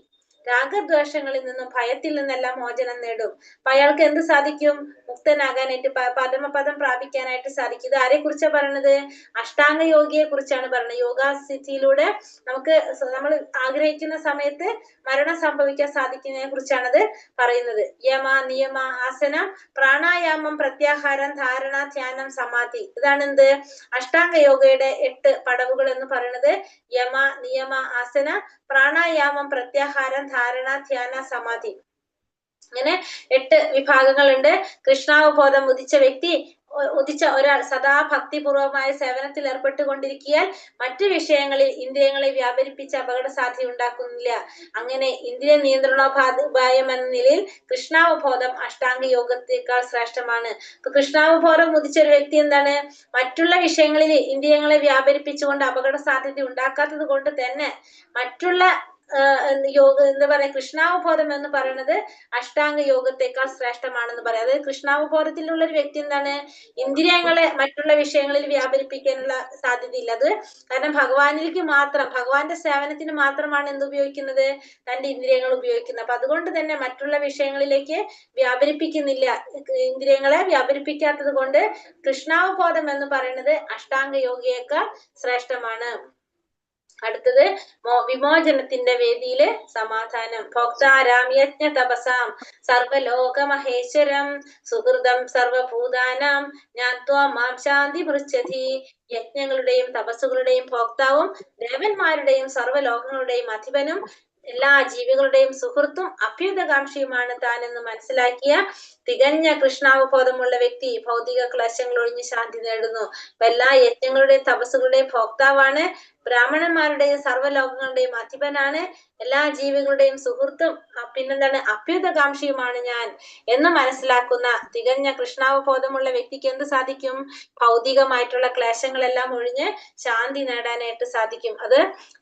രാഗദ്വേഷങ്ങളിൽ നിന്നും ഭയത്തിൽ നിന്നെല്ലാം മോചനം നേടും. അപ്പൊ അയാൾക്ക് എന്ത് സാധിക്കും? മുക്തനാകാനായിട്ട്, പരമപദം പ്രാപിക്കാനായിട്ട് സാധിക്കും. ഇത് ആരെ കുറിച്ചാണ് പറയുന്നത്? അഷ്ടാംഗ യോഗിയെ കുറിച്ചാണ് പറയുന്നത്. യോഗാസിദ്ധിയിലൂടെ നമുക്ക് നമ്മൾ ആഗ്രഹിക്കുന്ന സമയത്ത് മരണം സംഭവിക്കാൻ സാധിക്കുന്നതിനെ കുറിച്ചാണത് പറയുന്നത്. യമ, നിയമ, ആസന, പ്രാണായാമം, പ്രത്യാഹാരം, ധാരണ, ധ്യാനം, സമാധി. ഇതാണ് എന്ത്? അഷ്ടാംഗ യോഗയുടെ 8 പടവുകൾ എന്ന് പറയുന്നത്. യമ, നിയമ, ആസന, പ്രാണായാമം, പ്രത്യാഹാരം, ധാരണ, ധ്യാന, സമാധി. ഇങ്ങനെ 8 വിഭാഗങ്ങളുണ്ട്. കൃഷ്ണാവബോധം ഉദിച്ച ഒരാൾ സദാ ഭക്തിപൂർവമായ സേവനത്തിൽ ഏർപ്പെട്ടുകൊണ്ടിരിക്കിയാൽ മറ്റു വിഷയങ്ങളിൽ ഇന്ദ്രിയങ്ങളെ വ്യാപരിപ്പിച്ച് അപകട സാധ്യത ഉണ്ടാക്കുന്നില്ല. അങ്ങനെ ഇന്ദ്രിയ നിയന്ത്രണോപായം എന്ന നിലയിൽ കൃഷ്ണാവബോധം അഷ്ടാംഗ യോഗത്തേക്കാൾ ശ്രേഷ്ഠമാണ്. ഇപ്പൊ കൃഷ്ണാവബോധം ഉദിച്ച ഒരു വ്യക്തി എന്താണ്? മറ്റുള്ള വിഷയങ്ങളിൽ ഇന്ദ്രിയങ്ങളെ വ്യാപരിപ്പിച്ചുകൊണ്ട് അപകട സാധ്യത ഉണ്ടാക്കാത്തത് കൊണ്ട് തന്നെ മറ്റുള്ള എന്താ പറയാ, കൃഷ്ണാവബോധം എന്ന് പറയുന്നത് അഷ്ടാംഗ യോഗത്തെക്കാൾ ശ്രേഷ്ഠമാണെന്ന് പറയാം. അതായത് കൃഷ്ണാവബോധത്തിലുള്ള ഒരു വ്യക്തി എന്താണ്? ഇന്ദ്രിയങ്ങളെ മറ്റുള്ള വിഷയങ്ങളിൽ വ്യാപരിപ്പിക്കാനുള്ള സാധ്യതയില്ല. അത് കാരണം ഭഗവാനിലേക്ക് മാത്രം, ഭഗവാന്റെ സേവനത്തിന് മാത്രമാണ് എന്ത് ഉപയോഗിക്കുന്നത്? തന്റെ ഇന്ദ്രിയങ്ങൾ ഉപയോഗിക്കുന്നത്. അപ്പൊ അതുകൊണ്ട് തന്നെ മറ്റുള്ള വിഷയങ്ങളിലേക്ക് വ്യാപരിപ്പിക്കുന്നില്ല. ഇന്ദ്രിയങ്ങളെ വ്യാപരിപ്പിക്കാത്തത് കൊണ്ട് കൃഷ്ണാവബോധം എന്ന് പറയുന്നത് അഷ്ടാംഗ യോഗയേക്കാൾ ശ്രേഷ്ഠമാണ്. അടുത്തത് വിമോചനത്തിന്റെ വേദിയില് സമാധാനം. ഭോക്താരാം യജ്ഞ തപസാം സർവലോക മഹേശ്വരം സുഹൃതം സർവഭൂതാനാം ജ്ഞാത്വാ മാം ശാന്തി പൃച്ഛതി. യജ്ഞങ്ങളുടെയും തപസ്സുകളുടെയും ഭോക്താവും ദേവന്മാരുടെയും സർവ്വലോകങ്ങളുടെയും അധിപനും എല്ലാ ജീവികളുടെയും സുഹൃത്തും അഭ്യുതകാംക്ഷിയുമാണ് താൻ എന്ന് മനസ്സിലാക്കിയ തികഞ്ഞ കൃഷ്ണാവബോധമുള്ള വ്യക്തി ഭൗതിക ക്ലേശങ്ങൾ ഒഴിഞ്ഞ് ശാന്തി നേടുന്നു. അപ്പൊ എല്ലാ യജ്ഞങ്ങളുടെയും തപസ്സുകളുടെയും ഭോക്താവാണ്, ബ്രാഹ്മണന്മാരുടെയും സർവ്വലോകങ്ങളുടെയും അധിപനാണ്, എല്ലാ ജീവികളുടെയും സുഹൃത്തും പിന്നെന്താണ് അഭ്യുതകാംക്ഷിയുമാണ് ഞാൻ എന്ന് മനസ്സിലാക്കുന്ന തികഞ്ഞ കൃഷ്ണാവബോധമുള്ള വ്യക്തിക്ക് എന്ത് സാധിക്കും? ഭൗതികമായിട്ടുള്ള ക്ലേശങ്ങളെല്ലാം ഒഴിഞ്ഞ് ശാന്തി നേടാനായിട്ട് സാധിക്കും.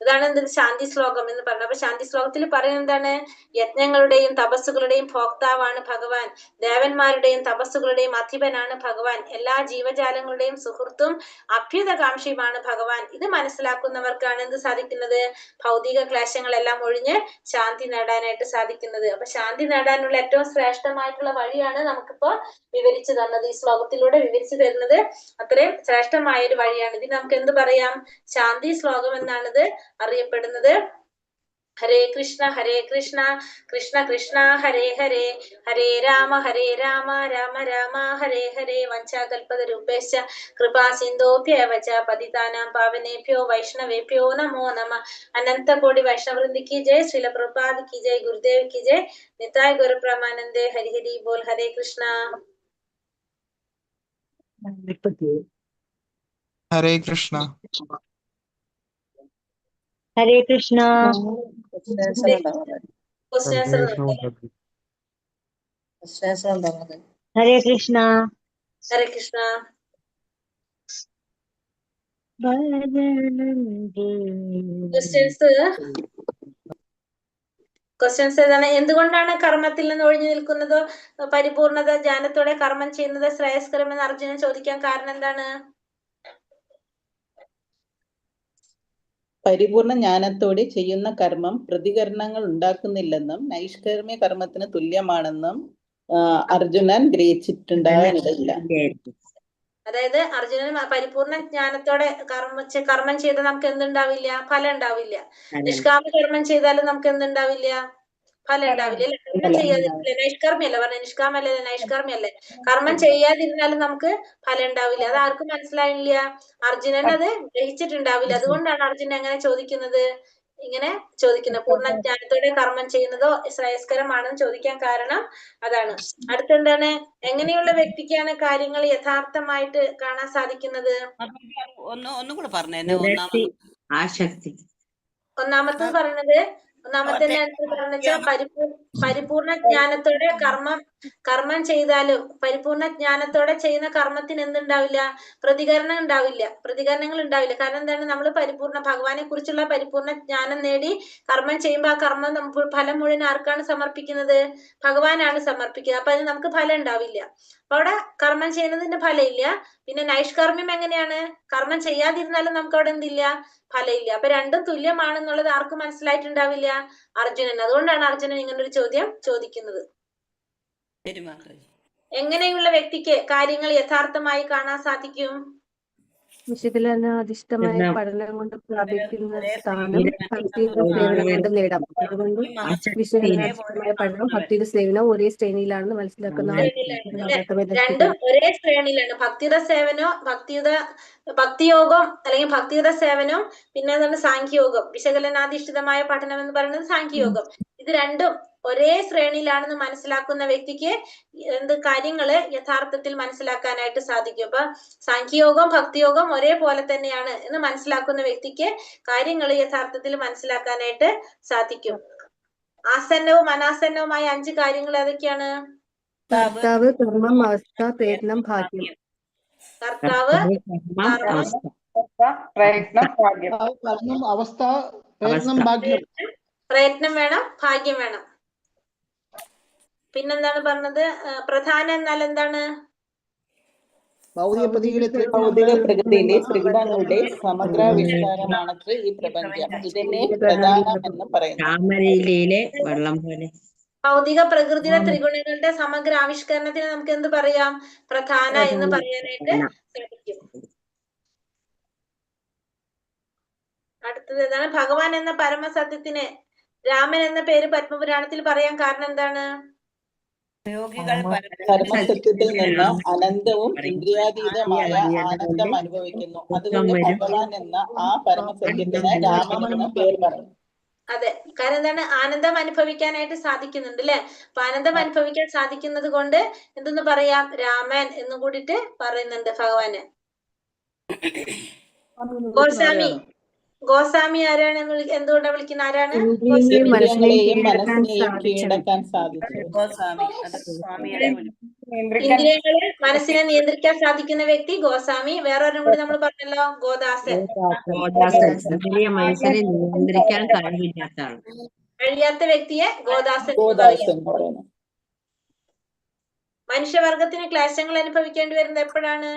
ഇതാണ് എന്ത് ശാന്തി ശ്ലോകം എന്ന് പറഞ്ഞത്. അപ്പൊ ശാന്തി ശ്ലോകത്തിൽ പറയുന്നത് എന്താണ്? യജ്ഞങ്ങളുടെയും തപസ്സുകളുടെയും ഭോക്താവാണ് ഭഗവാൻ, ദേവന്മാരുടെയും തപസ്സുകളുടെയും അധിപനാണ് ഭഗവാൻ, എല്ലാ ജീവജാലങ്ങളുടെയും സുഹൃത്തും അഭ്യുതകാംക്ഷിയുമാണ് ഭഗവാൻ. ഇത് മനസ്സിലാക്കുന്ന പോകുന്നവർക്കാണ് എന്ത് സാധിക്കുന്നത്? ഭൗതിക ക്ലേശങ്ങളെല്ലാം ഒഴിഞ്ഞ് ശാന്തി നേടാനായിട്ട് സാധിക്കുന്നത്. അപ്പൊ ശാന്തി നേടാനുള്ള ഏറ്റവും ശ്രേഷ്ഠമായിട്ടുള്ള വഴിയാണ് നമുക്കിപ്പോ വിവരിച്ചു തന്നത്, ഈ ശ്ലോകത്തിലൂടെ വിവരിച്ചു തരുന്നത് അത്രയും ശ്രേഷ്ഠമായ ഒരു വഴിയാണ്. ഇതിന് നമുക്ക് എന്ത് പറയാം? ശാന്തി ശ്ലോകം എന്നാണിത് അറിയപ്പെടുന്നത്. ഹരേ കൃഷ്ണ കൃഷ്ണ കൃഷ്ണ ഹരേ ഹരേ, ഹരേ രാമ രാമ രാമ ഹരേ ഹരേ. വഞ്ചാകൽപതരൂപേശ്ച കൃപാ സിന്ധോഭ്യവ ച പതിതാനാം പാവനേഭ്യോ വൈഷ്ണവേഭ്യോ നമോ നമഃ. അനന്ത കോടി വൈഷ്ണവൃന്ദി की जय, श्रील प्रभुपाद की जय, गुरुदेव की जय, निताय गौर प्रमानंदे, हरि हरि बोल. हरे कृष्ण हरे कृष्णा। ഹരേ കൃഷ്ണ. ഹരേ കൃഷ്ണ. ഹരേ കൃഷ്ണ. ക്വസ്റ്റ്യൻസ് ഏതാണ്? എന്തുകൊണ്ടാണ് കർമ്മത്തിൽ നിന്ന് ഒഴിഞ്ഞു നിൽക്കുന്നതോ പരിപൂർണത ജ്ഞാനത്തോടെ കർമ്മം ചെയ്യുന്നത് ശ്രേയസ്കരമെന്ന് അർജുനൻ ചോദിക്കാൻ കാരണം എന്താണ്? പരിപൂർണ ജ്ഞാനത്തോടെ ചെയ്യുന്ന കർമ്മം പ്രതികരണങ്ങൾ ഉണ്ടാക്കുന്നില്ലെന്നും നൈഷ്കർമ്മ്യ കർമ്മത്തിന് തുല്യമാണെന്നും അർജുനൻ ഗ്രഹിച്ചിട്ടുണ്ടാകാനിടയില്ല. അതായത് അർജുനൻ പരിപൂർണ ജ്ഞാനത്തോടെ കർമ്മം ചെയ്താൽ നമുക്ക് എന്തുണ്ടാവില്ല? ഫലം ഉണ്ടാവില്ല. നിഷ്കാമ കർമ്മം ചെയ്താലും നമുക്ക് എന്തുണ്ടാവില്ല? ഫലം ഉണ്ടാവില്ല. കർമ്മം ചെയ്യാതിരിക്കില്ല, നൈഷ്കർമ്മ്യല്ലേ പറഞ്ഞ, നിഷ്കാമല്ലേ, നൈഷ്കർമ്മ്യല്ലേ. കർമ്മം ചെയ്യാതിരുന്നാലും നമുക്ക് ഫലം ഉണ്ടാവില്ല. അത് ആർക്കും മനസ്സിലായില്ല, അർജുനൻ അത് ഗ്രഹിച്ചിട്ടുണ്ടാവില്ല. അതുകൊണ്ടാണ് അർജുനൻ എങ്ങനെ ചോദിക്കുന്നത്, ഇങ്ങനെ ചോദിക്കുന്നത്. പൂർണ്ണ ജ്ഞാനത്തോടെ കർമ്മം ചെയ്യുന്നതോ ശ്രേയസ്കരമാണെന്ന് ചോദിക്കാൻ കാരണം അതാണ്. അടുത്തെന്താണ്? എങ്ങനെയുള്ള വ്യക്തിക്കാണ് കാര്യങ്ങൾ യഥാർത്ഥമായിട്ട് കാണാൻ സാധിക്കുന്നത്? ഒന്നുകൂടെ പറഞ്ഞു. ആസക്തി. ഒന്നാമത്തെ പറയുന്നത്, ഒന്നാമത്തെ പറഞ്ഞാൽ പരിപൂർണ ജ്ഞാനത്തോടെ കർമ്മം ചെയ്താലും പരിപൂർണ ജ്ഞാനത്തോടെ ചെയ്യുന്ന കർമ്മത്തിന് എന്തുണ്ടാവില്ല? പ്രതികരണങ്ങൾ ഉണ്ടാവില്ല. കാരണം എന്താണ്? നമ്മൾ ഭഗവാനെ കുറിച്ചുള്ള പരിപൂർണ ജ്ഞാനം നേടി കർമ്മം ചെയ്യുമ്പോൾ ആ കർമ്മം നമുക്ക് ഫലം മുഴുവൻ ആർക്കാണ് സമർപ്പിക്കുന്നത്? ഭഗവാനാണ് സമർപ്പിക്കുന്നത്. അപ്പൊ അതിന് നമുക്ക് ഫലം ഉണ്ടാവില്ല. അപ്പൊ അവിടെ കർമ്മം ചെയ്യുന്നതിന്റെ ഫലം ഇല്ല. പിന്നെ നൈഷ്കർമ്മ്യം എങ്ങനെയാണ്? കർമ്മം ചെയ്യാതിരുന്നാലും നമുക്ക് അവിടെ എന്തില്ല? ഫലമില്ല. അപ്പൊ രണ്ടും തുല്യമാണെന്നുള്ളത് ആർക്കും മനസ്സിലായിട്ടുണ്ടാവില്ല? അർജുനൻ. അതുകൊണ്ടാണ് അർജുനൻ ഇങ്ങനൊരു ചോദ്യം ചോദിക്കുന്നത്. എങ്ങനെയുള്ള വ്യക്തിക്ക് കാര്യങ്ങൾ യഥാർത്ഥമായി കാണാൻ സാധിക്കും? വിശകലനാധിഷ്ഠമായ പഠനം കൊണ്ട് പ്രാപിക്കുന്ന സ്ഥാനം ഭക്തിയുടെ സേവനം കൊണ്ട് നേടാം. അതുകൊണ്ട് വിശകലനാധിഷ്ഠമായ പഠനം ഭക്തിയുടെ സേവനം ഒരേ ശ്രേണിയിലാണെന്ന് മനസ്സിലാക്കുന്ന രണ്ടും ഒരേ ശ്രേണിയിലാണ്. ഭക്തിയുടെ സേവനോ ഭക്തിയോഗം അല്ലെങ്കിൽ ഭക്തിയുടെ സേവനം, പിന്നെ എന്താണ് സാഖ്യയോഗം. വിശകലനാധിഷ്ഠിതമായ പഠനം എന്ന് പറയുന്നത് സാഖ്യയോഗം. ഇത് രണ്ടും ഒരേ ശ്രേണിയിലാണെന്ന് മനസ്സിലാക്കുന്ന വ്യക്തിക്ക് കാര്യങ്ങള് യഥാർത്ഥത്തിൽ മനസ്സിലാക്കാനായിട്ട് സാധിക്കും. അപ്പൊ സാഖ്യയോഗം ഭക്തിയോഗം ഒരേപോലെ തന്നെയാണ് എന്ന് മനസ്സിലാക്കുന്ന വ്യക്തിക്ക് കാര്യങ്ങൾ യഥാർത്ഥത്തിൽ മനസ്സിലാക്കാനായിട്ട് സാധിക്കും. ആസന്നവും അനാസന്നവുമായ 5 കാര്യങ്ങൾ ഏതൊക്കെയാണ്? കർത്താവ്, കർമ്മം, അവസ്ഥ, പ്രയത്നം, ഭാഗ്യം. കർത്താവ്, അവസ്ഥ, പ്രയത്നം, ഭാഗ്യം. പ്രയത്നം വേണം, ഭാഗ്യം വേണം. പിന്നെന്താണ് പറഞ്ഞത്? പ്രധാനം എന്നാൽ എന്താണ്? ഭൗതിക പ്രകൃതിയിലെ ത്രിഗുണങ്ങളുടെ സമഗ്ര വിസ്താരമാണത്രേ ഈ പ്രപഞ്ചം. ഇതിനെ പ്രധാനം എന്ന് പറയുന്നു. ഭൗതിക പ്രകൃതിയിലെ ത്രിഗുണങ്ങളുടെ സമഗ്ര ആവിഷ്കരണത്തിന് നമുക്ക് എന്ത് പറയാം? പ്രധാന എന്ന് പറയാനായിട്ട് സാധിക്കും. അടുത്തത് ഏതാണ്? ഭഗവാൻ എന്ന പരമസത്യത്തിന് രാമൻ എന്ന പേര് പത്മപുരാണത്തിൽ പറയാൻ കാരണം എന്താണ്? പരമസത്യത്തിൽ നിന്ന് അനന്തവും ഇന്ദ്രിയാതീതമായ ആനന്ദം അനുഭവിക്കുന്നു. അതുകൊണ്ട് ഭഗവാൻ എന്ന ആ പരമസത്യത്തിന് രാമൻ എന്ന പേര് പറഞ്ഞു. അതെ, കാരണം എന്താണ്? ആനന്ദം അനുഭവിക്കാനായിട്ട് സാധിക്കുന്നുണ്ട് അല്ലെ? അപ്പൊ ആനന്ദം അനുഭവിക്കാൻ സാധിക്കുന്നത് കൊണ്ട് എന്തെന്ന് പറയാം? രാമൻ എന്ന് കൂടിയിട്ട് പറയുന്നുണ്ട് ഭഗവാന്. ഗോസ്വാമി ആരാണ്? എന്തുകൊണ്ടാ വിളിക്കുന്ന? ആരാണ്? ഇന്ദ്രിയങ്ങളെയും മനസ്സിനെയും കീഴടക്കാൻ സാധിച്ചു. ഇന്ദ്രിയങ്ങളെ മനസ്സിനെ നിയന്ത്രിക്കാൻ സാധിക്കുന്ന വ്യക്തി ഗോസ്വാമി. വേറൊരെണ്ണം കൂടി നമ്മൾ പറഞ്ഞല്ലോ, ഗോദാസൻ. കഴിയാത്ത വ്യക്തിയെ ഗോദാസൻ പറയുന്നു. മനുഷ്യവർഗത്തിന് ക്ലേശങ്ങൾ അനുഭവിക്കേണ്ടി വരുന്നത് എപ്പോഴാണ്?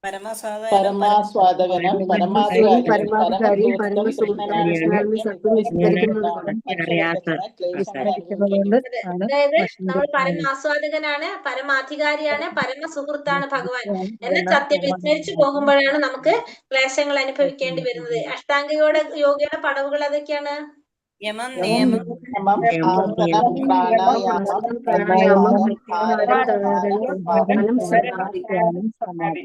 പരമാസ്വാദകനും പരമാധികാരിയും പരമാധികാരിയും പരമസുഹൃത്തും പരമസുഹൃത്തും കൃഷ്ണനാണ് കൃഷ്ണനാണെന്ന് സത്യം വിസ്തരിക്കുന്നതുകൊണ്ട് മനുഷ്യവർഗത്തിന് ക്ലേശങ്ങൾ അനുഭവിക്കേണ്ടി വരും. അതായത് നമ്മൾ പരമാസ്വാദകനാണ്, പരമാധികാരിയാണ്, പരമസുഹൃത്താണ് ഭഗവാൻ എന്ന സത്യം വിസ്മരിച്ചു പോകുമ്പോഴാണ് നമുക്ക് ക്ലേശങ്ങൾ അനുഭവിക്കേണ്ടി വരുന്നത്. അഷ്ടാംഗയുടെ യോഗയുടെ പടവുകൾ അതൊക്കെയാണ് യമം, നിയമം, നിയമം, ആസനം, പ്രാണായാമം, പ്രാണായാമം, പ്രത്യാഹാരം, ധ്യാനം, സമാധി.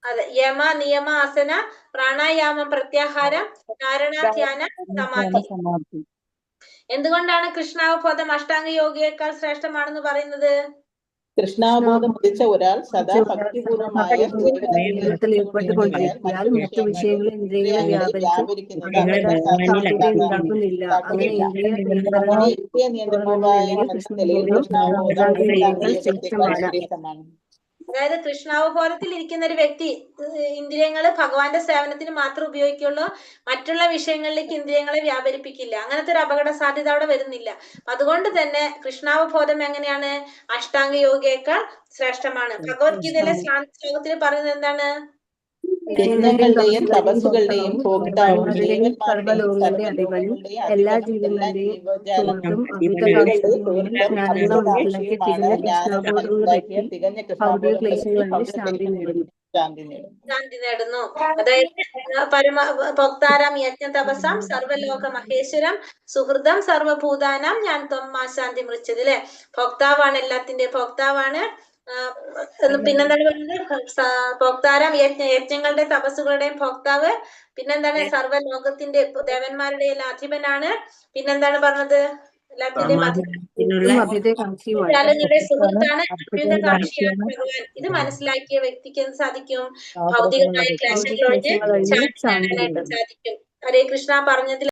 അതെ. യമ, നിയമ, ആസന, പ്രാണായാമം, പ്രത്യാഹാരം, ധാരണ, ധ്യാന, സമാധി. എന്തുകൊണ്ടാണ് കൃഷ്ണാവബോധം അഷ്ടാംഗ യോഗയേക്കാൾ ശ്രേഷ്ഠമാണെന്ന് പറയുന്നത്? കൃഷ്ണാവബോധം ഉദിച്ച ഒരാൾ സദാ ഭക്തിപൂർവമായ ജീവിതത്തിൽ ഏർപ്പെട്ടുകൊണ്ടിരിക്കാൻ മറ്റു വിഷയങ്ങളിൽ ഇന്ദ്രിയങ്ങളെ വ്യാപരിക്കുന്നില്ല. അങ്ങനെ ഇന്ദ്രിയ നിയന്ത്രണ ശ്രേഷ്ഠമാണ്. അതായത് കൃഷ്ണാവബോധത്തിൽ ഇരിക്കുന്ന ഒരു വ്യക്തി ഇന്ദ്രിയങ്ങള് ഭഗവാന്റെ സേവനത്തിന് മാത്രം ഉപയോഗിക്കുള്ളൂ, മറ്റുള്ള വിഷയങ്ങളിലേക്ക് ഇന്ദ്രിയങ്ങളെ വ്യാപരിപ്പിക്കില്ല. അങ്ങനത്തെ ഒരു അപകട സാധ്യത അവിടെ വരുന്നില്ല. അതുകൊണ്ട് തന്നെ കൃഷ്ണാവബോധം എങ്ങനെയാണ്? അഷ്ടാംഗ യോഗയേക്കാൾ ശ്രേഷ്ഠമാണ്. ഭഗവത്ഗീതയിലെ ശ്ലോകത്തിൽ പറയുന്നത് എന്താണ്? യജ്ഞങ്ങളുടെയും തപസ്സുകളുടെയും ഭോക്താവും സർവ്വലോകങ്ങളുടെ അധിപനും എല്ലാ ജീവന്മാരുടെയും സുഹൃത്തും ഭൗതിക ക്ലേശങ്ങളുടെ ശാന്തി നേടുന്നു. ശാന്തി നേടുന്നു. അതായത് ഭോക്താരാം യജ്ഞ തപസാം സർവലോക മഹേശ്വരം സുഹൃതം സർവഭൂതാനാം ഞാൻ ത്വം ശാന്തി മൃച്ഛതി. അല്ലെ, ഭോക്താവാണ്, എല്ലാത്തിന്റെ ഭോക്താവാണ്. പിന്നെന്താണ് പറയുന്നത്? ഭോക്താരാം യജ്ഞങ്ങളുടെ തപസ്സുകളുടെയും ഭോക്താവ്. പിന്നെന്താണ്? സർവ്വലോകത്തിന്റെ ദേവന്മാരുടെ എല്ലാം അധിപനാണ്. പിന്നെന്താണ് പറഞ്ഞത്? എല്ലാത്തിന്റെയും സുഹൃത്താണ്, അഭ്യുതകാംക്ഷിയാണ് ഭഗവാൻ. ഇത് മനസ്സിലാക്കിയ വ്യക്തിക്ക് എന്ത് സാധിക്കും? ഭൗതികമായ ക്ലേശങ്ങളൊഴിഞ്ഞ് ശാന്തി നേടാനായിട്ട് സാധിക്കും. ഹരേ കൃഷ്ണ പറഞ്ഞതിൽ